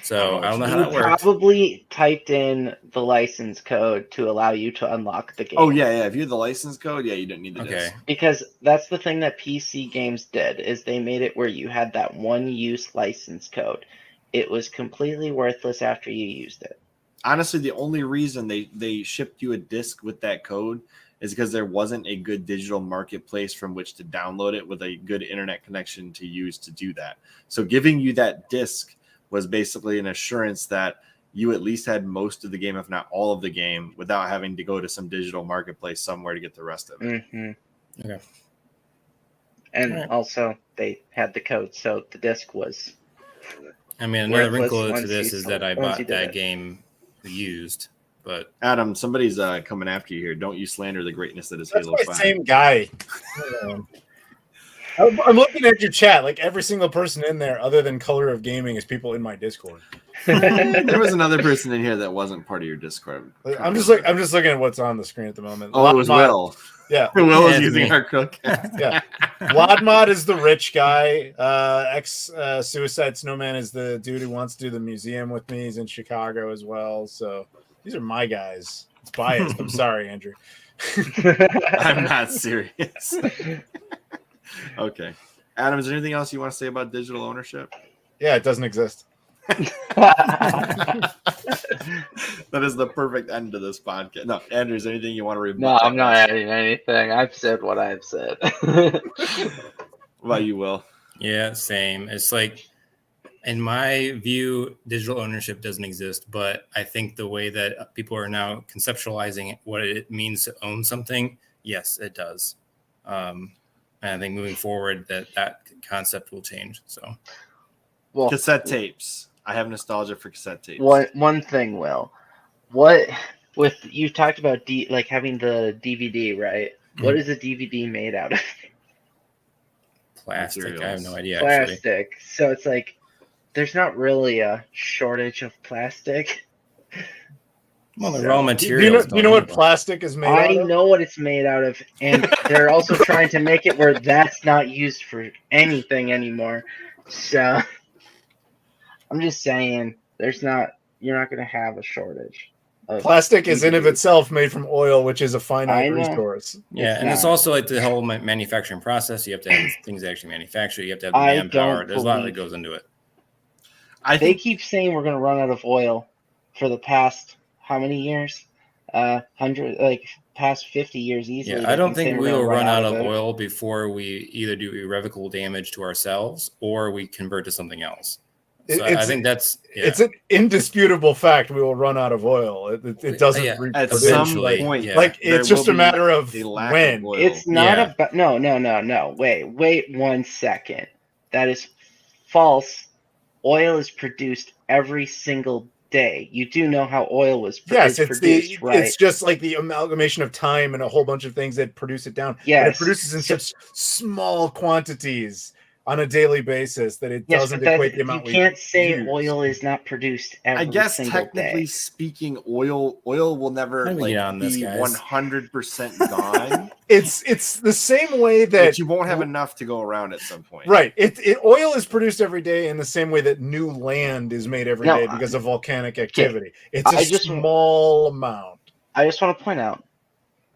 So I don't know how that works. Probably typed in the license code to allow you to unlock the game. Oh yeah. If you had the license code, yeah, you didn't need the disc. Because that's the thing that PC games did is they made it where you had that one-use license code. It was completely worthless after you used it. Honestly, the only reason they shipped you a disc with that code is because there wasn't a good digital marketplace from which to download it with a good internet connection to use to do that. So giving you that disc was basically an assurance that you at least had most of the game, if not all of the game, without having to go to some digital marketplace somewhere to get the rest of it. Mm-hmm. Okay. And also, they had the code, so the disc was. I mean, another wrinkle to this is that I bought that game used. But Adam, somebody's coming after you here. Don't you slander the greatness that is Halo 5. Same guy. I'm looking at your chat. Like every single person in there, other than Color of Gaming, is people in my Discord. There was another person in here that wasn't part of your Discord. I'm just looking at what's on the screen at the moment. Oh, it was Will. Yeah, Will is using our CHRILLCAST. Yeah, Wadmod is the rich guy. Suicide Snowman is the dude who wants to do the museum with me. He's in Chicago as well. So these are my guys. It's biased. I'm sorry, Andrew. I'm not serious. Okay. Adam, is there anything else you want to say about digital ownership? Yeah, it doesn't exist. That is the perfect end to this podcast. No, Andrew, is there anything you want to rebut? No, I'm not adding anything. I've said what I've said. What about you, Will? Yeah, same. It's like, in my view, digital ownership doesn't exist, but I think the way that people are now conceptualizing what it means to own something, yes, it does. And I think moving forward, that concept will change. So, Well, cassette tapes. I have nostalgia for cassette tapes. One thing, Will. What with you talked about like having the DVD, right? Mhm. What is a DVD made out of? Plastic. Materials. I have no idea. Plastic. Actually. So it's like there's not really a shortage of plastic. Well, the So- raw Do materials. you know what plastic is made I out of? know what it's made out of, and they're also trying to make it where that's not used for anything anymore. So I'm just saying, you're not going to have a shortage. Of Plastic is in of DVDs. itself made from oil, which is a finite I know. resource. Yeah, and it's not. also like the whole manufacturing process. You have to have things actually manufactured. You have to have the I manpower. don't There's a lot that believe- goes into it. I They think keep saying we're going to run out of oil for the past how many years? Past 50 years easily. Yeah, I don't think we will run out of it. oil before we either do irrevocable damage to ourselves or we convert to something else. So I think that's It's an indisputable fact we will run out of oil. It doesn't Yeah, at reproduce. some eventually, point, yeah. Like there it's just will a be matter of a lack when. of oil. It's not Yeah. about no. Wait 1 second. That is false. Oil is produced every single day. You do know how oil was Yes, is produced, right? it's just like the amalgamation of time and a whole bunch of things that produce it down. But it Yes. produces in So- such small quantities on a daily basis that it Yes, doesn't but equate the you amount we can't say use. oil is not produced every I guess single technically day. speaking, oil will never Let me get on this, be guys. 100% gone, It's the same way that but you won't have enough to go around at some point. right. Oil is produced every day in the same way that new land is made every No, day because of volcanic activity. It's a I just- small amount. I just want to point out,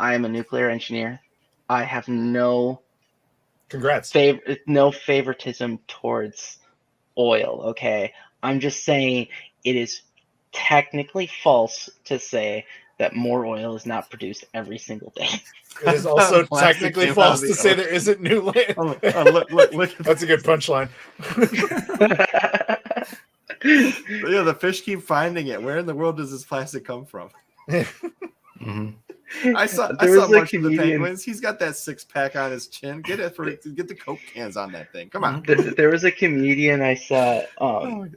I am a nuclear engineer. I have no Congrats. favoritism towards oil. Okay, I'm just saying it is technically false to say that more oil is not produced every single day. It is also Plastic technically came out false of to the say ocean. there isn't new land. Look. That's a good punchline. Yeah, the fish keep finding it. Where in the world does this plastic come from? Mhm. I saw There was a March of the comedian- Penguins. He's got that 6-pack on his chin. Get the Coke cans on that thing. Come on. There was a comedian I saw.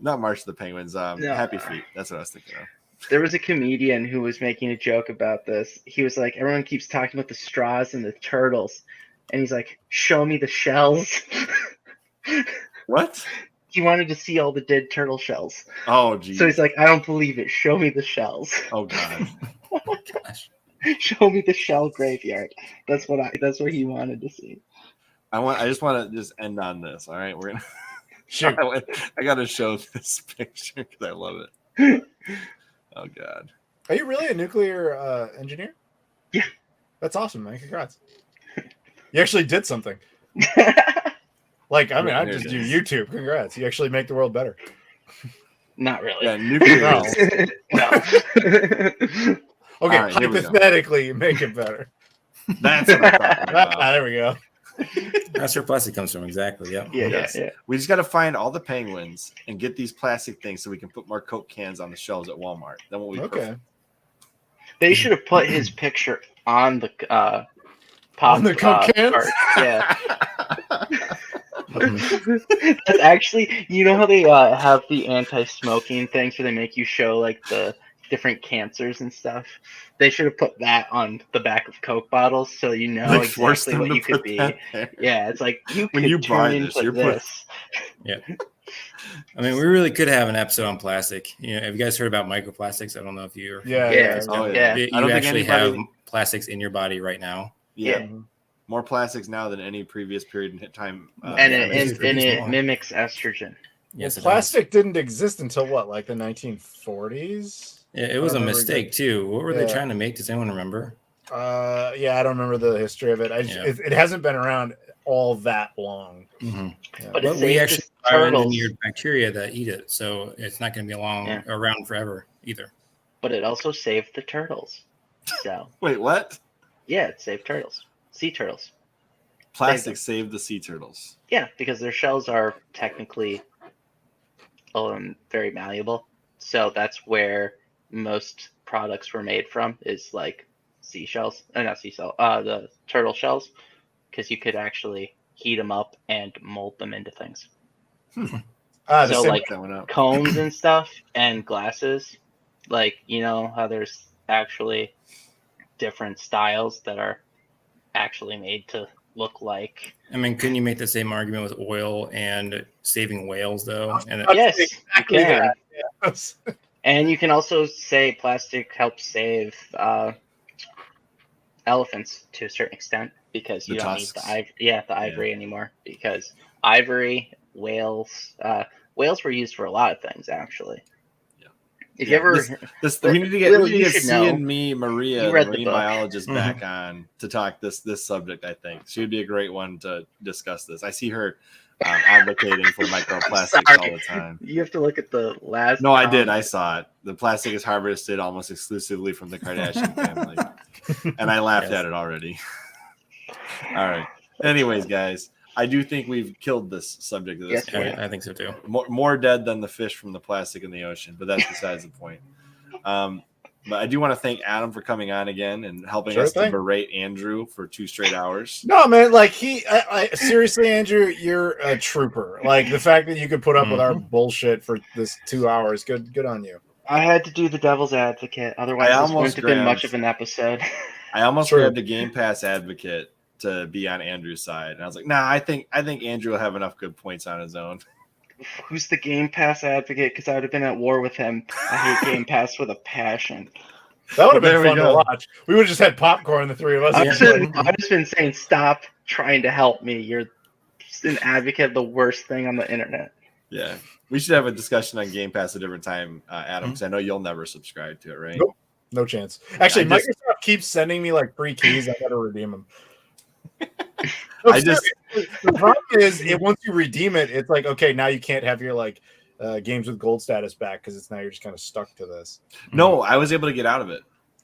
Not March of the Penguins. No. Happy Feet. That's what I was thinking of. There was a comedian who was making a joke about this. He was like, everyone keeps talking about the straws and the turtles. And he's like, show me the shells. What? He wanted to see all the dead turtle shells. Oh, geez. So he's like, I don't believe it. Show me the shells. Oh, God. Gosh. Show me the shell graveyard. That's what he wanted to see. I just want to just end on this. All right, we're gonna. Shoot. I got to show this picture because I love it. Oh God. Are you really a nuclear engineer? Yeah. That's awesome, man. Congrats. You actually did something. Like, I mean, I There just it do is. YouTube. Congrats. You actually make the world better. Not really. Yeah, nuclear. No. No. Okay, All right, here we go. hypothetically, you make it better. That's what I'm talking about. There we go. That's where plastic comes from. Exactly. Yeah. Yes. Yeah. We just got to find all the penguins and get these plastic things so we can put more Coke cans on the shelves at Walmart. Then we'll be Okay. perfect. They should have put his picture on the pop On the Coke cans? cart. Yeah. That's actually, you know how they have the anti-smoking things where they make you show like the different cancers and stuff? They should have put that on the back of Coke bottles so you know Like, force exactly them what to you could put be. that there. Yeah, it's like you When could you turn buy this, into you're put- this. Yeah. I mean, we really could have an episode on plastic. You know, have you guys heard about microplastics? I don't know if you're. Yeah. Oh, Yeah. You I don't think actually anybody. have plastics in your body right now. Yeah. Yeah. More plastics now than any previous period in time. And Yeah, it pretty it small. mimics estrogen. Yes, it Plastic didn't exist until what, like the 1940s? does. Yeah, it was I a remember mistake too. What were they Yeah. trying to make? Does anyone remember? Yeah, I don't remember the history of it. It hasn't been around all that long. Mm-hmm. Yeah. But we actually engineered bacteria that eat it, so it's not going to be around forever either. But it also saved the turtles. So wait, what? Yeah, it saved turtles, sea turtles. Plastic saved the sea turtles. Yeah, because their shells are technically very malleable. So that's where most products were made from, is like seashells. Not seashell, the turtle shells, because you could actually heat them up and mold them into things. So like combs and stuff and glasses, like, you know how there's actually different styles that are actually made to look like. I mean, couldn't you make the same argument with oil and saving whales, though? And yes, exactly you can. Yes. And you can also say plastic helps save elephants to a certain extent, because you don't need the ivory anymore. Because ivory, whales were used for a lot of things, actually. If you ever, we need to get C and me, Maria, the marine biologist, back on to talk this subject. I think she would be a great one to discuss this. I see her advocating for microplastics all the time. You have to look at the last. No, I did. I saw it. The plastic is harvested almost exclusively from the Kardashian family, and I laughed at it already. All right. Anyways, guys, I do think we've killed this subject at this point. I think so too. More dead than the fish from the plastic in the ocean, but that's besides the point. But I do want to thank Adam for coming on again and helping us to berate Andrew for 2 straight hours. No, man, like seriously, Andrew, you're a trooper. Like the fact that you could put up with our bullshit for this 2 hours, good on you. I had to do the devil's advocate, otherwise this wouldn't have been much of an episode. I almost grabbed the Game Pass advocate to be on Andrew's side, and I was like, nah, I think Andrew will have enough good points on his own. Who's the Game Pass advocate? Because I would have been at war with him. I hate Game Pass with a passion. That would have been fun to watch. We would have just had popcorn, the three of us. I've just been saying, stop trying to help me. You're just an advocate of the worst thing on the internet. Yeah, we should have a discussion on Game Pass a different time, Adam, because I know you'll never subscribe to it, right? Nope. No chance. Actually, Microsoft keeps sending me like free keys. I gotta redeem them. The problem is, once you redeem it, it's like, okay, now you can't have your like games with gold status back, because it's now you're just kind of stuck to this. No, I was able to get out of it.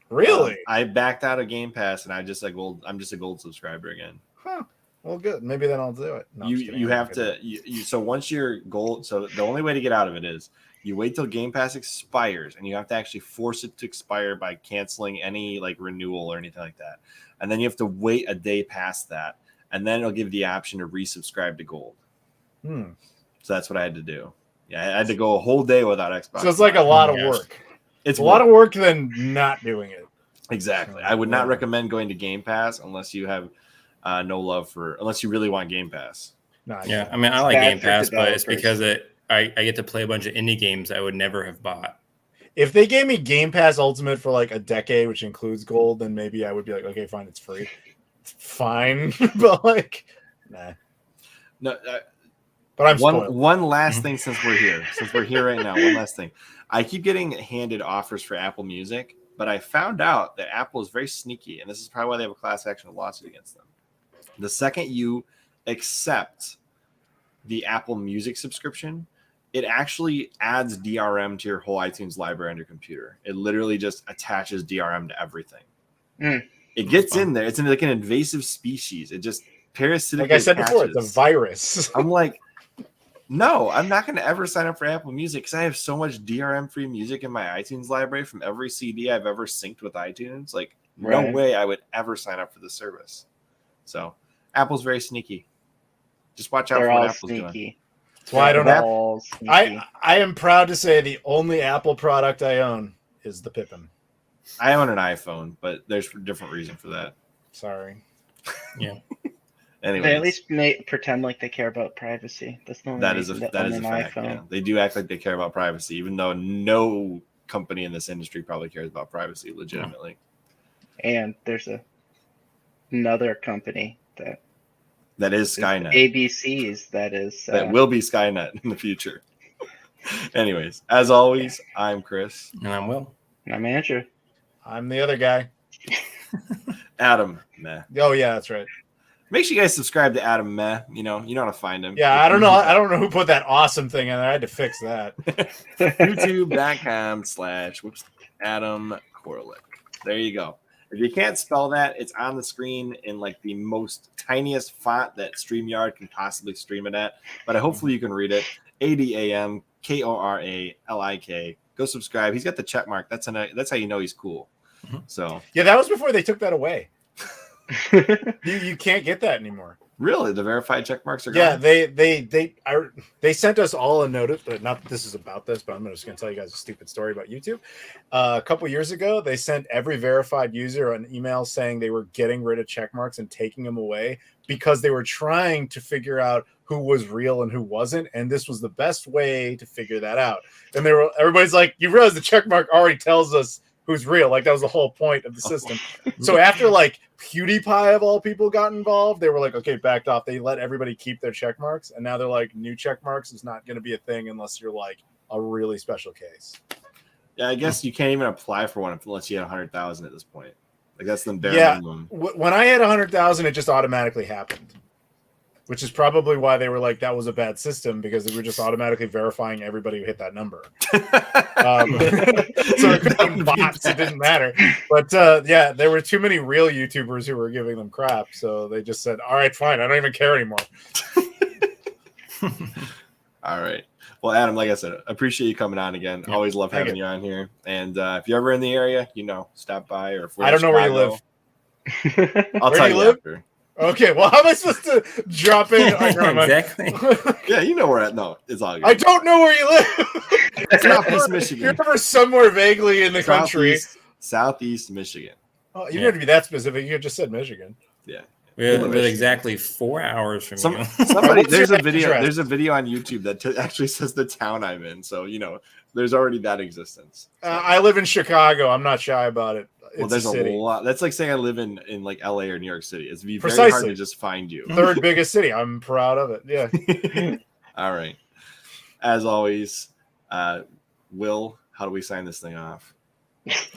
Really? I backed out of Game Pass, and I'm just a gold subscriber again. Huh. Well, good. Maybe then I'll do it. No, you have to. So once you're gold, so the only way to get out of it is you wait till Game Pass expires, and you have to actually force it to expire by canceling any like renewal or anything like that. And then you have to wait a day past that, and then it'll give you the option to resubscribe to gold. So that's what I had to do. Yeah, I had to go a whole day without Xbox. So it's like a lot of work. It's a lot of work than not doing it. Exactly. I would not recommend going to Game Pass unless you have unless you really want Game Pass. Yeah, I mean, I like Game Pass, but it's because I get to play a bunch of indie games I would never have bought. If they gave me Game Pass Ultimate for like a decade, which includes gold, then maybe I would be like, okay, fine, it's free. It's fine. But like, nah. No, but I'm one last thing since we're here right now. One last thing. I keep getting handed offers for Apple Music, but I found out that Apple is very sneaky, and this is probably why they have a class action lawsuit against them. The second you accept the Apple Music subscription, it actually adds DRM to your whole iTunes library on your computer. It literally just attaches DRM to everything. It gets in there. It's like an invasive species. It just parasitically like I said before, it's a virus. I'm like, no, I'm not going to ever sign up for Apple Music because I have so much DRM-free music in my iTunes library from every CD I've ever synced with iTunes. Like, no way I would ever sign up for the service. So, Apple's very sneaky. Just watch out for what Apple's doing. That's why I don't know. I am proud to say the only Apple product I own is the Pippin. I own an iPhone, but there's a different reason for that. Sorry. Yeah. Anyways. They at least pretend like they care about privacy. That's the only reason that is a fact. Yeah. They do act like they care about privacy, even though no company in this industry probably cares about privacy legitimately. And there's another company that is Skynet. ABCs that will be Skynet in the future. Anyways, as always, I'm Chris. And I'm Will. And I'm Andrew. I'm the other guy. Adam Meh. Oh yeah, that's right. Make sure you guys subscribe to Adam Meh. You know how to find him. Yeah, I don't know who put that awesome thing in there. I had to fix that. YouTube.com/Adam Koralik. There you go. If you can't spell that, it's on the screen in like the most tiniest font that StreamYard can possibly stream it at. But hopefully you can read it. ADAMKORALIK. Go subscribe. He's got the check mark. That's how you know he's cool. So yeah, that was before they took that away. you can't get that anymore. Really, the verified check marks are gone? Yeah, they sent us all a notice, but not that this is about this, but I'm just going to tell you guys a stupid story about YouTube. A couple years ago, they sent every verified user an email saying they were getting rid of check marks and taking them away because they were trying to figure out who was real and who wasn't, and this was the best way to figure that out. And everybody's like, you realize the check mark already tells us who's real. Like, that was the whole point of the system. So after like PewDiePie of all people got involved, they were like, okay, backed off. They let everybody keep their check marks, and now they're like, new check marks is not going to be a thing unless you're like a really special case. Yeah, I guess you can't even apply for one unless you had 100,000 at this point. Like, that's the bare minimum. When I had 100,000, it just automatically happened, which is probably why they were like, that was a bad system, because they were just automatically verifying everybody who hit that number. So it could have been bots, it didn't matter. But yeah, there were too many real YouTubers who were giving them crap, so they just said, all right, fine, I don't even care anymore. All right. Well, Adam, like I said, appreciate you coming on again. Yeah, always love having you on here. And if you're ever in the area, stop by. Or if I don't know where you live. I'll tell you after. Okay, well, how am I supposed to drop in? Exactly. Yeah, you know where at. No, it's all good. I don't know where you live. Southeast Michigan. You're ever somewhere vaguely in the country. Southeast Michigan. Oh, you don't have to be that specific. You just said Michigan. Yeah. We're exactly 4 hours from you. There's a video on YouTube that actually says the town I'm in. So, there's already that existence. So. I live in Chicago. I'm not shy about it. Well, there's a lot. That's like saying I live in like LA or New York City. It's very hard to just find you. Third biggest city. I'm proud of it. Yeah. All right. As always, Will, how do we sign this thing off?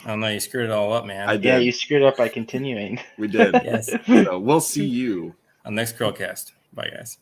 Oh no, you screwed it all up, man. I did. Yeah, you screwed up by continuing. We did. Yes. So we'll see you on next CHRILLCAST. Bye, guys.